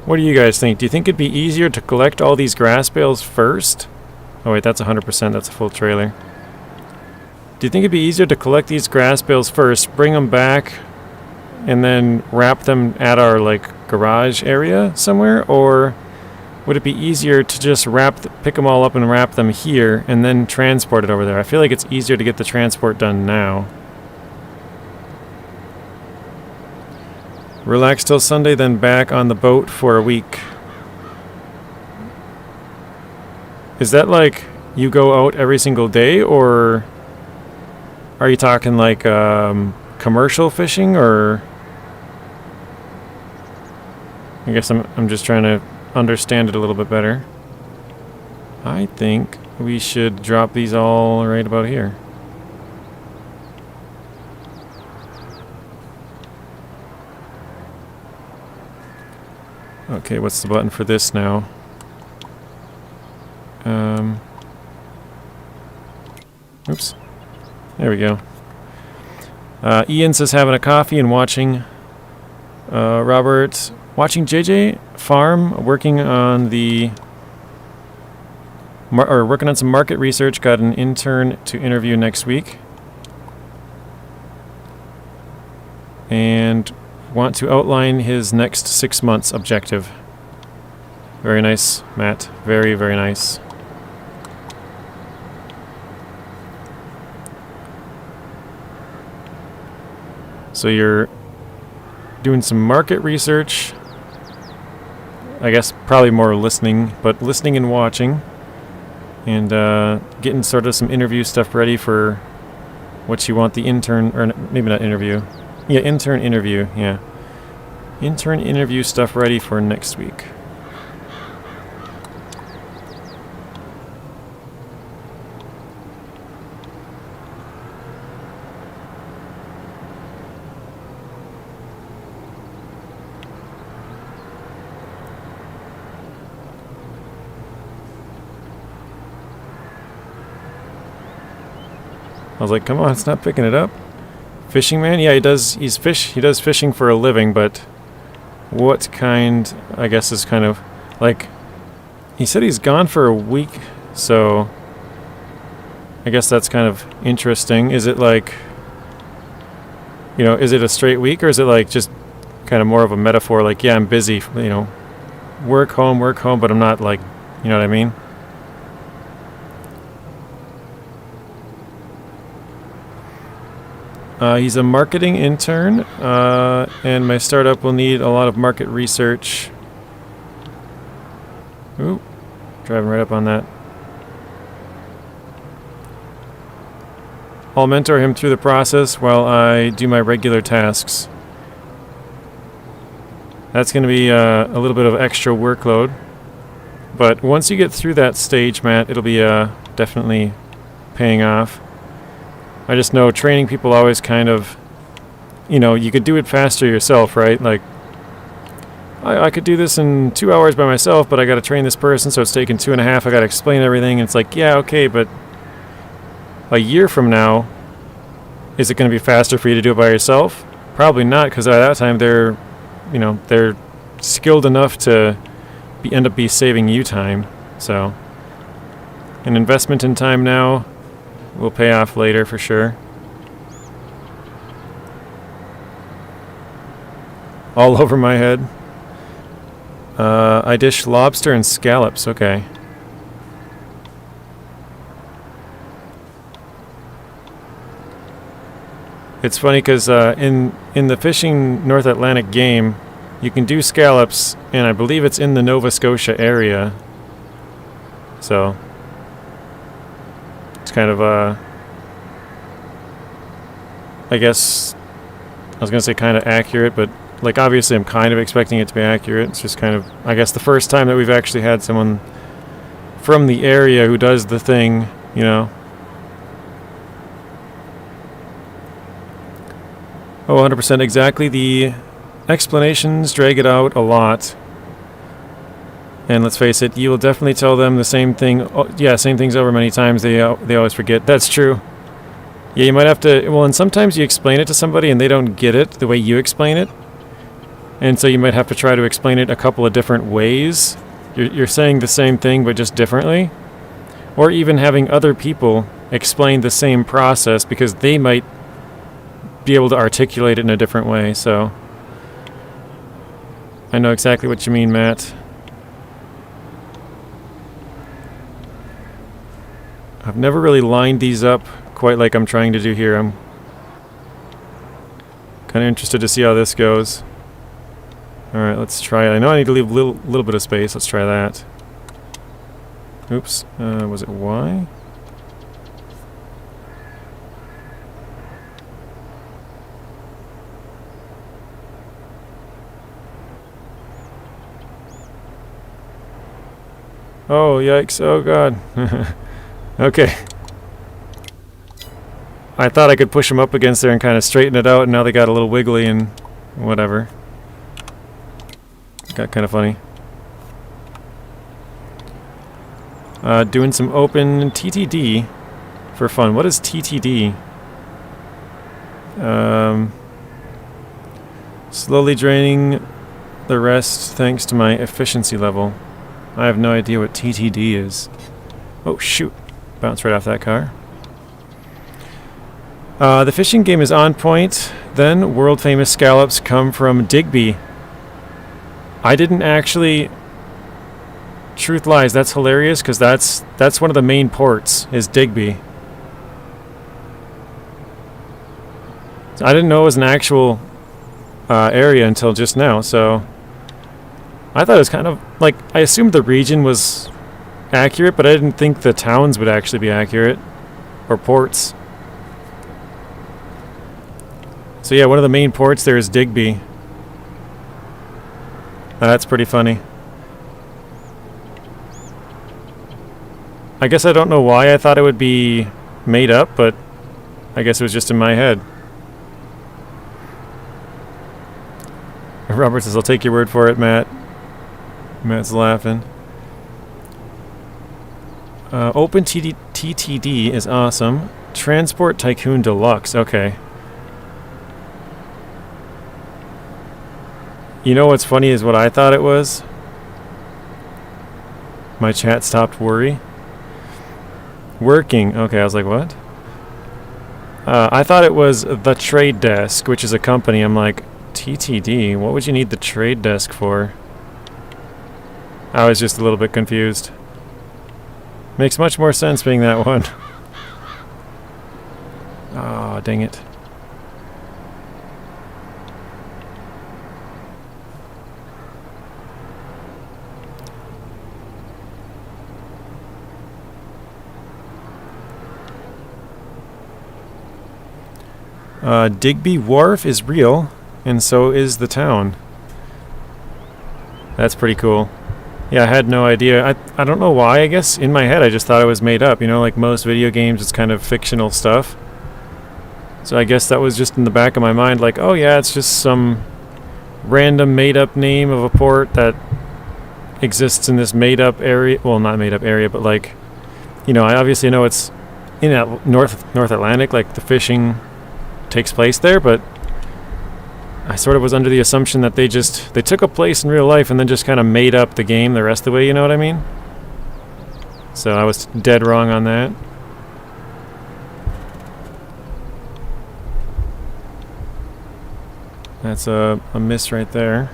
What do you guys think? Do you think it'd be easier to collect all these grass bales first? Oh wait, that's 100%. That's a full trailer. Do you think it'd be easier to collect these grass bales first, bring them back, and then wrap them at our like garage area somewhere? Or would it be easier to just pick them all up and wrap them here and then transport it over there? I feel like it's easier to get the transport done now. Relax till Sunday, then back on the boat for a week. Is that like you go out every single day, or are you talking like commercial fishing, or I guess I'm just trying to understand it a little bit better. I think we should drop these all right about here. Okay, what's the button for this now? Oops. There we go. Ian says having a coffee and watching Robert watching JJ farm, working on working on some market research. Got an intern to interview next week. And want to outline his next 6 months objective. Very nice, Matt. Very, very nice. So you're doing some market research. I guess probably more listening, but listening and watching. And getting sort of some interview stuff ready for what you want the intern, or maybe not interview. Yeah, intern interview, yeah. Intern interview stuff ready for next week. I was like, come on, it's not picking it up. Fishing man? Yeah, he does fishing for a living, but what kind, I guess, is kind of like, he said he's gone for a week, so I guess that's kind of interesting. Is it like, you know, is it a straight week, or is it like just kind of more of a metaphor, like, yeah, I'm busy, you know, work home, but I'm not, like, you know what I mean? He's a marketing intern, and my startup will need a lot of market research. Ooh, driving right up on that. I'll mentor him through the process while I do my regular tasks. That's going to be a little bit of extra workload. But once you get through that stage, Matt, it'll be definitely paying off. I just know training people always kind of, you know, you could do it faster yourself, right? Like, I could do this in 2 hours by myself, but I got to train this person, so it's taking 2.5. I got to explain everything. And it's like, yeah, okay, but a year from now, is it going to be faster for you to do it by yourself? Probably not, because by that time they're skilled enough to end up saving you time. So, an investment in time now will pay off later for sure. All over my head. I dish lobster and scallops. Okay. It's funny because in the Fishing North Atlantic game, you can do scallops, and I believe it's in the Nova Scotia area. So it's kind of I guess I was gonna say kind of accurate, but like obviously I'm kind of expecting it to be accurate. It's just kind of, I guess, the first time that we've actually had someone from the area who does the thing, you know. Oh, 100% exactly. The explanations drag it out a lot. And let's face it, you will definitely tell them the same thing. Oh, yeah, same things over many times. They always forget. That's true. Yeah, you might have to... Well, and sometimes you explain it to somebody and they don't get it the way you explain it. And so you might have to try to explain it a couple of different ways. You're saying the same thing but just differently. Or even having other people explain the same process because they might be able to articulate it in a different way. So I know exactly what you mean, Matt. I've never really lined these up quite like I'm trying to do here. I'm kind of interested to see how this goes. Alright, let's try it. I know I need to leave a little bit of space. Let's try that. Oops. Was it Y? Oh, yikes. Oh, God. Okay. I thought I could push them up against there and kind of straighten it out, and now they got a little wiggly and whatever. Got kind of funny. Doing some open TTD for fun. What is TTD? Slowly draining the rest thanks to my efficiency level. I have no idea what TTD is. Oh, shoot. Bounced right off that car. The fishing game is on point. Then, world-famous scallops come from Digby. I didn't actually... Truth lies, that's hilarious, because that's one of the main ports, is Digby. So I didn't know it was an actual area until just now, so... I thought it was kind of, like, I assumed the region was accurate, but I didn't think the towns would actually be accurate. Or ports. So yeah, one of the main ports there is Digby. That's pretty funny. I guess I don't know why I thought it would be made up, but I guess it was just in my head. Robert says, I'll take your word for it, Matt. Matt's laughing. Open TTD is awesome. Transport Tycoon Deluxe. Okay. You know what's funny is what I thought it was? My chat stopped working. Okay, I was like, what? I thought it was the Trade Desk, which is a company. I'm like, TTD? What would you need the Trade Desk for? I was just a little bit confused. Makes much more sense being that one. Oh, dang it. Digby Wharf is real, and so is the town. That's pretty cool. Yeah, I had no idea. I don't know why, I guess in my head I just thought it was made up. You know, like most video games, it's kind of fictional stuff. So I guess that was just in the back of my mind, like, oh yeah, it's just some random made-up name of a port that exists in this made-up area. Well, not made-up area, but like, you know, I obviously know it's in that North Atlantic, like the fishing takes place there, but I sort of was under the assumption that they took a place in real life and then just kind of made up the game the rest of the way, you know what I mean? So I was dead wrong on that. That's a miss right there.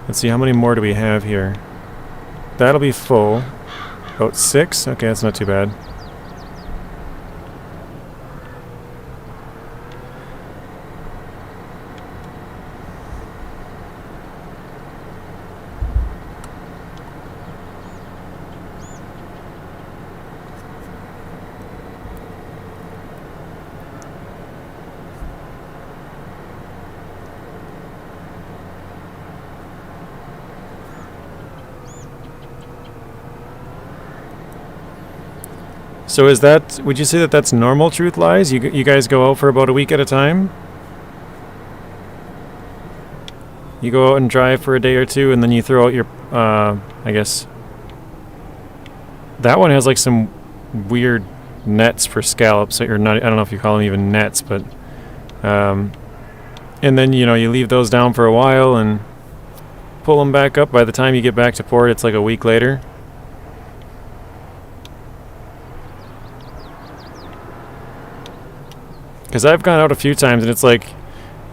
Let's see, how many more do we have here? That'll be full. About 6? Okay, that's not too bad. So is that, would you say that that's normal Truth Lies? You guys go out for about a week at a time? You go out and drive for a day or two and then you throw out your, I guess. That one has like some weird nets for scallops, or not, I don't know if you call them even nets, but, and then, you know, you leave those down for a while and pull them back up. By the time you get back to port, it's like a week later. Because I've gone out a few times and it's like,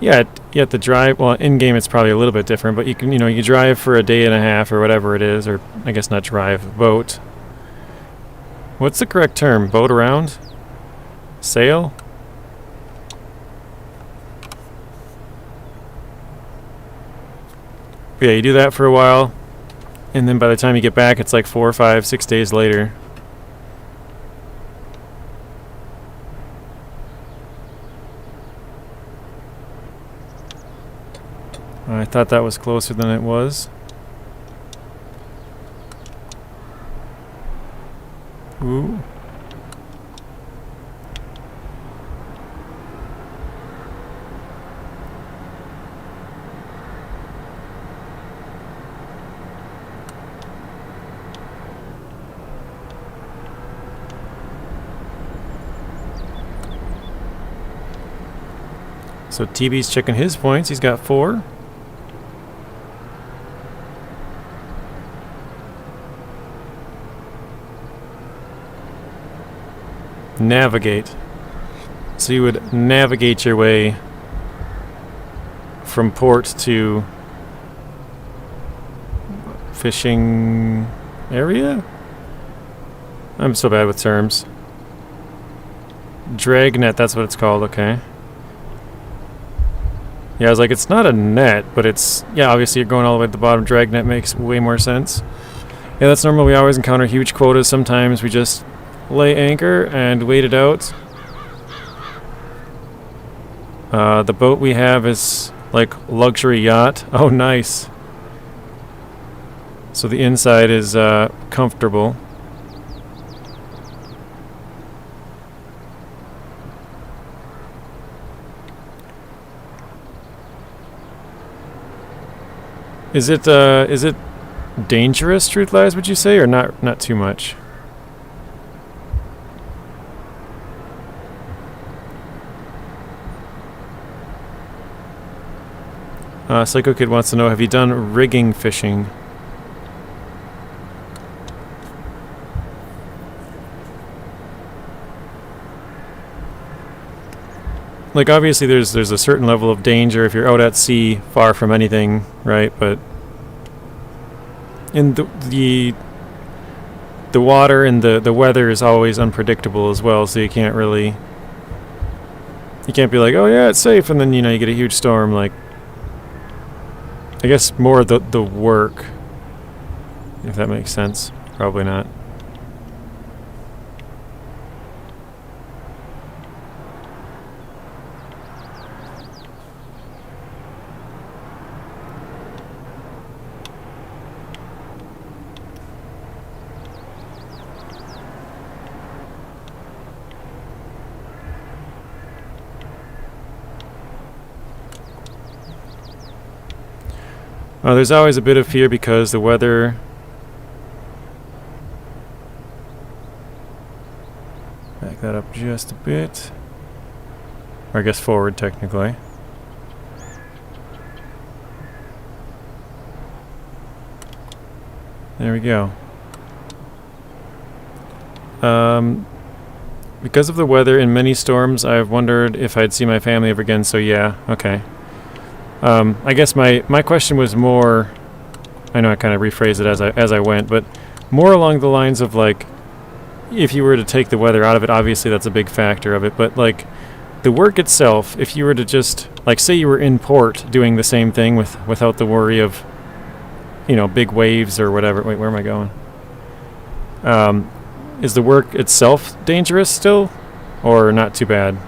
yeah, you have to drive. Well, in game it's probably a little bit different, but you can, you know, you drive for a day and a half or whatever it is, or I guess not drive, boat. What's the correct term? Boat around? Sail? Yeah, you do that for a while, and then by the time you get back, it's like 4, 5, 6 days later. I thought that was closer than it was. Ooh. So TB's checking his points. He's got 4. Navigate. So you would navigate your way from port to fishing area? I'm so bad with terms. Dragnet, that's what it's called, okay. Yeah, I was like, it's not a net, but it's, yeah, obviously you're going all the way to the bottom. Dragnet makes way more sense. Yeah, that's normal. We always encounter huge quotas. Sometimes we just lay anchor and wait it out. The boat we have is like luxury yacht. Oh, nice. So the inside is comfortable. Is it dangerous, truth lies, would you say, or not too much? Psycho Kid wants to know, have you done rigging fishing? Like, obviously there's a certain level of danger if you're out at sea, far from anything, right? But in the water and the weather is always unpredictable as well, so you can't be like, oh yeah, it's safe, and then, you know, you get a huge storm. Like, I guess more the work, if that makes sense. Probably not. There's always a bit of fear because the weather... Back that up just a bit. Or I guess forward, technically. There we go. Because of the weather in many storms, I've wondered if I'd see my family ever again, so yeah, okay. I guess my question was more, I know I kind of rephrased it as I went, but more along the lines of, like, if you were to take the weather out of it, obviously that's a big factor of it, but like the work itself, if you were to just, like, say you were in port doing the same thing without the worry of, you know, big waves or whatever. Wait, where am I going? Is the work itself dangerous still, or not too bad?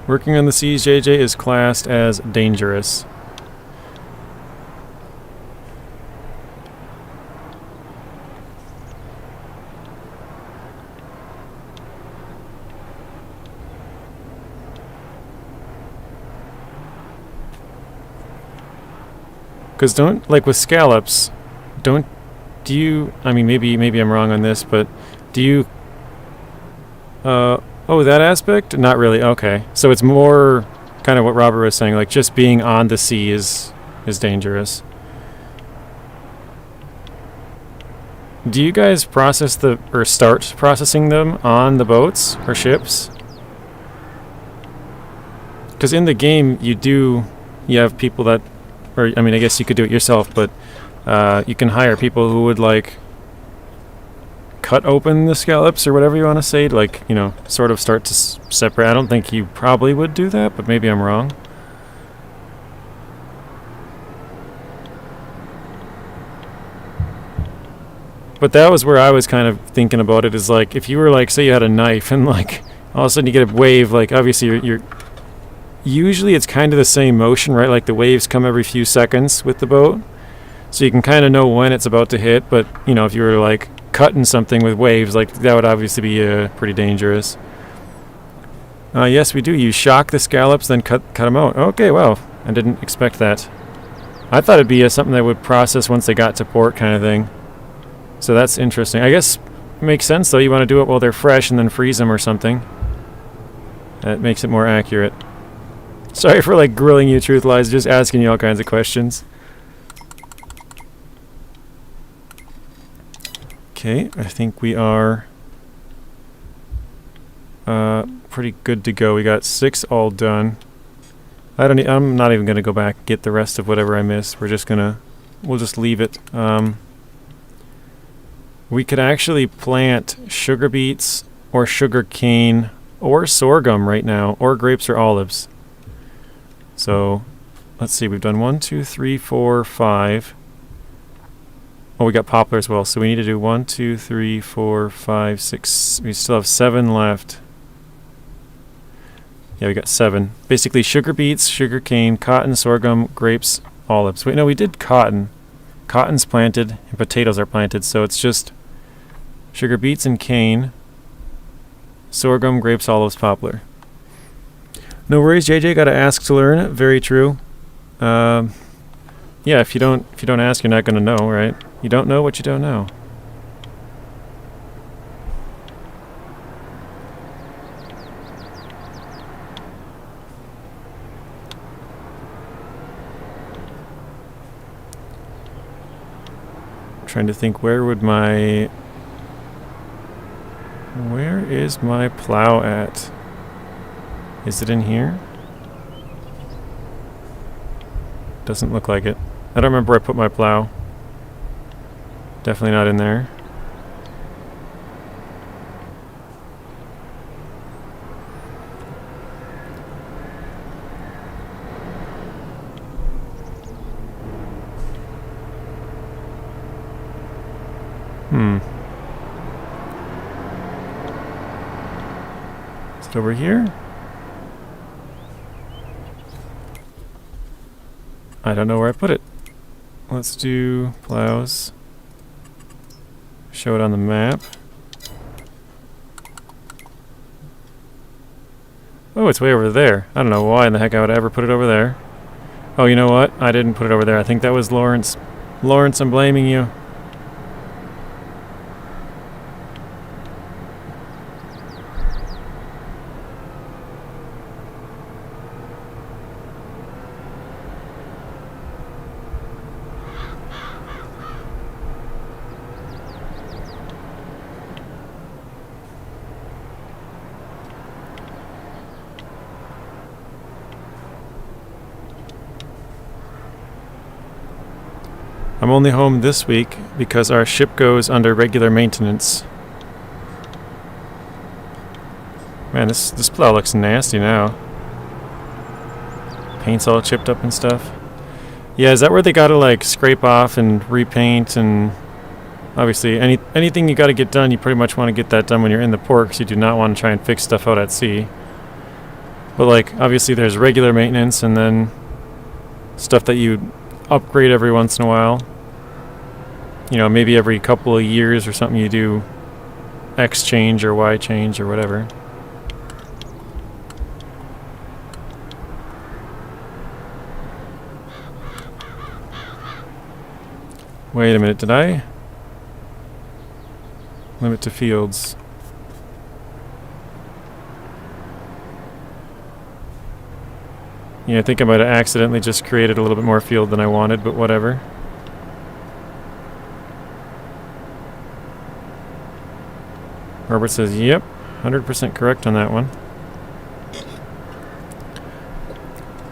Working on the seas, JJ, is classed as dangerous. Because like with scallops, do you, I mean, maybe I'm wrong on this, but do you, oh, that aspect? Not really. Okay. So it's more kind of what Robert was saying, like just being on the sea is dangerous. Do you guys process or start processing them on the boats or ships? Because in the game you have people that, or I mean, I guess you could do it yourself, but you can hire people who would, like, cut open the scallops or whatever you want to say, like, you know, sort of start to separate. I don't think you probably would do that, but maybe I'm wrong. But that was where I was kind of thinking about it, is like, if you were, like, say you had a knife and, like, all of a sudden you get a wave, like, obviously you're usually it's kind of the same motion, right? Like the waves come every few seconds with the boat, so you can kind of know when it's about to hit. But, you know, if you were, like, cutting something with waves, like, that would obviously be pretty dangerous. Yes, we do. You shock the scallops, then cut them out. Okay, well, I didn't expect that. I thought it'd be something that would process once they got to port, kind of thing. So that's interesting. I guess it makes sense, though. You want to do it while they're fresh and then freeze them or something. That makes it more accurate. Sorry for, like, grilling you, Truth Lies, just asking you all kinds of questions. Okay, I think we are pretty good to go. We got 6 all done. I'm not even gonna go back and get the rest of whatever I missed. We'll just leave it. We could actually plant sugar beets or sugar cane or sorghum right now, or grapes or olives. So let's see, we've done 1, 2, 3, 4, 5. Oh, we got poplar as well. So we need to do 1, 2, 3, 4, 5, 6. We still have 7 left. Yeah, we got 7. Basically, sugar beets, sugar cane, cotton, sorghum, grapes, olives. Wait, no, we did cotton. Cotton's planted and potatoes are planted, so it's just sugar beets and cane, sorghum, grapes, olives, poplar. No worries, JJ. Got to ask to learn. Very true. Yeah, if you don't ask, you're not gonna know, right? You don't know what you don't know. Trying to think, where is my plow at? Is it in here? Doesn't look like it. I don't remember where I put my plow. Definitely not in there. Is it over here? I don't know where I put it. Let's do plows. Show it on the map. Oh, it's way over there. I don't know why in the heck I would ever put it over there. Oh, you know what? I didn't put it over there. I think that was Lawrence. Lawrence, I'm blaming you. I'm only home this week because our ship goes under regular maintenance. Man, this plow looks nasty now. Paint's all chipped up and stuff. Yeah, is that where they gotta like scrape off and repaint? And obviously anything you gotta get done, you pretty much want to get that done when you're in the port, because you do not want to try and fix stuff out at sea. But like obviously there's regular maintenance and then stuff that you upgrade every once in a while. You know, maybe every couple of years or something you do X change or Y change or whatever. Wait a minute, did I limit to fields? Yeah, I think I might have accidentally just created a little bit more field than I wanted, but whatever. Robert says, yep, 100% correct on that one.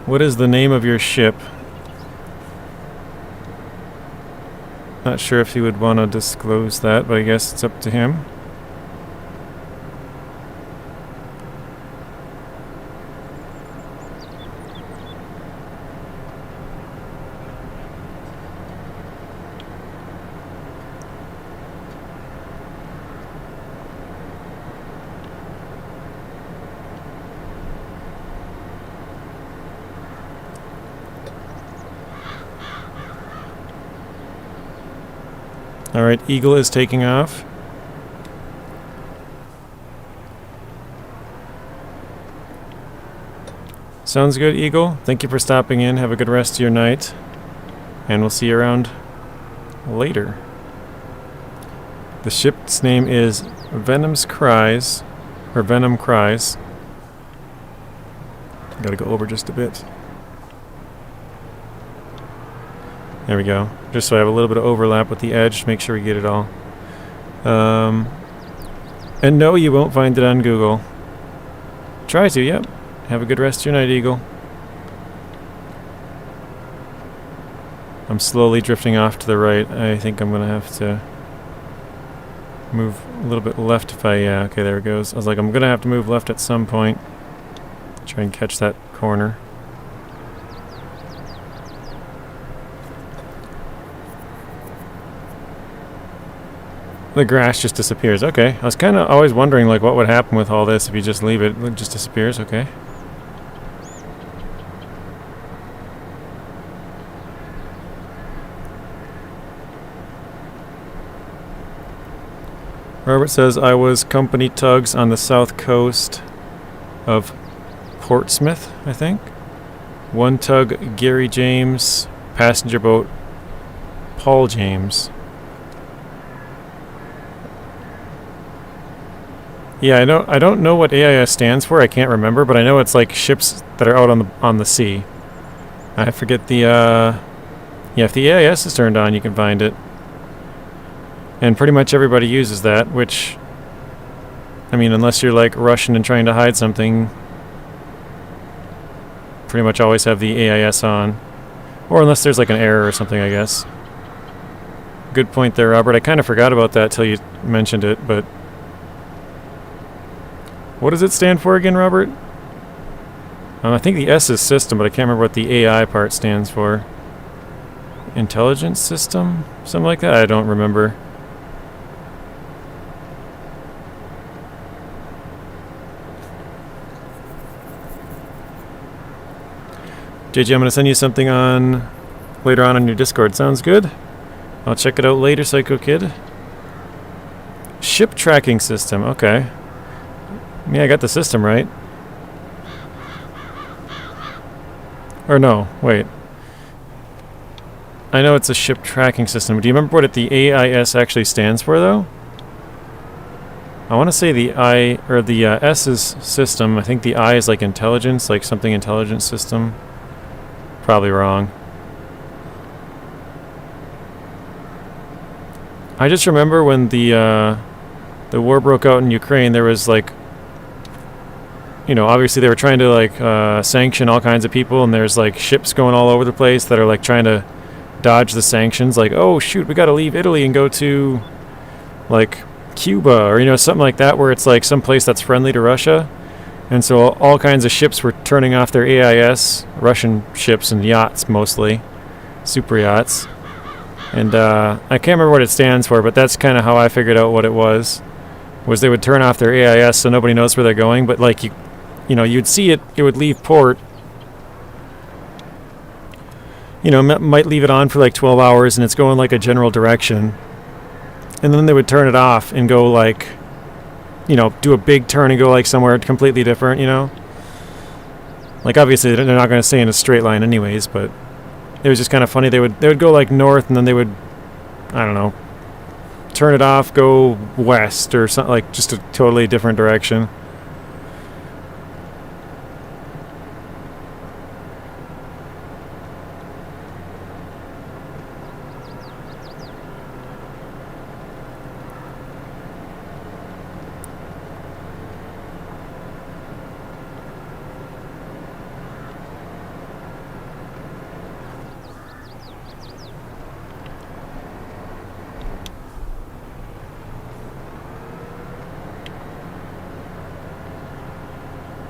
What is the name of your ship? Not sure if he would want to disclose that, but I guess it's up to him. Alright, Eagle is taking off. Sounds good, Eagle. Thank you for stopping in. Have a good rest of your night. And we'll see you around later. The ship's name is Venom's Cries, or Venom Cries. Gotta go over just a bit. There we go. Just so I have a little bit of overlap with the edge to make sure we get it all. And no, you won't find it on Google. Try to, yep. Have a good rest of your night, Eagle. I'm slowly drifting off to the right. I think I'm going to have to move a little bit left if I... Yeah, okay, there it goes. I was like, I'm going to have to move left at some point. Try and catch that corner. the grass just disappears. Okay, I was kind of always wondering like what would happen with all this if you just leave it. It just disappears. Okay. Robert says, I was company tugs on the south coast of Portsmouth, I think. One tug, Gary James. Passenger boat, Paul James. Yeah, I don't know what AIS stands for. I can't remember, but I know it's like ships that are out on the sea. I forget the yeah, if the AIS is turned on, you can find it. And pretty much everybody uses that, which, I mean, unless you're like Russian and trying to hide something, pretty much always have the AIS on. Or unless there's like an error or something, I guess. Good point there, Robert. I kind of forgot about that till you mentioned it, but... What does it stand for again, Robert? I think the S is system, but I can't remember what the AI part stands for. Intelligence system? Something like that? I don't remember. JJ, I'm going to send you something on later on your Discord. Sounds good? I'll check it out later, Psycho Kid. Ship tracking system. Okay. Yeah, I got the system right. Or no, wait. I know it's a ship tracking system. Do you remember what the AIS actually stands for, though? I want to say the I, or the S is system. I think the I is like intelligence, like something intelligence system. Probably wrong. I just remember when the war broke out in Ukraine, there was like, you know, obviously they were trying to like sanction all kinds of people, and there's like ships going all over the place that are like trying to dodge the sanctions, like, oh shoot, we gotta leave Italy and go to like Cuba, or you know, something like that, where it's like some place that's friendly to Russia. And so all kinds of ships were turning off their AIS, Russian ships and yachts mostly, super yachts. And I can't remember what it stands for, but that's kind of how I figured out what it was they would turn off their AIS so nobody knows where they're going, but like you know, you'd see it would leave port. You know, might leave it on for like 12 hours and it's going like a general direction. And then they would turn it off and go like, you know, do a big turn and go like somewhere completely different, you know? Like obviously they're not going to stay in a straight line anyways, but it was just kind of funny. They would go like north and then they would, I don't know, turn it off, go west or something, like just a totally different direction.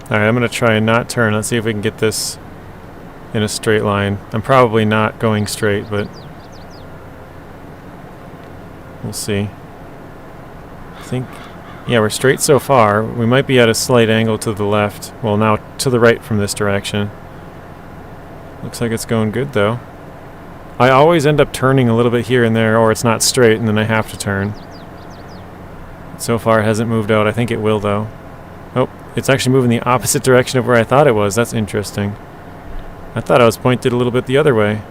Alright, I'm going to try and not turn. Let's see if we can get this in a straight line. I'm probably not going straight, but we'll see. I think, yeah, we're straight so far. We might be at a slight angle to the left. Well, now to the right from this direction. Looks like it's going good, though. I always end up turning a little bit here and there, or it's not straight, and then I have to turn. So far, it hasn't moved out. I think it will, though. Oh, it's actually moving the opposite direction of where I thought it was. That's interesting. I thought I was pointed a little bit the other way.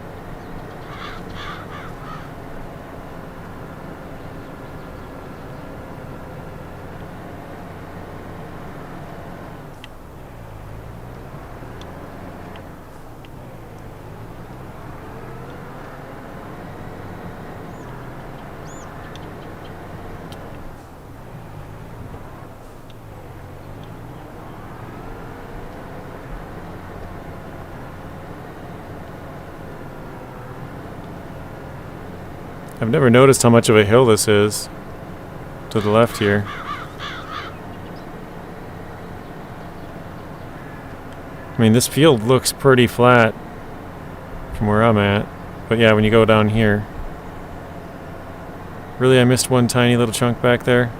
I've never noticed how much of a hill this is to the left here. I mean, this field looks pretty flat from where I'm at, but yeah, when you go down here. Really, I missed one tiny little chunk back there.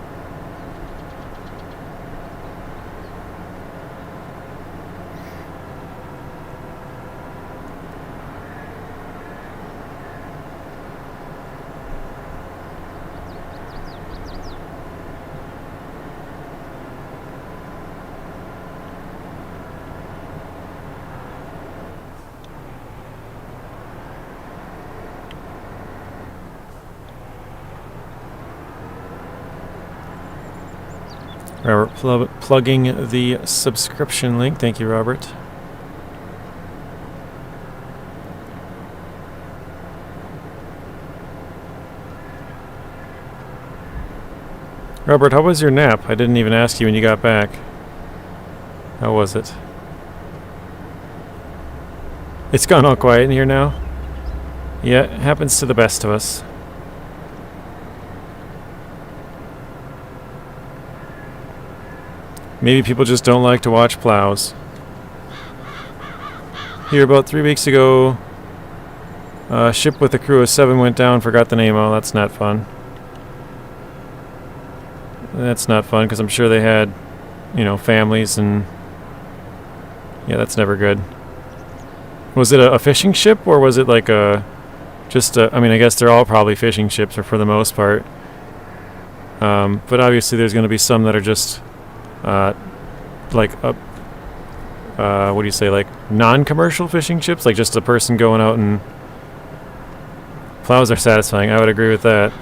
Robert plugging the subscription link. Thank you, Robert. Robert, how was your nap? I didn't even ask you when you got back. How was it? It's gone all quiet in here now? Yeah, it happens to the best of us. Maybe people just don't like to watch plows. Here, about 3 weeks ago, a ship with a crew of 7 went down, forgot the name. Oh, that's not fun. That's not fun, because I'm sure they had, you know, families and... Yeah, that's never good. Was it a fishing ship, or was it like a... Just a... I mean, I guess they're all probably fishing ships, or for the most part. But obviously there's going to be some that are just... like what do you say, like non-commercial fishing ships, like just a person going out, and plows are satisfying. I would agree with that.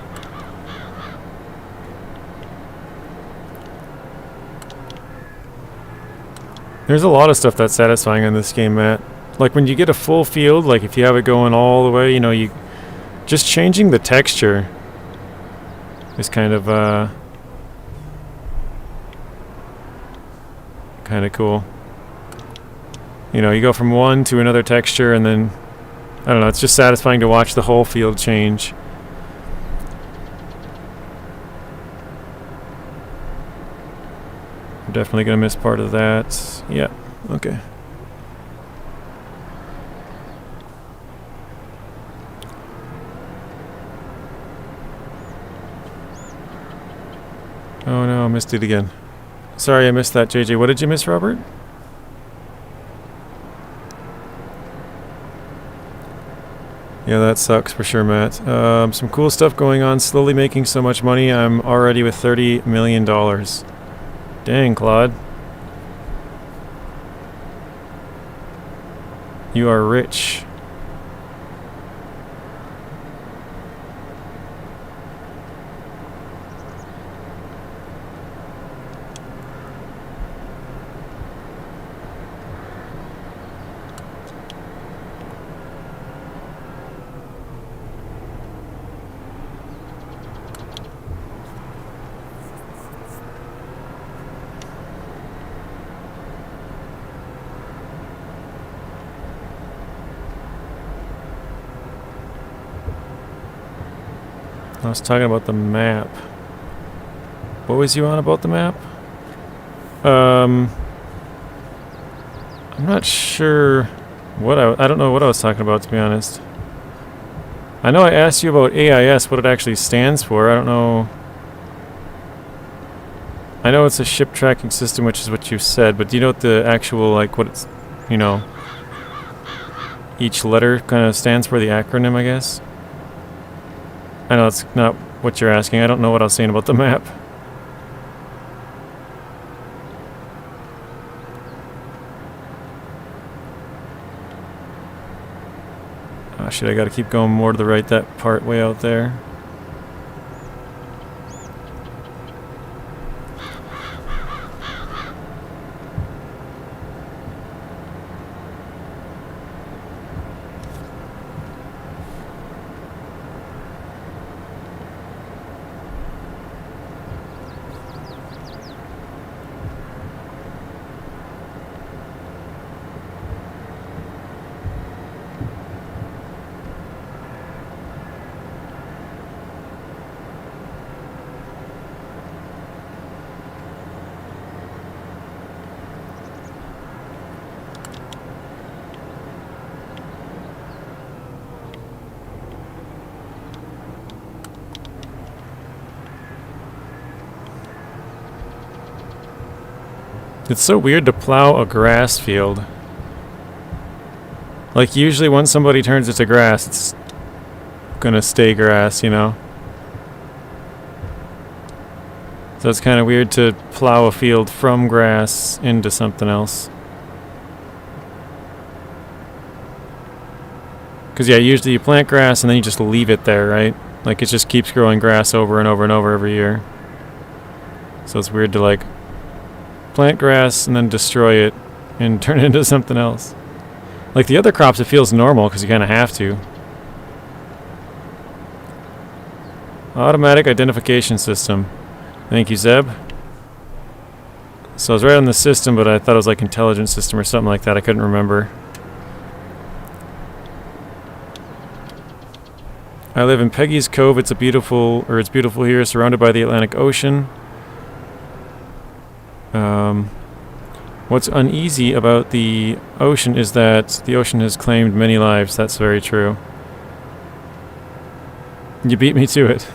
There's a lot of stuff that's satisfying in this game, Matt. Like when you get a full field, like if you have it going all the way, you know, you just changing the texture is kind of cool. You know, you go from one to another texture, and then I don't know, it's just satisfying to watch the whole field change. I'm definitely gonna miss part of that. Yeah, okay. Oh no, I missed it again. Sorry, I missed that, JJ. What did you miss, Robert? Yeah, that sucks for sure, Matt. Some cool stuff going on. Slowly making so much money. I'm already with $30 million. Dang, Claude. You are rich. I was talking about the map. What was you on about the map? I'm not sure what I don't know what I was talking about, to be honest. I know I asked you about AIS, what it actually stands for. I don't know. I know it's a ship tracking system, which is what you said, but do you know what the actual, like, what it's, you know, each letter kind of stands for, the acronym, I guess? I know it's not what you're asking. I don't know what I was saying about the map. Oh shit, I gotta keep going more to the right, that part way out there. It's so weird to plow a grass field. Like, usually once somebody turns it to grass, it's gonna stay grass, you know? So it's kind of weird to plow a field from grass into something else. Because, yeah, usually you plant grass and then you just leave it there, right? Like, it just keeps growing grass over and over and over every year. So it's weird to, like, plant grass and then destroy it and turn it into something else. Like the other crops, it feels normal because you kind of have to. Automatic identification system. Thank you, Zeb. So I was right on the system, but I thought it was like intelligence system or something like that. I couldn't remember. I live in Peggy's Cove. It's beautiful here, surrounded by the Atlantic Ocean. What's uneasy about the ocean is that the ocean has claimed many lives. That's very true. You beat me to it.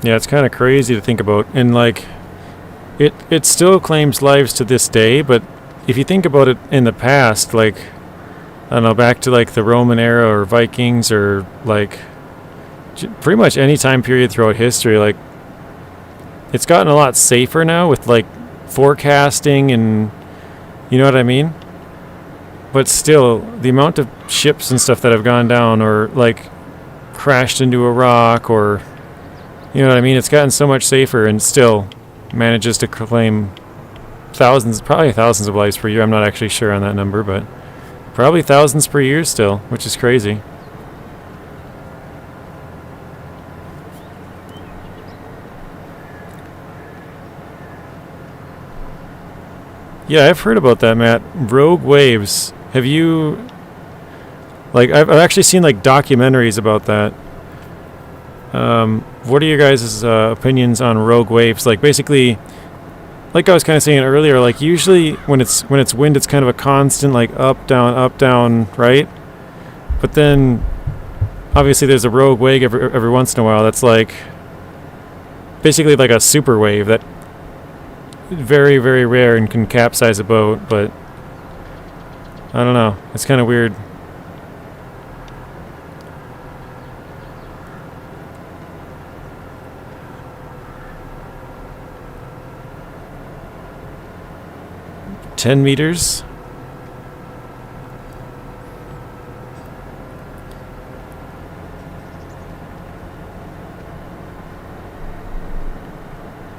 Yeah, it's kind of crazy to think about. And like, it still claims lives to this day, but if you think about it in the past, like, I don't know, back to like the Roman era or Vikings or like pretty much any time period throughout history, like it's gotten a lot safer now with like forecasting and you know what I mean? But still, the amount of ships and stuff that have gone down or like crashed into a rock or you know what I mean? It's gotten so much safer and still manages to claim probably thousands of lives per year. I'm not actually sure on that number, but probably thousands per year still, which is crazy. Yeah, I've heard about that, Matt. Rogue waves. Have you... Like, I've actually seen, like, documentaries about that. What are your guys' opinions on rogue waves? Like, basically... Like I was kind of saying earlier, like usually when it's wind, it's kind of a constant like up, down, right? But then obviously there's a rogue wave every once in a while that's like basically like a super wave that very, very rare and can capsize a boat, but I don't know. It's kind of weird. $10 meters.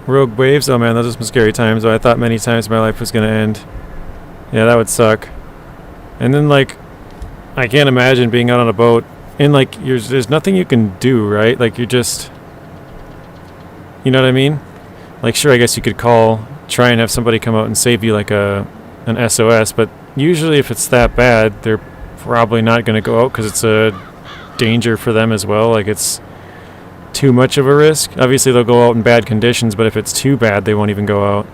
Rogue waves. Oh man, those are some scary times. I thought many times my life was going to end. Yeah, that would suck. And then like, I can't imagine being out on a boat and like, there's nothing you can do, right? Like you're just, you know what I mean? Like sure, I guess you could try and have somebody come out and save you like an SOS, but usually if it's that bad, they're probably not going to go out because it's a danger for them as well. Like it's too much of a risk. Obviously they'll go out in bad conditions, but if it's too bad, they won't even go out.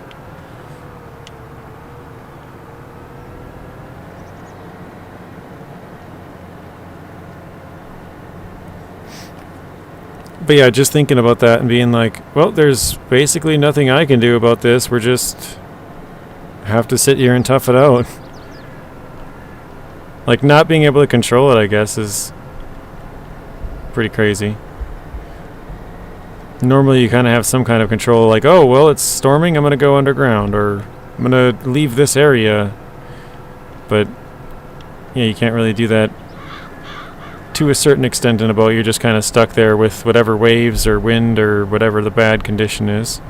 But yeah, just thinking about that and being like, well, there's basically nothing I can do about this. We're just have to sit here and tough it out. Like, not being able to control it, I guess, is pretty crazy. Normally you kind of have some kind of control, like, oh, well, it's storming, I'm going to go underground, or I'm going to leave this area. But, yeah, you can't really do that to a certain extent in a boat. You're just kind of stuck there with whatever waves or wind or whatever the bad condition is.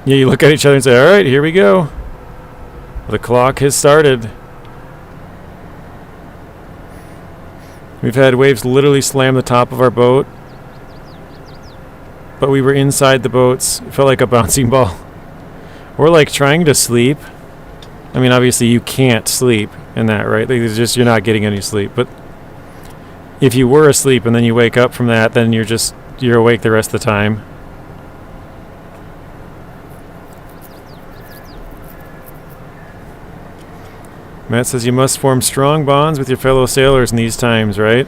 Yeah, you look at each other and say, all right, here we go. The clock has started. We've had waves literally slam the top of our boat, but we were inside the boats. It felt like a bouncing ball. We're like trying to sleep. I mean, obviously you can't sleep in that, right? Like, it's just, you're not getting any sleep. But if you were asleep and then you wake up from that, then you're awake the rest of the time. Matt says you must form strong bonds with your fellow sailors in these times, right?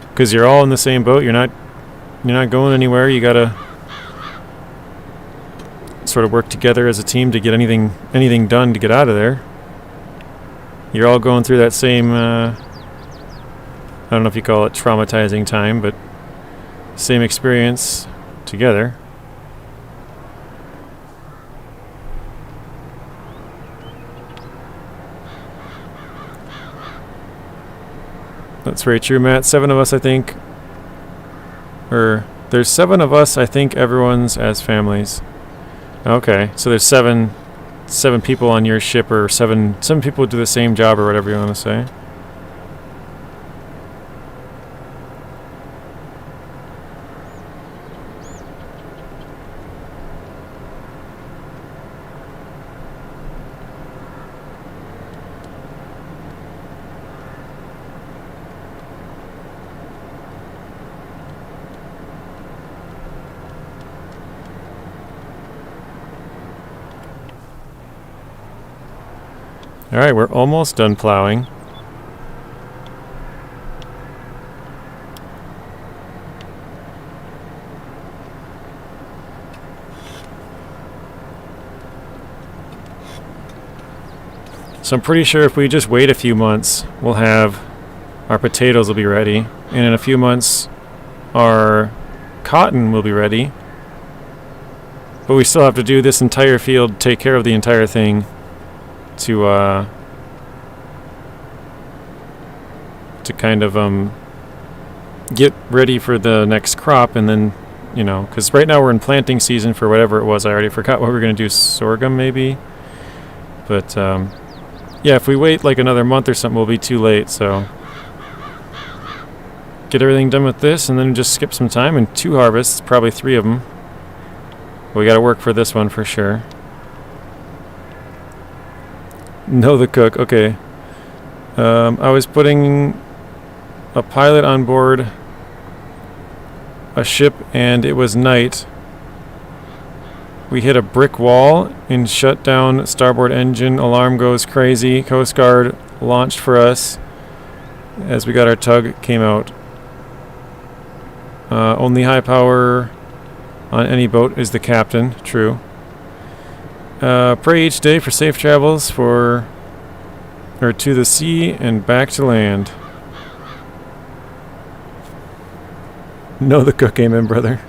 Because you're all in the same boat. You're not going anywhere. You gotta sort of work together as a team to get anything done to get out of there. You're all going through that same I don't know if you call it traumatizing time, but same experience together. That's very true, Matt. 7 of us, I think. Or there's 7 of us, I think everyone's as families. Okay, so there's seven people on your ship, or seven people do the same job, or whatever you want to say. Alright, we're almost done plowing. So I'm pretty sure if we just wait a few months, we'll have our potatoes will be ready. And in a few months, our cotton will be ready. But we still have to do this entire field, take care of the entire thing to kind of get ready for the next crop. And then, you know, because right now we're in planting season for whatever it was. I already forgot what we were going to do. Sorghum maybe. But yeah, if we wait like another month or something, we'll be too late. So get everything done with this and then just skip some time. And 2 harvests, probably 3 of them. We got to work for this one for sure. No, the cook. Okay. I was putting a pilot on board a ship and it was night. We hit a brick wall and shut down starboard engine. Alarm goes crazy. Coast Guard launched for us as we got our tug came out. Only high power on any boat is the captain. True. Pray each day for safe travels to the sea and back to land. No, the cook, amen, brother.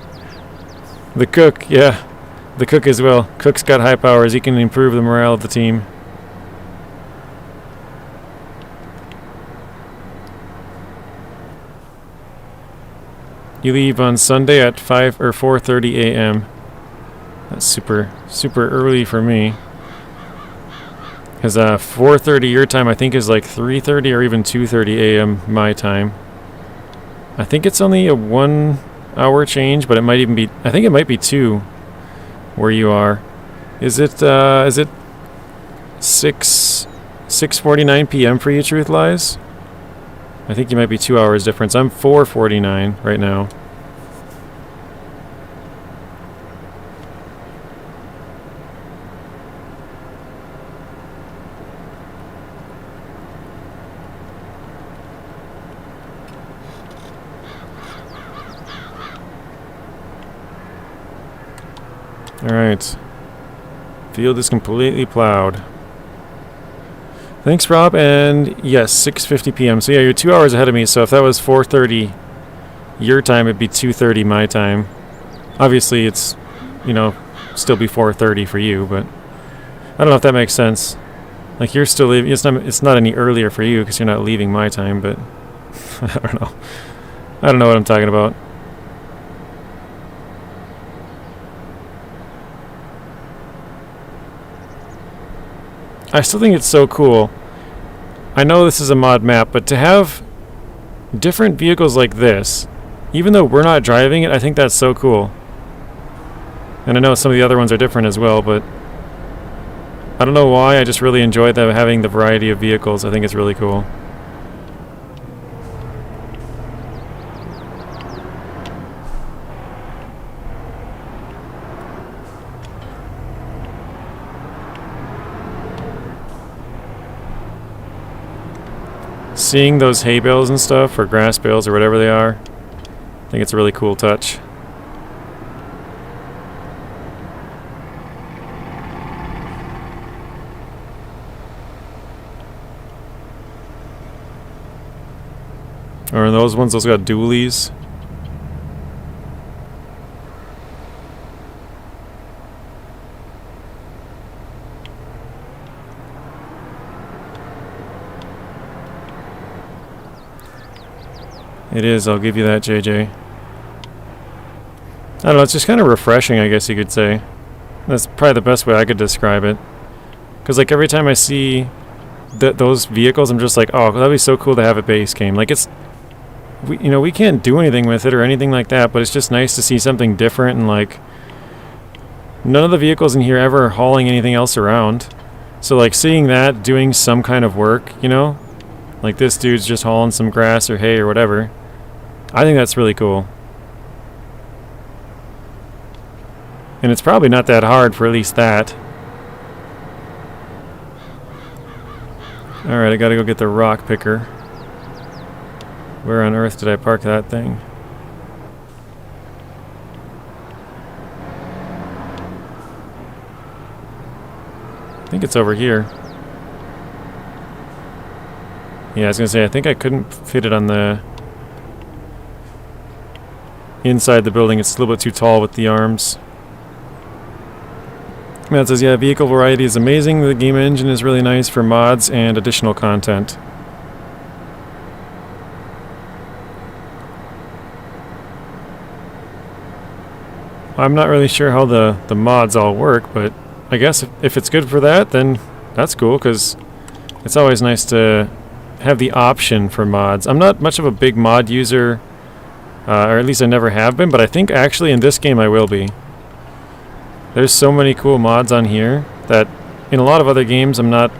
The cook, yeah. The cook as well. Cook's got high powers. He can improve the morale of the team. You leave on Sunday at 5 or 4:30 a.m. That's super early for me. Because 4:30 your time, I think, is like 3:30 or even 2:30 a.m. my time. I think it's only a 1 hour change, but it might even be. I think it might be 2 where you are. Is it 6:49 p.m. for you, Truth Lies? I think you might be 2 hours difference. I'm 4:49 right now. Alright. Field is completely plowed. Thanks, Rob. And yes, 6:50 p.m. So yeah, you're 2 hours ahead of me. So if that was 4:30 your time, it'd be 2:30 my time. Obviously, it's, you know, still be 4:30 for you, but I don't know if that makes sense. Like, you're still leaving. It's not any earlier for you because you're not leaving my time, but I don't know. I don't know what I'm talking about. I still think it's so cool. I know this is a mod map, but to have different vehicles like this, even though we're not driving it, I think that's so cool. And I know some of the other ones are different as well, but I don't know why, I just really enjoy having the variety of vehicles. I think it's really cool. seeing those hay bales and stuff, or grass bales, or whatever they are, I think it's a really cool touch. Or those ones, those got dualies. It is, I'll give you that, JJ. I don't know, it's just kind of refreshing, I guess you could say. That's probably the best way I could describe it. Because like every time I see those vehicles, I'm just like, oh, that'd be so cool to have a base game. Like it's, we can't do anything with it or anything like that, but it's just nice to see something different, and like none of the vehicles in here ever are hauling anything else around. So like seeing that doing some kind of work, you know, like this dude's just hauling some grass or hay or whatever. I think that's really cool. And it's probably not that hard for at least that. Alright, I gotta go get the rock picker. Where on earth did I park that thing? I think it's over here. Yeah, I was gonna say, I think I couldn't fit it on the inside the building. It's a little bit too tall with the arms. Matt says, yeah, vehicle variety is amazing. The game engine is really nice for mods and additional content. I'm not really sure how the mods all work, but I guess if it's good for that, then that's cool, because it's always nice to have the option for mods. I'm not much of a big mod user, or at least I never have been, but I think actually in this game I will be. There's so many cool mods on here that in a lot of other games I'm not...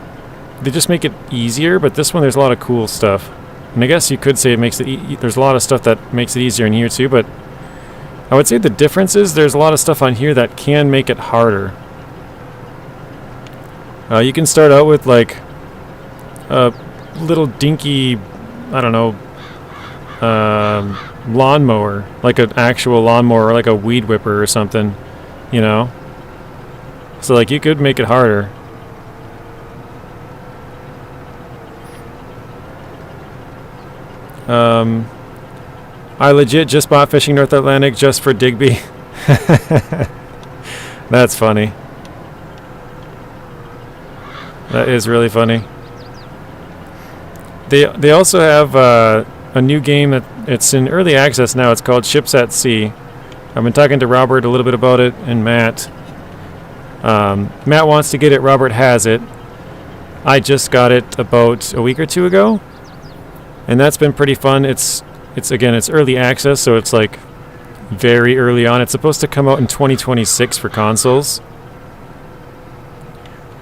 They just make it easier, but this one there's a lot of cool stuff. And I guess you could say it makes it... There's a lot of stuff that makes it easier in here too, but I would say the difference is there's a lot of stuff on here that can make it harder. You can start out with like a little dinky, I don't know, lawnmower, like an actual lawnmower or like a weed whipper or something, you know? So like you could make it harder. I legit just bought Fishing North Atlantic just for Digby. That's funny. That is really funny. They also have a new game that it's in early access now. It's called Ships at Sea. I've been talking to Robert a little bit about it, and Matt. Matt wants to get it. Robert has it. I just got it about a week or two ago, and that's been pretty fun. It's again, it's early access, so it's like very early on. It's supposed to come out in 2026 for consoles,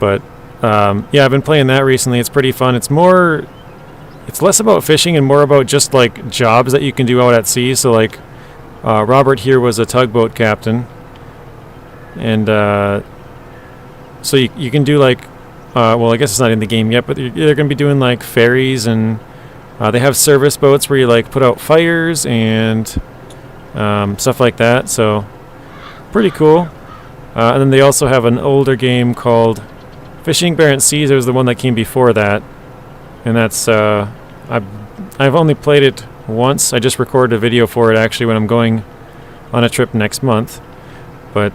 but yeah, I've been playing that recently. It's pretty fun. It's less about fishing and more about just like jobs that you can do out at sea. So like Robert here was a tugboat captain, and so you can do like well, I guess it's not in the game yet, but they're going to be doing like ferries, and they have service boats where you like put out fires and stuff like that. So pretty cool. And then they also have an older game called Fishing Barents Seas. It was the one that came before that, and that's I've only played it once. I just recorded a video for it actually when I'm going on a trip next month. But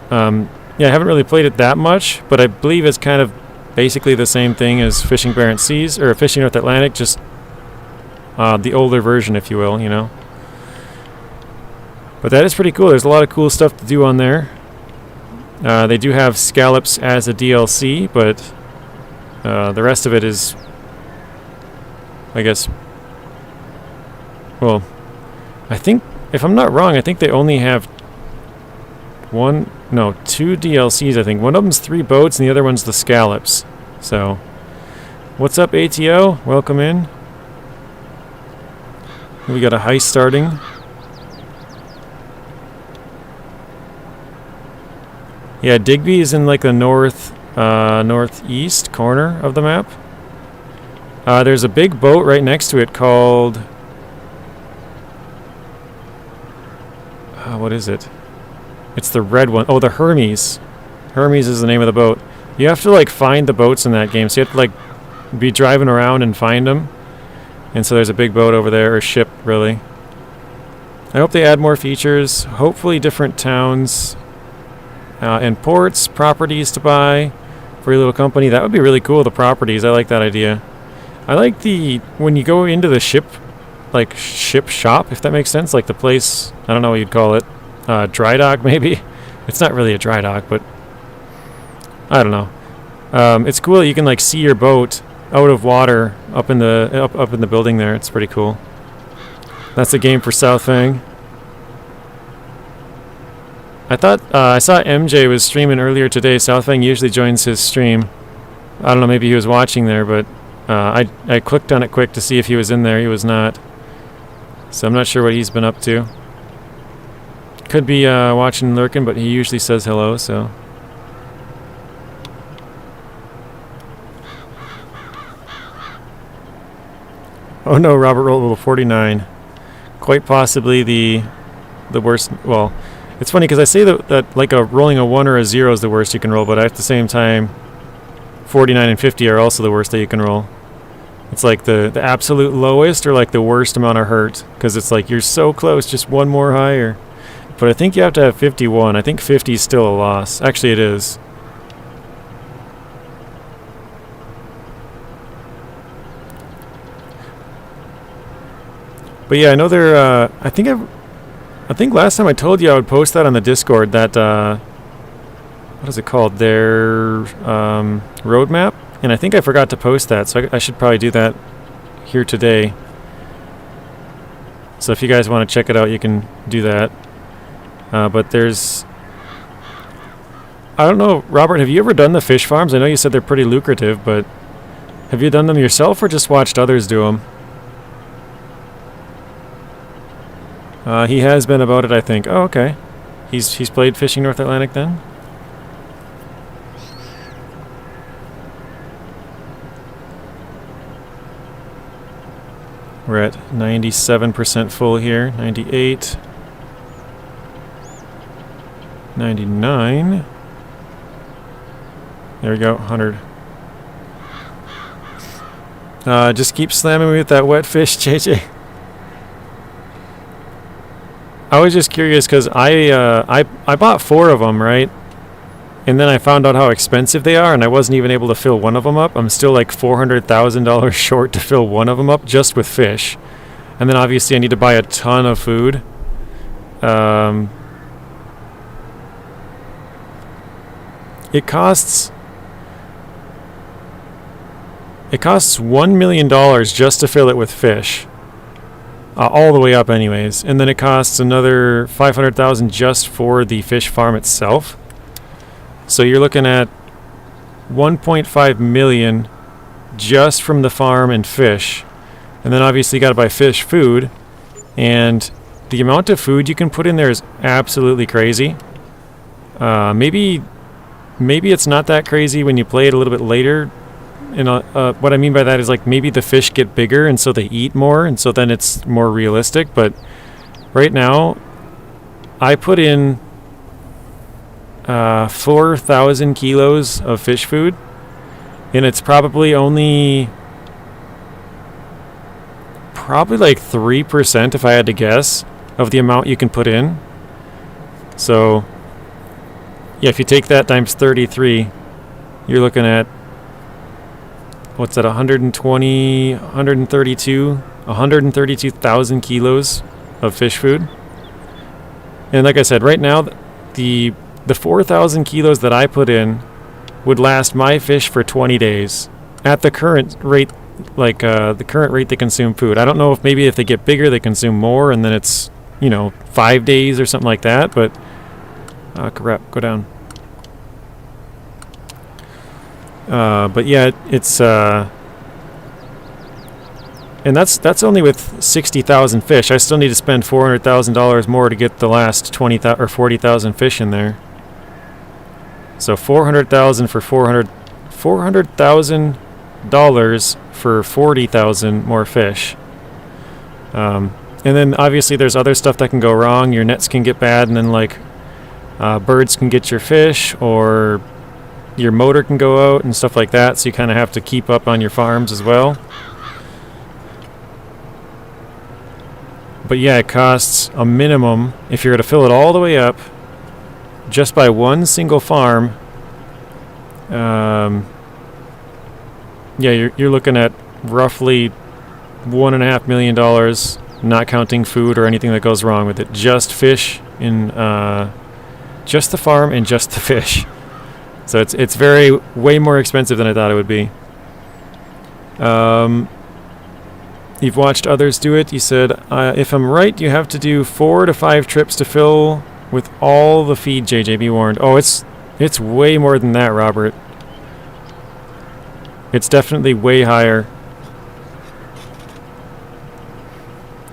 yeah, I haven't really played it that much, but I believe it's kind of basically the same thing as Fishing Barents Seas or Fishing North Atlantic, just the older version, if you will, you know. But that is pretty cool. There's a lot of cool stuff to do on there. They do have scallops as a DLC, but the rest of it is, I guess, well, I think, if I'm not wrong, I think they only have two DLCs, I think. One of them's 3 boats and the other one's the scallops. So, what's up, ATO? Welcome in. We got a heist starting. Yeah, Digby is in like the northeast corner of the map. There's a big boat right next to it called... what is it? It's the red one. Oh, the Hermes. Hermes is the name of the boat. You have to like find the boats in that game, so you have to like be driving around and find them. And so there's a big boat over there, or ship really. I hope they add more features. Hopefully different towns and ports, properties to buy for your little company. That would be really cool, the properties. I like that idea. I like the, when you go into the ship, like ship shop, if that makes sense, like the place, I don't know what you'd call it, dry dock maybe. It's not really a dry dock, but I don't know. It's cool that you can like see your boat out of water up in the building there. It's pretty cool. That's a game for Southfang. I thought I saw MJ was streaming earlier today. Southfang usually joins his stream. I don't know, maybe he was watching there, but I clicked on it quick to see if he was in there. He was not. So I'm not sure what he's been up to. Could be watching and lurking, but he usually says hello, so. Oh no, Robert rolled level 49. Quite possibly the worst. Well, it's funny because I say that like rolling a 1 or a 0 is the worst you can roll, but at the same time, 49 and 50 are also the worst that you can roll. It's like the absolute lowest or like the worst amount of hurt, because it's like you're so close, just one more higher. But I think you have to have 51. I think 50 is still a loss. Actually, it is. But yeah, I know they're. I think last time I told you I would post that on the Discord. That what is it called? Their roadmap. And I think I forgot to post that, so I should probably do that here today. So if you guys want to check it out, you can do that. But there's... I don't know, Robert, have you ever done the fish farms? I know you said they're pretty lucrative, but have you done them yourself or just watched others do them? He has been about it, I think. Oh, okay. He's played Fishing North Atlantic then? We're at 97% full here. 98. 99. There we go, 100. Just keep slamming me with that wet fish, JJ. I was just curious because I bought 4 of them, right? And then I found out how expensive they are, and I wasn't even able to fill one of them up. I'm still like $400,000 short to fill one of them up just with fish. And then obviously I need to buy a ton of food. It costs $1 million just to fill it with fish. All the way up anyways. And then it costs another $500,000 just for the fish farm itself. So you're looking at 1.5 million just from the farm and fish. And then obviously you got to buy fish food. And the amount of food you can put in there is absolutely crazy. Maybe it's not that crazy when you play it a little bit later. And what I mean by that is like maybe the fish get bigger and so they eat more, and so then it's more realistic. But right now, I put in 4,000 kilos of fish food, and it's probably like 3%, if I had to guess, of the amount you can put in. So yeah, if you take that times 33, you're looking at, what's that, 132,000 kilos of fish food. And like I said, right now, the 4,000 kilos that I put in would last my fish for 20 days at the current rate, like the current rate they consume food. I don't know if maybe if they get bigger, they consume more, and then it's, 5 days or something like that, but crap, go down. But yeah, it's and that's only with 60,000 fish. I still need to spend $400,000 more to get the last 20,000 or 40,000 fish in there. So 400,000 for 400,000 $600 for 40,000 more fish. And then obviously there's other stuff that can go wrong. Your nets can get bad, and then like birds can get your fish, or your motor can go out and stuff like that. So you kind of have to keep up on your farms as well. But yeah, it costs a minimum, if you're to fill it all the way up, just by one single farm. Yeah, you're looking at roughly $1.5 million, not counting food or anything that goes wrong with it. Just fish in just the farm and just the fish. So it's way more expensive than I thought it would be. You've watched others do it. You said, if I'm right, you have to do 4 to 5 trips to fill with all the feed, JJB warned. Oh, it's way more than that, Robert. It's definitely way higher.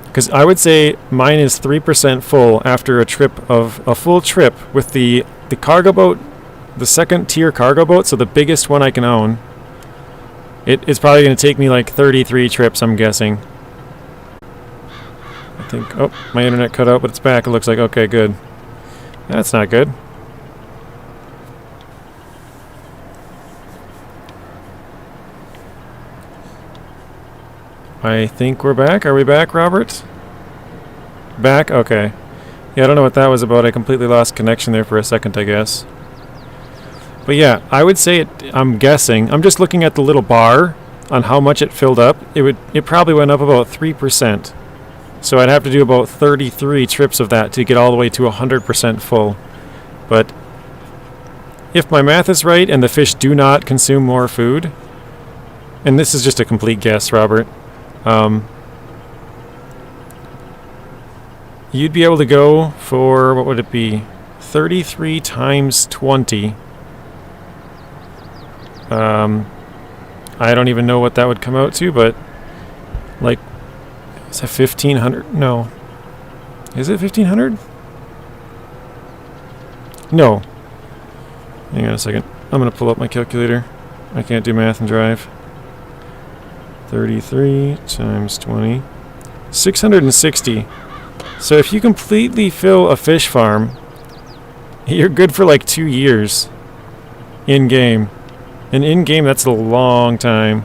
Because I would say mine is 3% full after a full trip with the cargo boat, the second tier cargo boat, so the biggest one I can own. It's probably going to take me like 33 trips, I'm guessing. I think, oh, my internet cut out, but it's back. It looks like, okay, good. That's not good. I think we're back. Are we back, Robert? Back? Okay. Yeah, I don't know what that was about. I completely lost connection there for a second, I guess. But yeah, I would say I'm guessing. I'm just looking at the little bar on how much it filled up. It probably went up about 3%. So I'd have to do about 33 trips of that to get all the way to 100% full. But if my math is right and the fish do not consume more food, and this is just a complete guess, Robert, you'd be able to go for, what would it be, 33 times 20. I don't even know what that would come out to, but like, is it 1,500? No. Is it 1,500? No. Hang on a second. I'm going to pull up my calculator. I can't do math and drive. 33 times 20. 660. So if you completely fill a fish farm, you're good for like 2 years in-game. And in-game, that's a long time.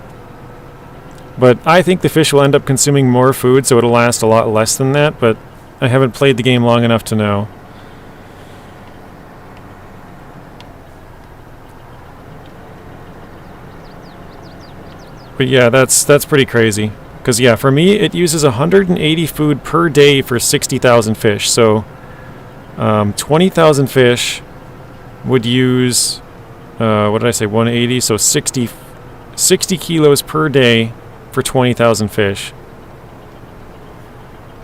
But I think the fish will end up consuming more food, so it'll last a lot less than that, but I haven't played the game long enough to know. But yeah, that's pretty crazy. Because yeah, for me, it uses 180 food per day for 60,000 fish. So 20,000 fish would use, what did I say, 180? So 60 kilos per day for 20,000 fish.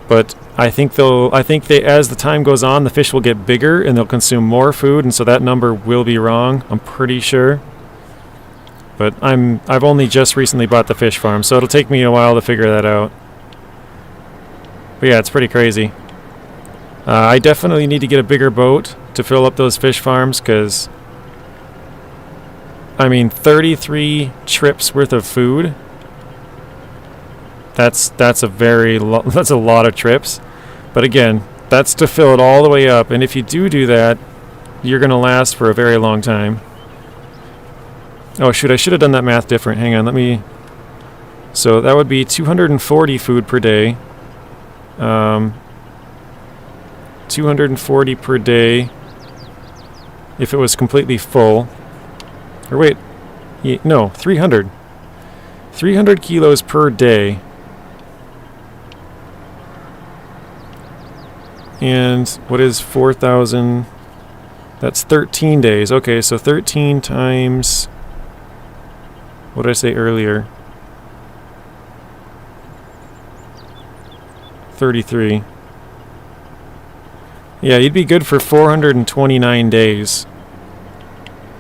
But I think as the time goes on, the fish will get bigger and they'll consume more food, and so that number will be wrong, I'm pretty sure. But I've only just recently bought the fish farm, so it'll take me a while to figure that out. But yeah, it's pretty crazy. I definitely need to get a bigger boat to fill up those fish farms, because I mean, 33 trips worth of food. That's a lot of trips. But again, that's to fill it all the way up, and if you do that, you're going to last for a very long time. Oh shoot, I should have done that math different. Hang on, let me... So that would be 240 food per day. 240 per day if it was completely full. Or wait, no, 300. 300 kilos per day. And what is 4,000? That's 13 days. Okay, so 13 times... What did I say earlier? 33. Yeah, you'd be good for 429 days.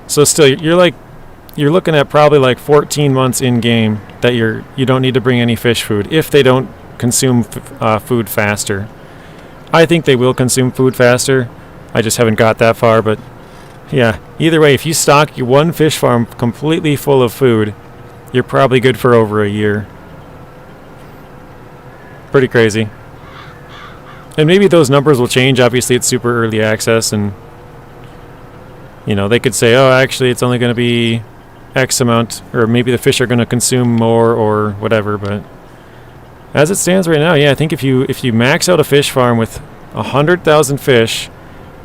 So still, you're looking at probably like 14 months in game that you don't need to bring any fish food if they don't consume food faster. I think they will consume food faster. I just haven't got that far, but yeah. Either way, if you stock your one fish farm completely full of food, you're probably good for over a year. Pretty crazy. And maybe those numbers will change. Obviously, it's super early access, and you know, they could say, oh, actually, it's only going to be X amount, or maybe the fish are going to consume more or whatever. But as it stands right now, yeah, I think if you max out a fish farm with 100,000 fish,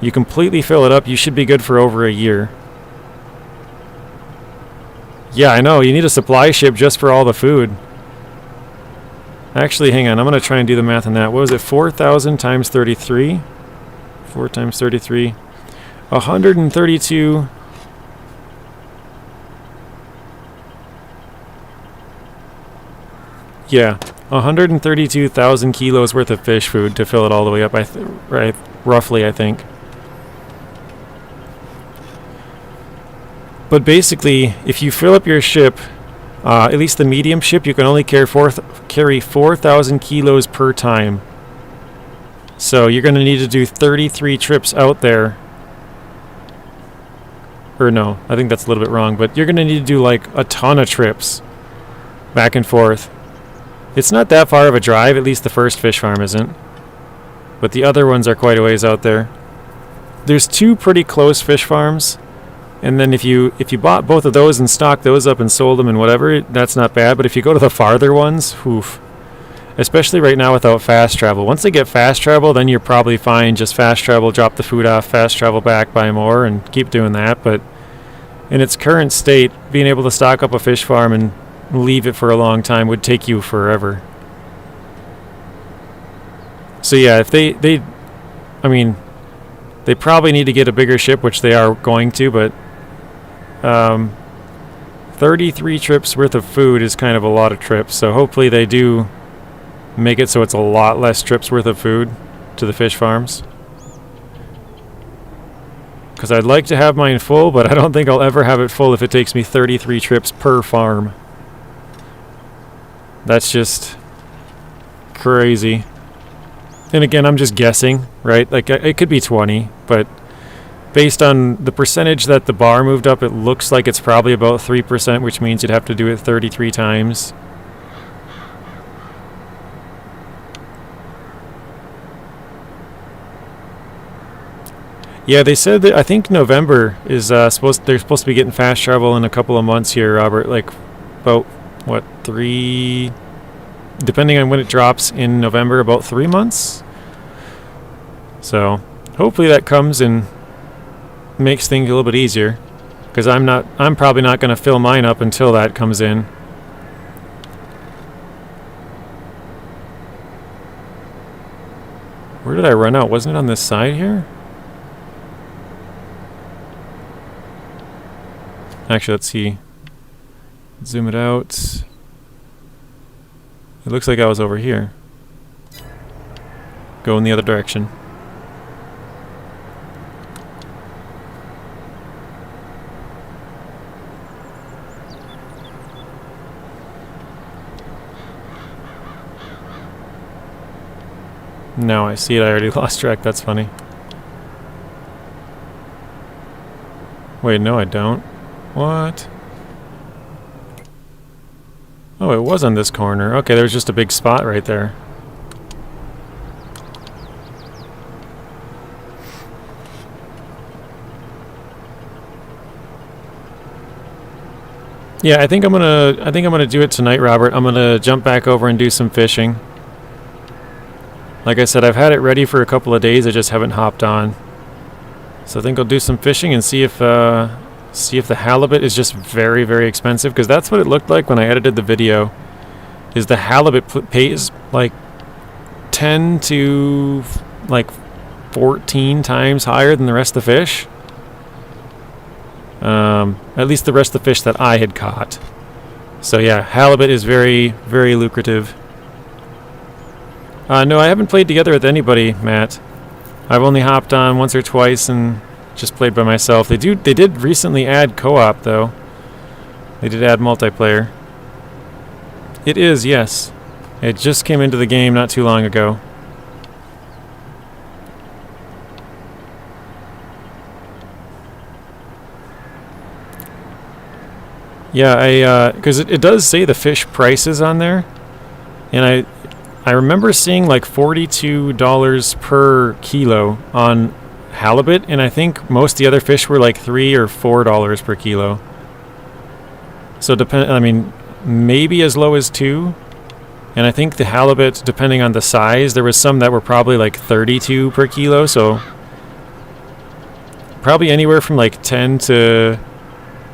you completely fill it up, you should be good for over a year. Yeah, I know, you need a supply ship just for all the food. Actually, hang on, I'm going to try and do the math on that. What was it, 4,000 times 33? 4 times 33. 132. Yeah, 132,000 kilos worth of fish food to fill it all the way up, right, roughly, I think. But basically, if you fill up your ship, at least the medium ship, you can only carry 4,000 kilos per time. So you're going to need to do 33 trips out there. Or no, I think that's a little bit wrong, but you're going to need to do like a ton of trips back and forth. It's not that far of a drive, at least the first fish farm isn't. But the other ones are quite a ways out there. There's 2 pretty close fish farms. And then if you bought both of those and stocked those up and sold them and whatever, that's not bad. But if you go to the farther ones, oof. Especially right now without fast travel. Once they get fast travel, then you're probably fine. Just fast travel, drop the food off, fast travel back, buy more, and keep doing that. But in its current state, being able to stock up a fish farm and leave it for a long time would take you forever. So yeah, if they probably need to get a bigger ship, which they are going to, but 33 trips worth of food is kind of a lot of trips, so hopefully they do make it so it's a lot less trips worth of food to the fish farms. Because I'd like to have mine full, but I don't think I'll ever have it full if it takes me 33 trips per farm. That's just crazy. And again, I'm just guessing, right? Like, it could be 20, but based on the percentage that the bar moved up, it looks like it's probably about 3%, which means you'd have to do it 33 times. Yeah, they said that, I think November is they're supposed to be getting fast travel in a couple of months here, Robert. Like, about, what, 3... Depending on when it drops in November, about 3 months. So hopefully that comes and makes things a little bit easier, because I'm probably not going to fill mine up until that comes in. Where did I run out? Wasn't it on this side here? Actually, let's see. Zoom it out. It looks like I was over here. Go in the other direction. Now I see it. I already lost track. That's funny. Wait, no I don't. What? Oh, it was on this corner. Okay, there was just a big spot right there. Yeah, I think I'm gonna do it tonight, Robert. I'm gonna jump back over and do some fishing. Like I said, I've had it ready for a couple of days. I just haven't hopped on. So I think I'll do some fishing and see if the halibut is just very, very expensive, because that's what it looked like when I edited the video. Is the halibut pays like 10 to like 14 times higher than the rest of the fish. At least the rest of the fish that I had caught. So yeah, halibut is very, very lucrative. No, I haven't played together with anybody, Matt. I've only hopped on once or twice and just played by myself. They did recently add co-op though. They did add multiplayer. It is, yes. It just came into the game not too long ago. Yeah, because it does say the fish prices on there, and I remember seeing like $42 per kilo on halibut, and I think most of the other fish were like $3 or $4 per kilo. So I mean, maybe as low as 2. And I think the halibut, depending on the size, there was some that were probably like 32 per kilo, so probably anywhere from like 10 to,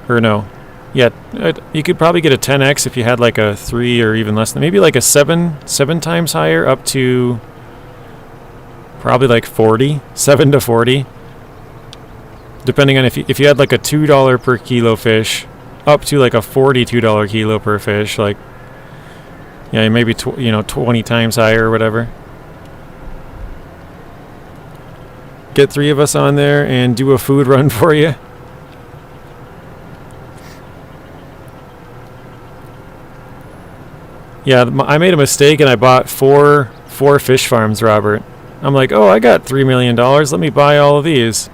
or no, yeah, you could probably get a 10x if you had like a 3 or even less than, maybe like a 7 times higher, up to probably like 40, 7 to 40, depending on if you had like a $2 per kilo fish, up to like a $42 kilo per fish, like, yeah, maybe 20 times higher or whatever. Get 3 of us on there and do a food run for you. Yeah, I made a mistake and I bought four fish farms, Robert. I'm like, oh, I got $3 million. Let me buy all of these.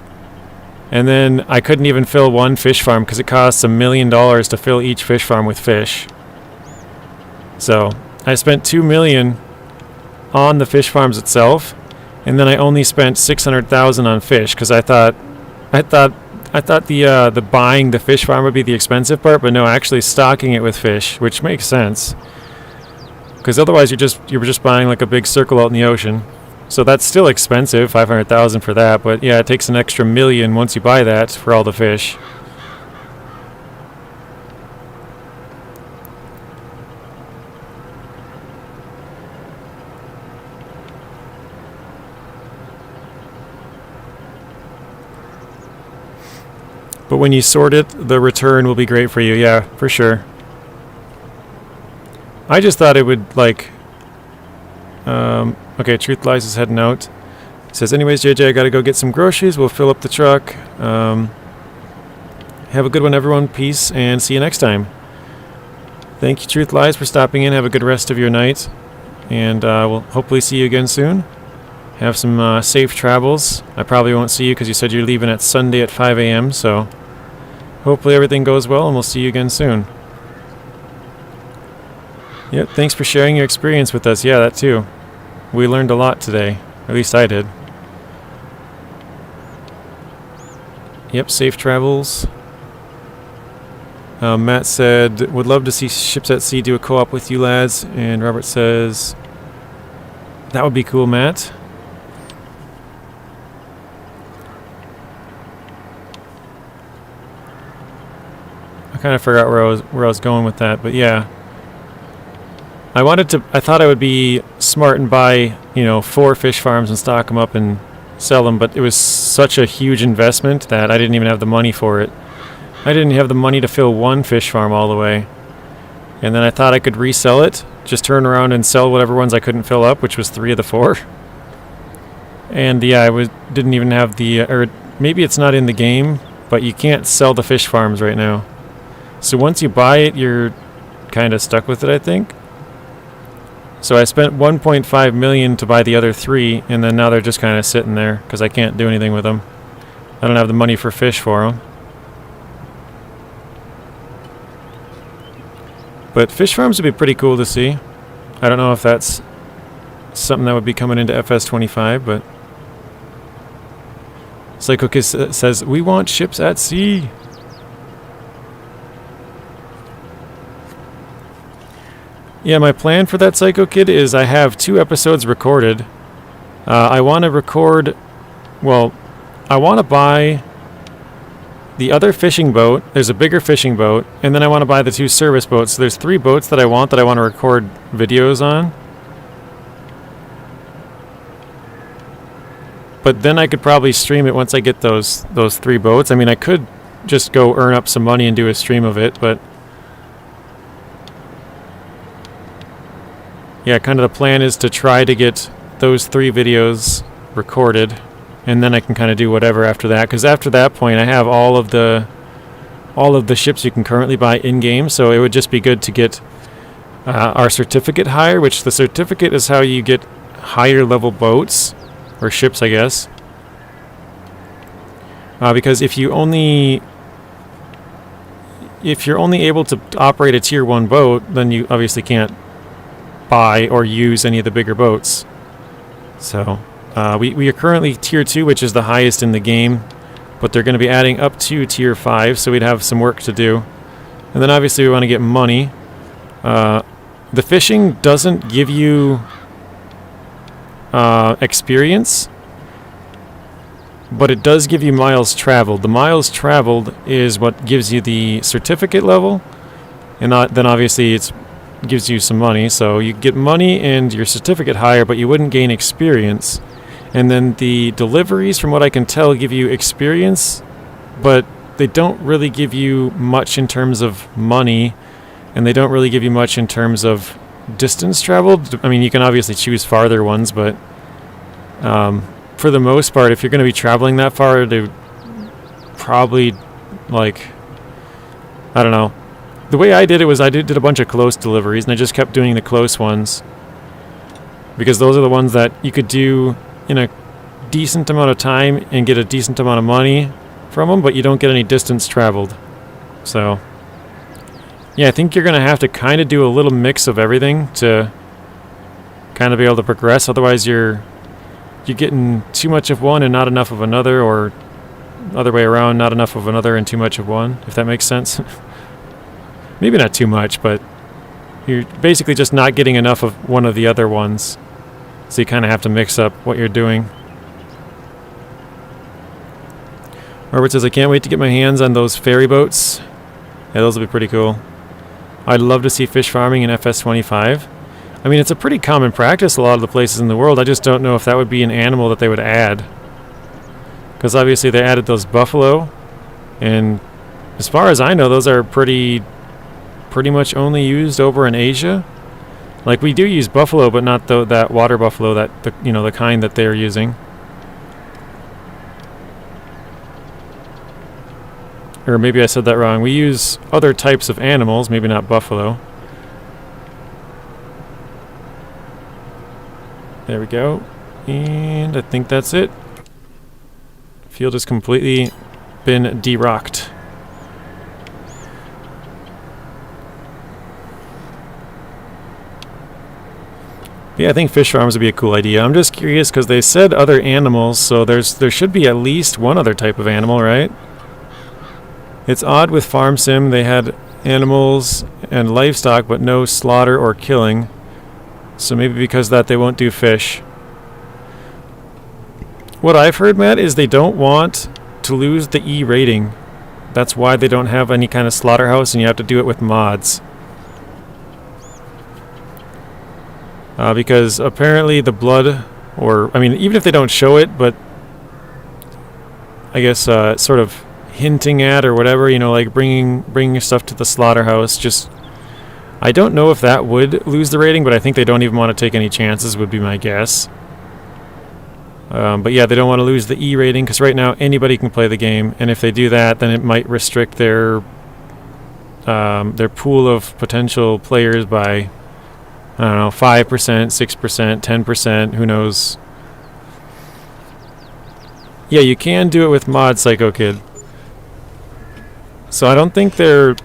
And then I couldn't even fill one fish farm because it costs $1 million to fill each fish farm with fish. So I spent $2 million on the fish farms itself, and then I only spent $600,000 on fish because I thought the buying the fish farm would be the expensive part, but no, actually stocking it with fish, which makes sense. Because otherwise you were just buying like a big circle out in the ocean. So that's still expensive, $500,000 for that, but yeah, it takes an extra $1 million once you buy that for all the fish. But when you sort it, the return will be great for you. Yeah, for sure. I just thought it would, like... okay, Truth Lies is heading out. It says, anyways, JJ, I gotta go get some groceries. We'll fill up the truck. Have a good one, everyone. Peace, and see you next time. Thank you, Truth Lies, for stopping in. Have a good rest of your night. And we'll hopefully see you again soon. Have some safe travels. I probably won't see you because you said you're leaving at Sunday at 5 a.m., so... hopefully everything goes well, and we'll see you again soon. Yep, thanks for sharing your experience with us. Yeah, that too. We learned a lot today. At least I did. Yep, safe travels. Matt said, would love to see Ships at Sea do a co-op with you lads. And Robert says, that would be cool, Matt. I kind of forgot where I was going with that, but yeah. I thought I would be smart and buy, 4 fish farms and stock them up and sell them, but it was such a huge investment that I didn't even have the money for it. I didn't have the money to fill one fish farm all the way. And then I thought I could resell it, just turn around and sell whatever ones I couldn't fill up, which was 3 of the 4. And yeah, didn't even have or maybe it's not in the game, but you can't sell the fish farms right now. So once you buy it, you're kind of stuck with it, I think. So I spent $1.5 million to buy the other 3, and then now they're just kind of sitting there because I can't do anything with them. I don't have the money for fish for them. But fish farms would be pretty cool to see. I don't know if that's something that would be coming into FS25, but... Psycho Kiss says, we want ships at sea. Yeah, my plan for that Psycho Kid is I have 2 episodes recorded. I want to record... Well, I want to buy the other fishing boat. There's a bigger fishing boat. And then I want to buy the 2 service boats. So there's 3 boats that I want to record videos on. But then I could probably stream it once I get those 3 boats. I mean, I could just go earn up some money and do a stream of it, but... Yeah, kind of the plan is to try to get those 3 videos recorded, and then I can kind of do whatever after that. Because after that point, I have all of the ships you can currently buy in game. So it would just be good to get our certificate higher, which the certificate is how you get higher level boats or ships, I guess. Because if you only if you're only able to operate a tier 1 boat, then you obviously can't buy or use any of the bigger boats. So we are currently tier 2, which is the highest in the game, but they're going to be adding up to tier 5, so we'd have some work to do. And then obviously we want to get money. The fishing doesn't give you experience, but it does give you miles traveled. The miles traveled is what gives you the certificate level, and then obviously it gives you some money. So you get money and your certificate higher, but you wouldn't gain experience. And then the deliveries, from what I can tell, give you experience, but they don't really give you much in terms of money, and they don't really give you much in terms of distance traveled. I mean, you can obviously choose farther ones, but for the most part, if you're going to be traveling that far, they probably, like, I don't know. The way I did it was I did a bunch of close deliveries, and I just kept doing the close ones, because those are the ones that you could do in a decent amount of time and get a decent amount of money from them, but you don't get any distance traveled. So yeah, I think you're going to have to kind of do a little mix of everything to kind of be able to progress. Otherwise you're getting too much of one and not enough of another, or other way around, not enough of another and too much of one, if that makes sense. Maybe not too much, but you're basically just not getting enough of one of the other ones. So you kind of have to mix up what you're doing. Robert says, I can't wait to get my hands on those ferry boats. Yeah, those will be pretty cool. I'd love to see fish farming in FS25. I mean, it's a pretty common practice a lot of the places in the world. I just don't know if that would be an animal that they would add. Because obviously they added those buffalo, and as far as I know, those are pretty much only used over in Asia. Like, we do use buffalo, but not that water buffalo, the kind that they're using. Or maybe I said that wrong. We use other types of animals, maybe not buffalo. There we go. And I think that's it. Field has completely been de-rocked. Yeah, I think fish farms would be a cool idea. I'm just curious because they said other animals, so there should be at least one other type of animal, right? It's odd with Farm Sim, they had animals and livestock, but no slaughter or killing. So maybe because of that they won't do fish. What I've heard, Matt, is they don't want to lose the E rating. That's why they don't have any kind of slaughterhouse, and you have to do it with mods. Because apparently the blood, or, I mean, even if they don't show it, but I guess sort of hinting at or whatever, like bringing stuff to the slaughterhouse, just, I don't know if that would lose the rating, but I think they don't even want to take any chances, would be my guess. But yeah, they don't want to lose the E rating, because right now anybody can play the game, and if they do that, then it might restrict their pool of potential players by, I don't know, 5%, 6%, 10%, who knows. Yeah, you can do it with mod, Psycho Kid. So I don't think they're,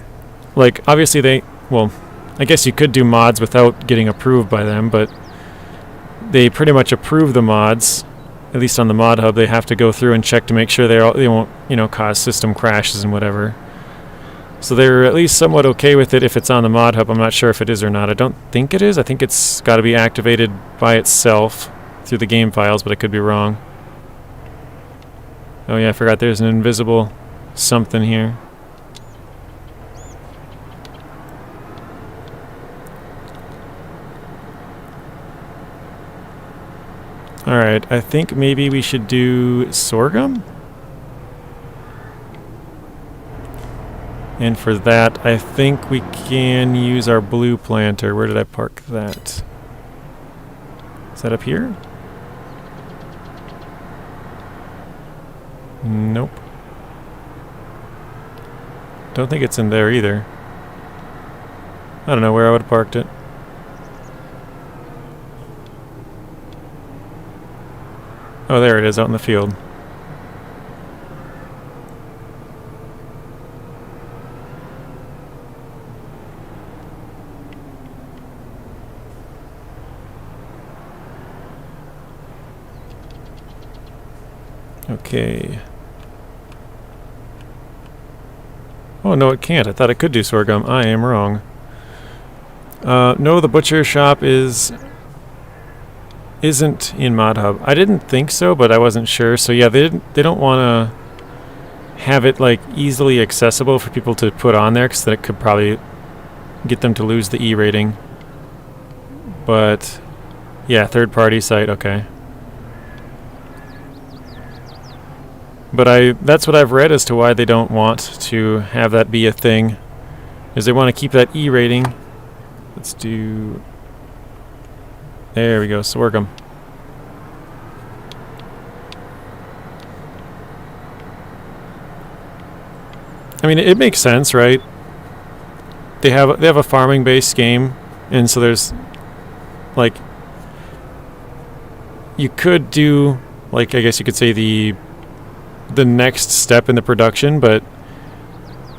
like, obviously well, I guess you could do mods without getting approved by them, but they pretty much approve the mods, at least on the mod hub. They have to go through and check to make sure they won't, cause system crashes and whatever. So they're at least somewhat okay with it if it's on the mod hub. I'm not sure if it is or not. I don't think it is. I think it's got to be activated by itself through the game files, but I could be wrong. Oh yeah, I forgot there's an invisible something here. Alright, I think maybe we should do sorghum? And for that, I think we can use our blue planter. Where did I park that? Is that up here? Nope. Don't think it's in there either. I don't know where I would have parked it. Oh, there it is, out in the field. Okay. Oh, no, it can't. I thought it could do sorghum. I am wrong. No, the butcher shop isn't in Mod Hub. I didn't think so, but I wasn't sure. So yeah, they don't want to have it like easily accessible for people to put on there, because that could probably get them to lose the E rating. But yeah, third-party site. Okay. But that's what I've read as to why they don't want to have that be a thing, is they want to keep that E rating. Let's do... There we go, sorghum. I mean, it makes sense, right? They have a farming-based game, and so there's like, you could do, like, I guess you could say the next step in the production, but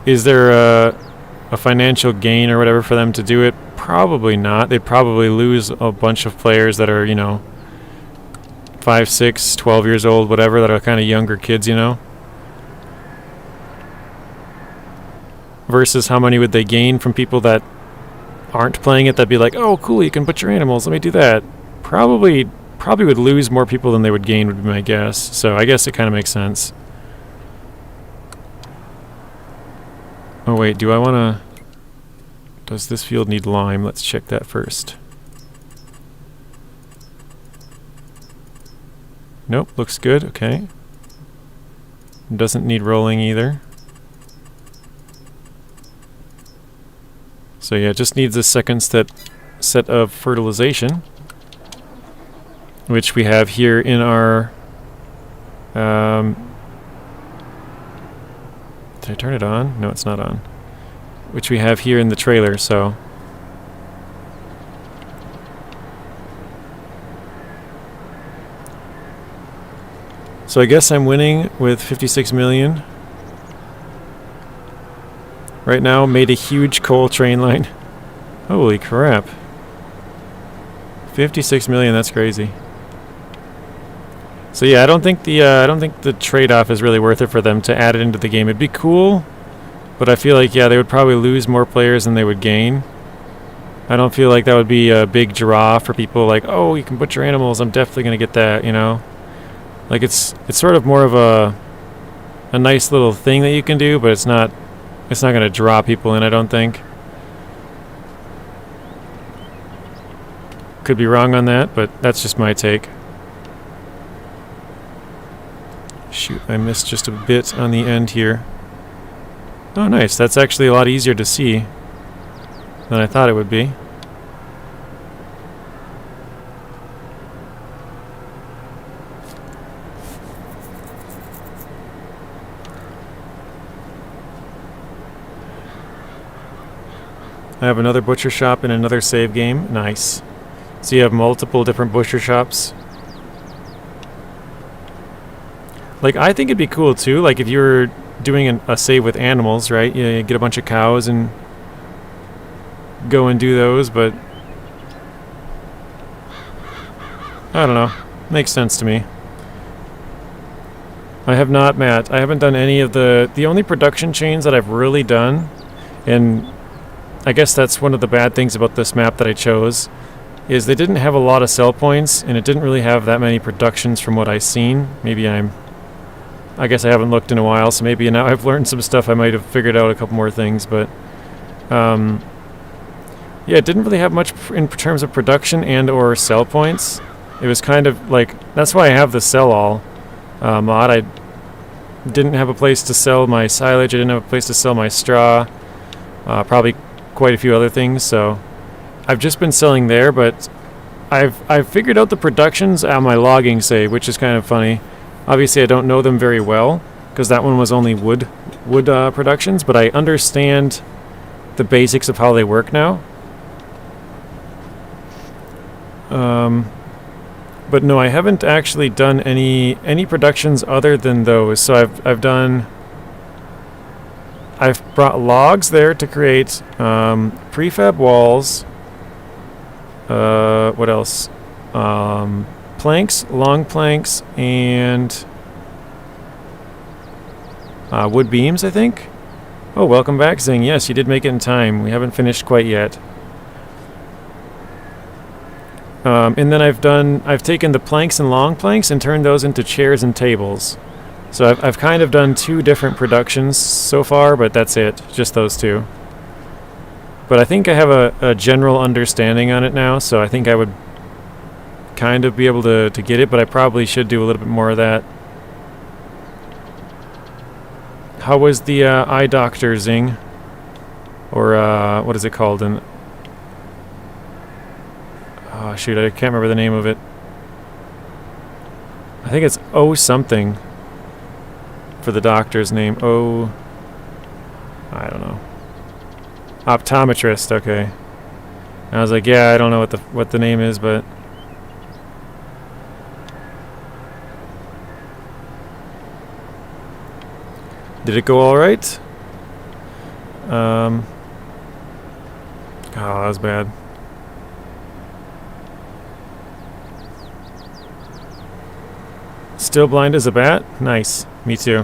is there a financial gain or whatever for them to do it? Probably not. They'd probably lose a bunch of players that are, you know, 5, 6, 12 years old, whatever, that are kind of younger kids, you know? Versus how many would they gain from people that aren't playing it, that'd be like, oh, cool, you can put your animals, let me do that. Probably would lose more people than they would gain, would be my guess. So I guess it kind of makes sense. Oh wait, do I want to... Does this field need lime? Let's check that first. Nope, looks good, okay. Doesn't need rolling either. So yeah, it just needs a second set of fertilization, which we have here in our... did I turn it on? No, it's not on. Which we have here in the trailer, so... So I guess I'm winning with 56 million. Right now, made a huge coal train line. Holy crap. 56 million, that's crazy. So yeah, I don't think the trade-off is really worth it for them to add it into the game. It'd be cool, but I feel like, yeah, they would probably lose more players than they would gain. I don't feel like that would be a big draw for people like, oh, you can butcher animals, I'm definitely going to get that, you know? Like, it's sort of more of a nice little thing that you can do, but it's not going to draw people in, I don't think. Could be wrong on that, but that's just my take. Shoot, I missed just a bit on the end here. Oh, nice. That's actually a lot easier to see than I thought it would be. I have another butcher shop in another save game. Nice. So you have multiple different butcher shops. Like, I think it'd be cool too, like if you were doing a save with animals, right? You get a bunch of cows and go and do those, but I don't know. Makes sense to me. I have not, Matt. I haven't done any of the only production chains that I've really done, and I guess that's one of the bad things about this map that I chose, is they didn't have a lot of sell points, and it didn't really have that many productions from what I've seen. Maybe I guess I haven't looked in a while, so maybe now I've learned some stuff. I might have figured out a couple more things, but yeah, it didn't really have much in terms of production and or sell points. It was kind of like, that's why I have the sell all mod. I didn't have a place to sell my silage. I didn't have a place to sell my straw. Probably quite a few other things, so I've just been selling there, but I've figured out the productions on my logging save, which is kind of funny. Obviously, I don't know them very well, because that one was only wood productions, but I understand the basics of how they work now. But no, I haven't actually done any productions other than those. So I've brought logs there to create prefab walls. What else? Planks, long planks, and wood beams, I think. Oh, welcome back, Zing. Yes, you did make it in time. We haven't finished quite yet. And then I've taken the planks and long planks and turned those into chairs and tables. So I've kind of done 2 different productions so far, but that's it. Just those 2. But I think I have a general understanding on it now, so I think I would kind of be able to get it, but I probably should do a little bit more of that. How was the eye doctor, Zing? Or what is it called? Oh shoot, I can't remember the name of it. I think it's O something for the doctor's name. O... I don't know. Optometrist, okay. I was like, yeah, I don't know what the name is, but... Did it go alright? Oh, that was bad. Still blind as a bat? Nice. Me too.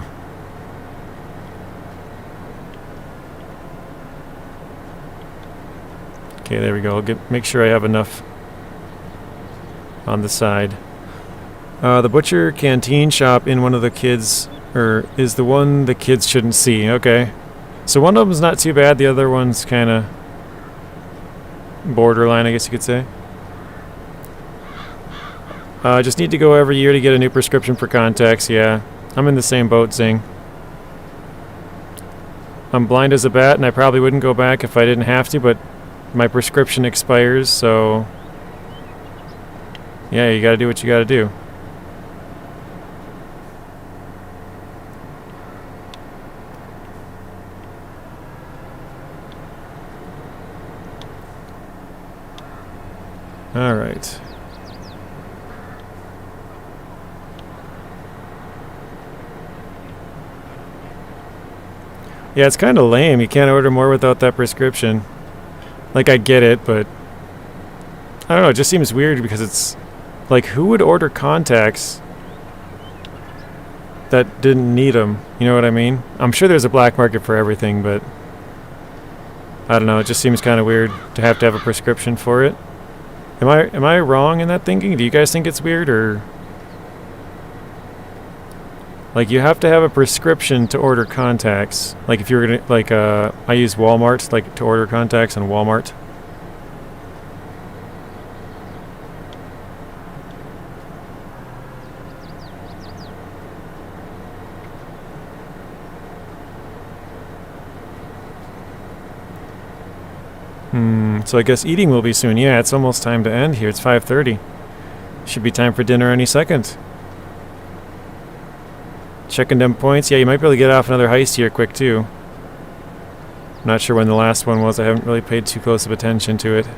Okay, there we go. I'll make sure I have enough on the side. The butcher canteen shop in one of the kids, or is the one the kids shouldn't see. Okay. So one of them's not too bad, the other one's kind of borderline, I guess you could say. Just need to go every year to get a new prescription for contacts, yeah. I'm in the same boat, Zing. I'm blind as a bat, and I probably wouldn't go back if I didn't have to, but my prescription expires, so... yeah, you gotta do what you gotta do. Alright. Yeah, it's kind of lame. You can't order more without that prescription. Like, I get it, but... I don't know, it just seems weird because it's... like, who would order contacts that didn't need them? You know what I mean? I'm sure there's a black market for everything, but... I don't know, it just seems kind of weird to have a prescription for it. Am I wrong in that thinking? Do you guys think it's weird, or... like, you have to have a prescription to order contacts. Like, if you're gonna... like, I use Walmart, like, to order contacts on Walmart. So I guess eating will be soon. Yeah, it's almost time to end here. It's 5:30. Should be time for dinner any second. Checking them points. Yeah, you might be able to get off another heist here quick, too. Not sure when the last one was. I haven't really paid too close of attention to it.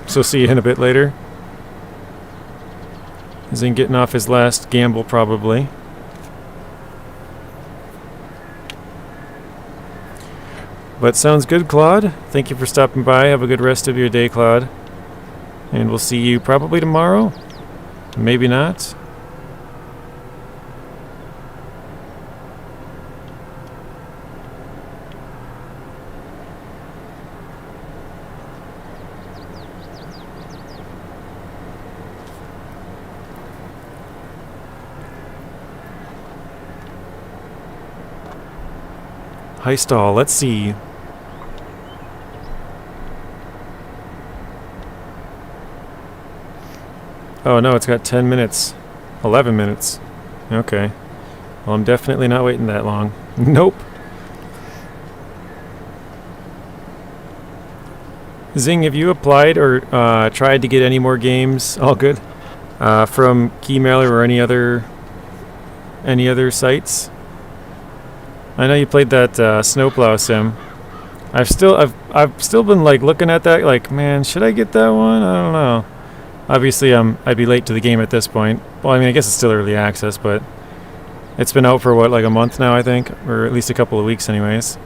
So see you in a bit later. Zing getting off his last gamble, probably. But sounds good, Claude. Thank you for stopping by. Have a good rest of your day, Claude. And we'll see you probably tomorrow. Maybe not. Heist all. Let's see. Oh no, it's got 10 minutes. 11 minutes. Okay. Well, I'm definitely not waiting that long. Nope. Zing, have you applied or tried to get any more games? All good. From Keymailer or any other sites? I know you played that Snowplow sim. I've still been like looking at that like, man, should I get that one? I don't know. Obviously, I'd be late to the game at this point. Well, I mean, I guess it's still early access, but it's been out for what, like a month now, I think, or at least a couple of weeks, anyways.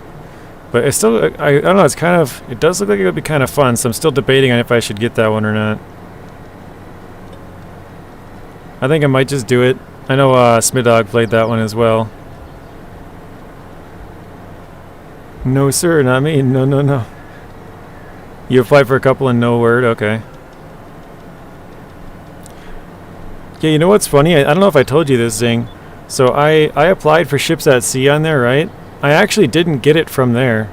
But it's still, I don't know, it's kind of, it does look like it would be kind of fun, so I'm still debating on if I should get that one or not. I think I might just do it. I know Smidog played that one as well. No sir, not me. No, no, no. You applied for a couple and no word? Okay. Yeah, you know what's funny? I don't know if I told you this, Zing. So I applied for Ships at Sea on there, right? I actually didn't get it from there.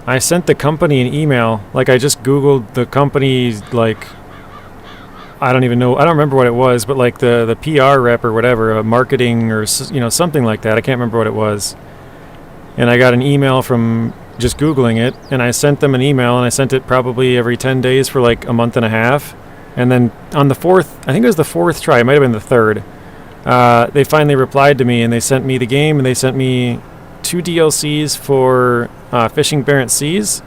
I sent the company an email. Like, I just Googled the company, like, I don't even know. I don't remember what it was, but like the PR rep or whatever, marketing or, you know, something like that. I can't remember what it was. And I got an email from just Googling it, and I sent them an email, and I sent it probably every 10 days for like a month and a half. And then on the fourth, I think it was the fourth try, it might have been the third, they finally replied to me, and they sent me the game, and they sent me 2 DLCs for Fishing Barents Seas,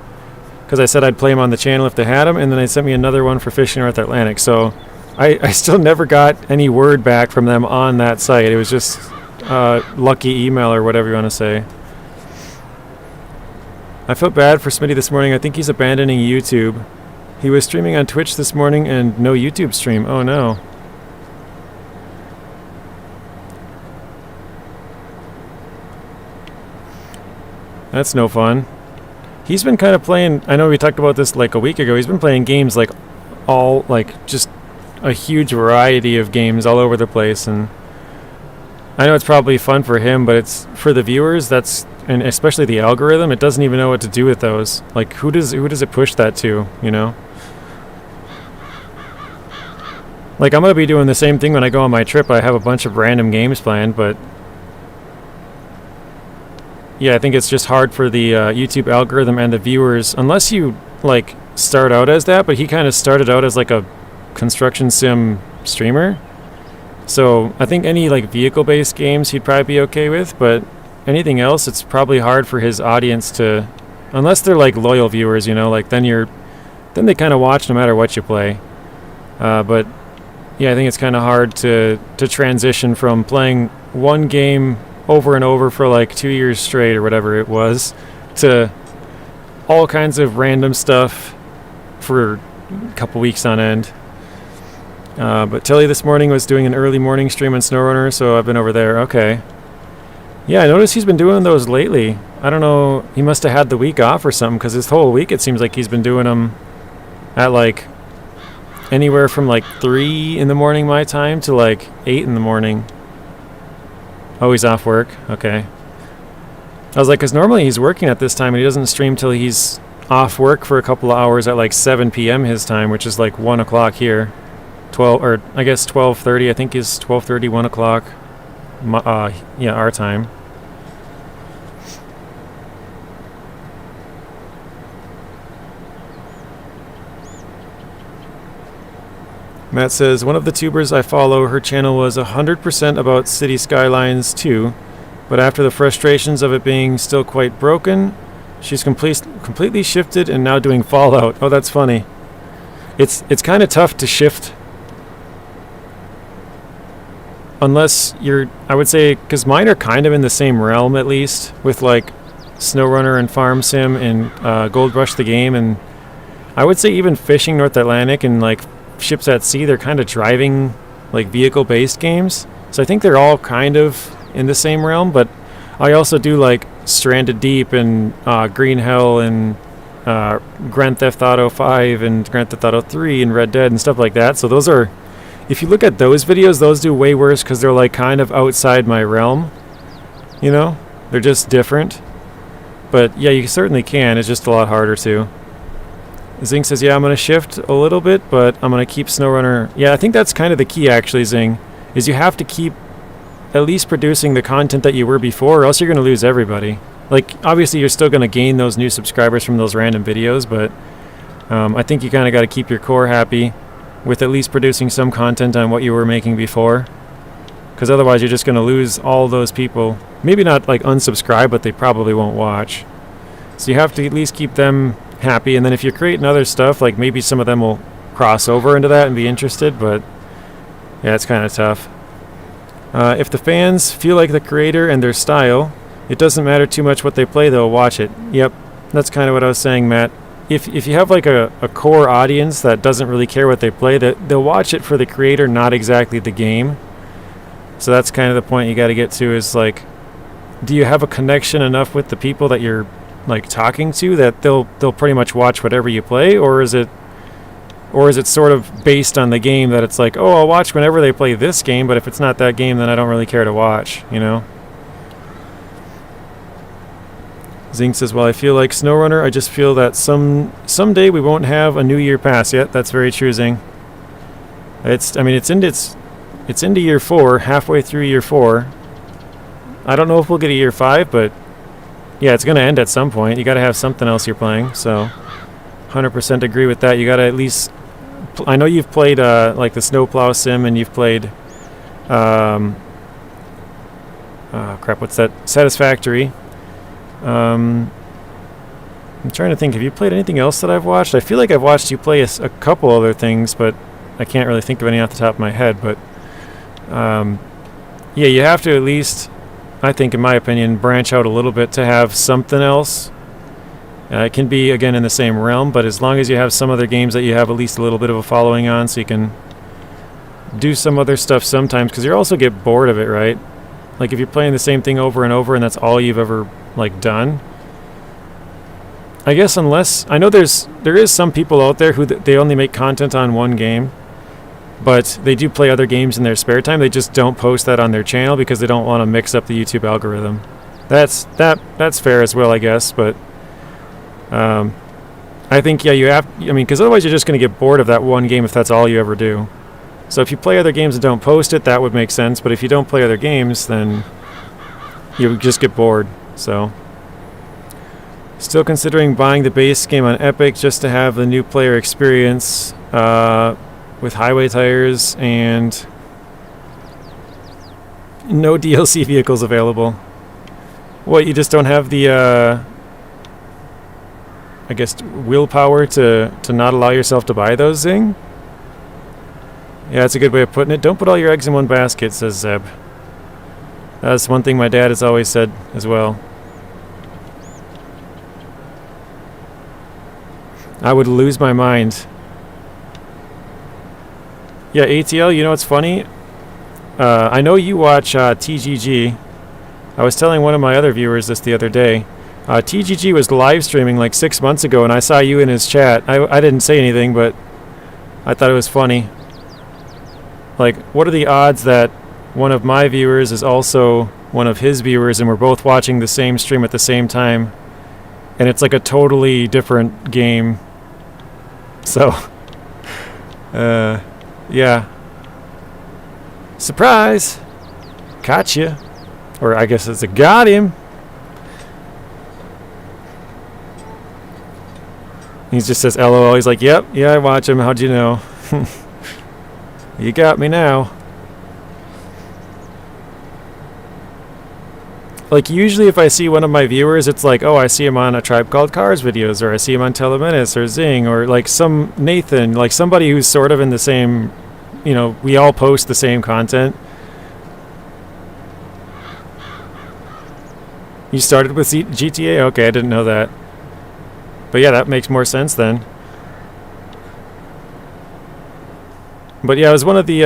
because I said I'd play them on the channel if they had them, and then they sent me another one for Fishing North Atlantic. So I still never got any word back from them on that site. It was just lucky email or whatever you want to say. I felt bad for Smitty this morning. I think he's abandoning YouTube. He was streaming on Twitch this morning and no YouTube stream. Oh no. That's no fun. He's been kind of playing, I know we talked about this like a week ago, he's been playing games like all, like just a huge variety of games all over the place, and I know it's probably fun for him, but it's for the viewers, that's, and especially the algorithm, it doesn't even know what to do with those. Like, who does it push that to, you know? Like, I'm going to be doing the same thing when I go on my trip. I have a bunch of random games planned, but yeah, I think it's just hard for the YouTube algorithm and the viewers, unless you, like, start out as that, but he kind of started out as, like, a construction sim streamer. So I think any, like, vehicle-based games he'd probably be okay with, but anything else, it's probably hard for his audience to, unless they're, like, loyal viewers, you know, like, then they kind of watch no matter what you play. But yeah, I think it's kind of hard to transition from playing one game over and over for like 2 years straight or whatever it was, to all kinds of random stuff for a couple weeks on end. But Tilly this morning was doing an early morning stream on SnowRunner, so I've been over there. Okay. Yeah, I noticed he's been doing those lately. I don't know, he must have had the week off or something, because this whole week it seems like he's been doing them at like anywhere from like 3 in the morning my time to like 8 in the morning. Oh, he's off work? Okay. I was like, because normally he's working at this time and he doesn't stream till he's off work for a couple of hours at like 7 p.m. his time, which is like 1 o'clock here. 12, or I guess 12:30, I think is 12:30, 1 o'clock. Yeah, our time. Matt says, one of the tubers I follow, her channel was 100% about city skylines too, but after the frustrations of it being still quite broken, she's completely shifted and now doing Fallout. Oh, that's funny. It's kind of tough to shift unless you're, I would say, because mine are kind of in the same realm at least, with like SnowRunner and Farm Sim and Gold Rush the game, and I would say even Fishing North Atlantic and like Ships at Sea, they're kind of driving, like, vehicle-based games. So I think they're all kind of in the same realm, but I also do, like, Stranded Deep and Green Hell and Grand Theft Auto 5 and Grand Theft Auto 3 and Red Dead and stuff like that. So those are, if you look at those videos, those do way worse because they're, like, kind of outside my realm, you know? They're just different. But, yeah, you certainly can. It's just a lot harder, too. Zing says, yeah, I'm going to shift a little bit, but I'm going to keep SnowRunner. Yeah, I think that's kind of the key, actually, Zing, is you have to keep at least producing the content that you were before, or else you're going to lose everybody. Like, obviously, you're still going to gain those new subscribers from those random videos, but I think you kind of got to keep your core happy with at least producing some content on what you were making before, because otherwise you're just going to lose all those people. Maybe not, like, unsubscribe, but they probably won't watch. So you have to at least keep them happy, and then if you're creating other stuff, like maybe some of them will cross over into that and be interested, but yeah, it's kind of tough. If the fans feel like the creator and their style, It doesn't matter too much what they play, they'll watch it. Yep, that's kind of what I was saying, Matt. If you have like a core audience that doesn't really care what they play, that they'll watch it for the creator, not exactly the game. So that's kind of the point you got to get to, is like, do you have a connection enough with the people that you're like talking to that they'll pretty much watch whatever you play, or is it sort of based on the game that it's like, oh, I'll watch whenever they play this game, but if it's not that game, then I don't really care to watch, you know? Zing says, well, I feel like SnowRunner, I just feel that someday we won't have a New Year pass yet. That's very true, Zing. It's into year 4, halfway through year 4. I don't know if we'll get a year 5, but yeah, it's going to end at some point. You got to have something else you're playing, so 100% agree with that. You got to at least, I know you've played like the Snowplow sim, and you've played what's that? Satisfactory. I'm trying to think, have you played anything else that I've watched? I feel like I've watched you play a couple other things, but I can't really think of any off the top of my head. But yeah, you have to at least, I think, in my opinion, branch out a little bit to have something else. It can be, again, in the same realm, but as long as you have some other games that you have at least a little bit of a following on, so you can do some other stuff sometimes, because you also get bored of it, right? Like if you're playing the same thing over and over and that's all you've ever like done, I guess, unless, I know there is some people out there who they only make content on one game, but they do play other games in their spare time. They just don't post that on their channel because they don't want to mix up the YouTube algorithm. That's fair as well, I guess, but I think, yeah, you have, I mean, because otherwise you're just going to get bored of that one game if that's all you ever do. So if you play other games and don't post it, that would make sense. But if you don't play other games, then you just get bored. So still considering buying the base game on Epic just to have the new player experience with highway tires and no DLC vehicles available. What, you just don't have the I guess willpower to not allow yourself to buy those, Zing? Yeah, that's a good way of putting it. Don't put all your eggs in one basket, says Zeb. That's one thing my dad has always said as well. I would lose my mind. Yeah, ATL, you know what's funny? I know you watch TGG. I was telling one of my other viewers this the other day. TGG was live streaming like 6 months ago, and I saw you in his chat. I didn't say anything, but I thought it was funny. Like, what are the odds that one of my viewers is also one of his viewers and we're both watching the same stream at the same time, and it's like a totally different game? So, yeah. Surprise! Caught you. Or I guess it's a got him. He just says LOL. He's like, yep, yeah, I watch him. How'd you know? You got me now. Like, usually if I see one of my viewers, it's like, oh, I see him on A Tribe Called Cars videos, or I see him on Telemenace or Zing, or like some Nathan, like somebody who's sort of in the same, you know, we all post the same content. You started with GTA? Okay, I didn't know that. But yeah, that makes more sense then. But yeah, it was one of the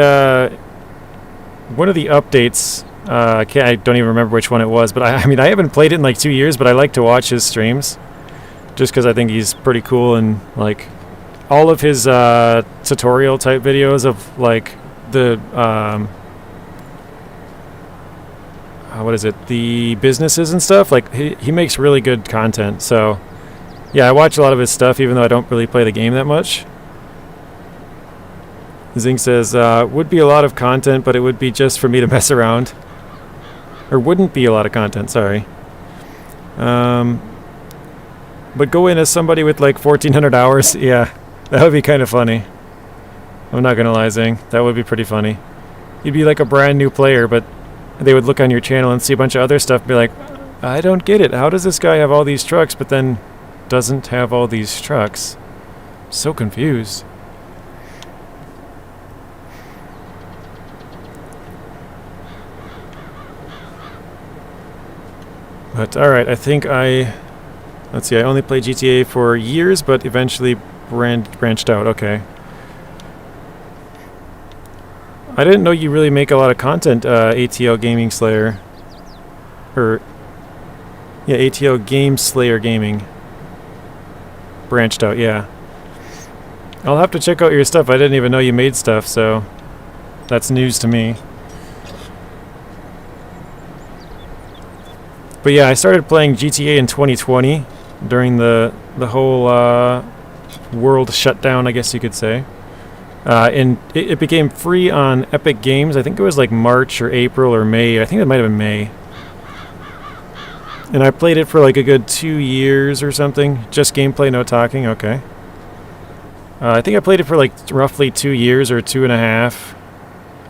updates. I don't even remember which one it was. But I mean, I haven't played it in like 2 years. But I like to watch his streams, just because I think he's pretty cool, and like all of his tutorial type videos of like the what is it? The businesses and stuff. Like he makes really good content. So yeah, I watch a lot of his stuff, even though I don't really play the game that much. Zing says, would be a lot of content, but it would be just for me to mess around. Or wouldn't be a lot of content, sorry. But go in as somebody with like 1,400 hours, yeah, that would be kind of funny. I'm not gonna lie, Zing, that would be pretty funny. You'd be like a brand new player, but they would look on your channel and see a bunch of other stuff and be like, I don't get it, how does this guy have all these trucks, but then doesn't have all these trucks? So confused. But alright, I think let's see, I only played GTA for years, but eventually branched out. Okay. I didn't know you really make a lot of content, ATL Gaming Slayer. Or, yeah, ATL Game Slayer Gaming. Branched out, yeah. I'll have to check out your stuff. I didn't even know you made stuff, so that's news to me. But yeah, I started playing GTA in 2020 during the whole world shutdown, I guess you could say. And it became free on Epic Games. I think it was like March or April or May. I think it might have been May. And I played it for like a good 2 years or something. Just gameplay, no talking. Okay. I think I played it for like roughly 2 years or 2.5.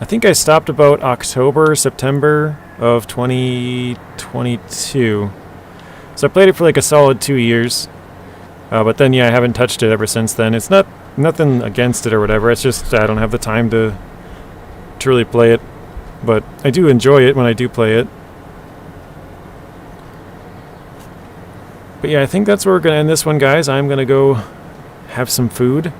I think I stopped about October, September of 2022. So I played it for like a solid 2 years. But then, yeah, I haven't touched it ever since then. It's nothing against it or whatever. It's just I don't have the time to really play it. But I do enjoy it when I do play it. But yeah, I think that's where we're going to end this one, guys. I'm going to go have some food.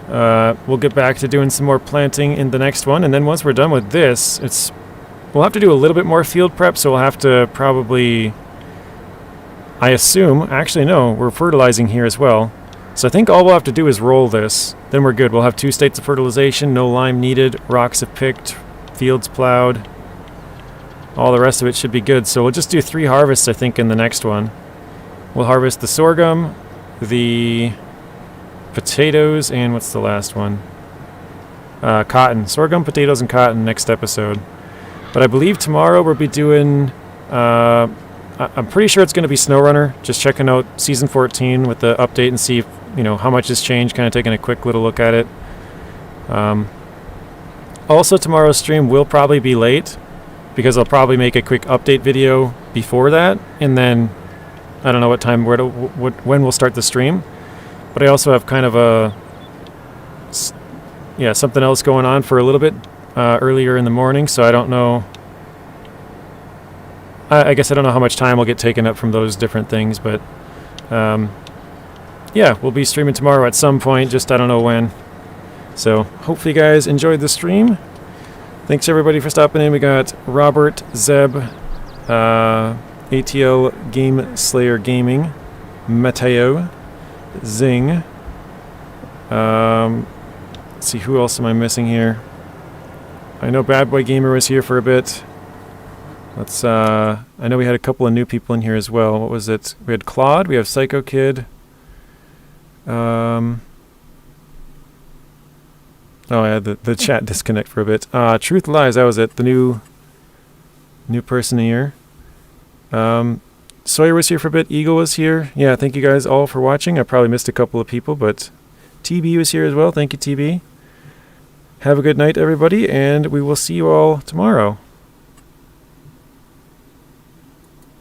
We'll get back to doing some more planting in the next one. And then once we're done with this, we'll have to do a little bit more field prep. So we'll have to probably, I assume, actually no, we're fertilizing here as well. So I think all we'll have to do is roll this. Then we're good. We'll have 2 states of fertilization, no lime needed, rocks have picked, fields plowed. All the rest of it should be good. So we'll just do 3 harvests, I think, in the next one. We'll harvest the sorghum, the potatoes, and what's the last one? Cotton. Sorghum, potatoes, and cotton next episode. But I believe tomorrow we'll be doing... I'm pretty sure it's going to be SnowRunner. Just checking out Season 14 with the update and see if, how much has changed. Kind of taking a quick little look at it. Also, tomorrow's stream will probably be late because I'll probably make a quick update video before that. And then, I don't know what time, when we'll start the stream. But I also have kind of something else going on for a little bit earlier in the morning. So I don't know. I guess I don't know how much time will get taken up from those different things, but yeah, we'll be streaming tomorrow at some point, just I don't know when. So hopefully you guys enjoyed the stream. Thanks everybody for stopping in. We got Robert, Zeb, ATL Game Slayer Gaming, Mateo, Zing. Let's see, who else am I missing here? I know Bad Boy Gamer was here for a bit. I know we had a couple of new people in here as well. What was it? We had Claude, we have Psycho Kid. Oh, I had the chat disconnect for a bit. Truth Lies, that was it. The new person here. Sawyer was here for a bit. Eagle was here. Yeah, thank you guys all for watching. I probably missed a couple of people, but TB was here as well. Thank you, TB. Have a good night, everybody, and we will see you all tomorrow.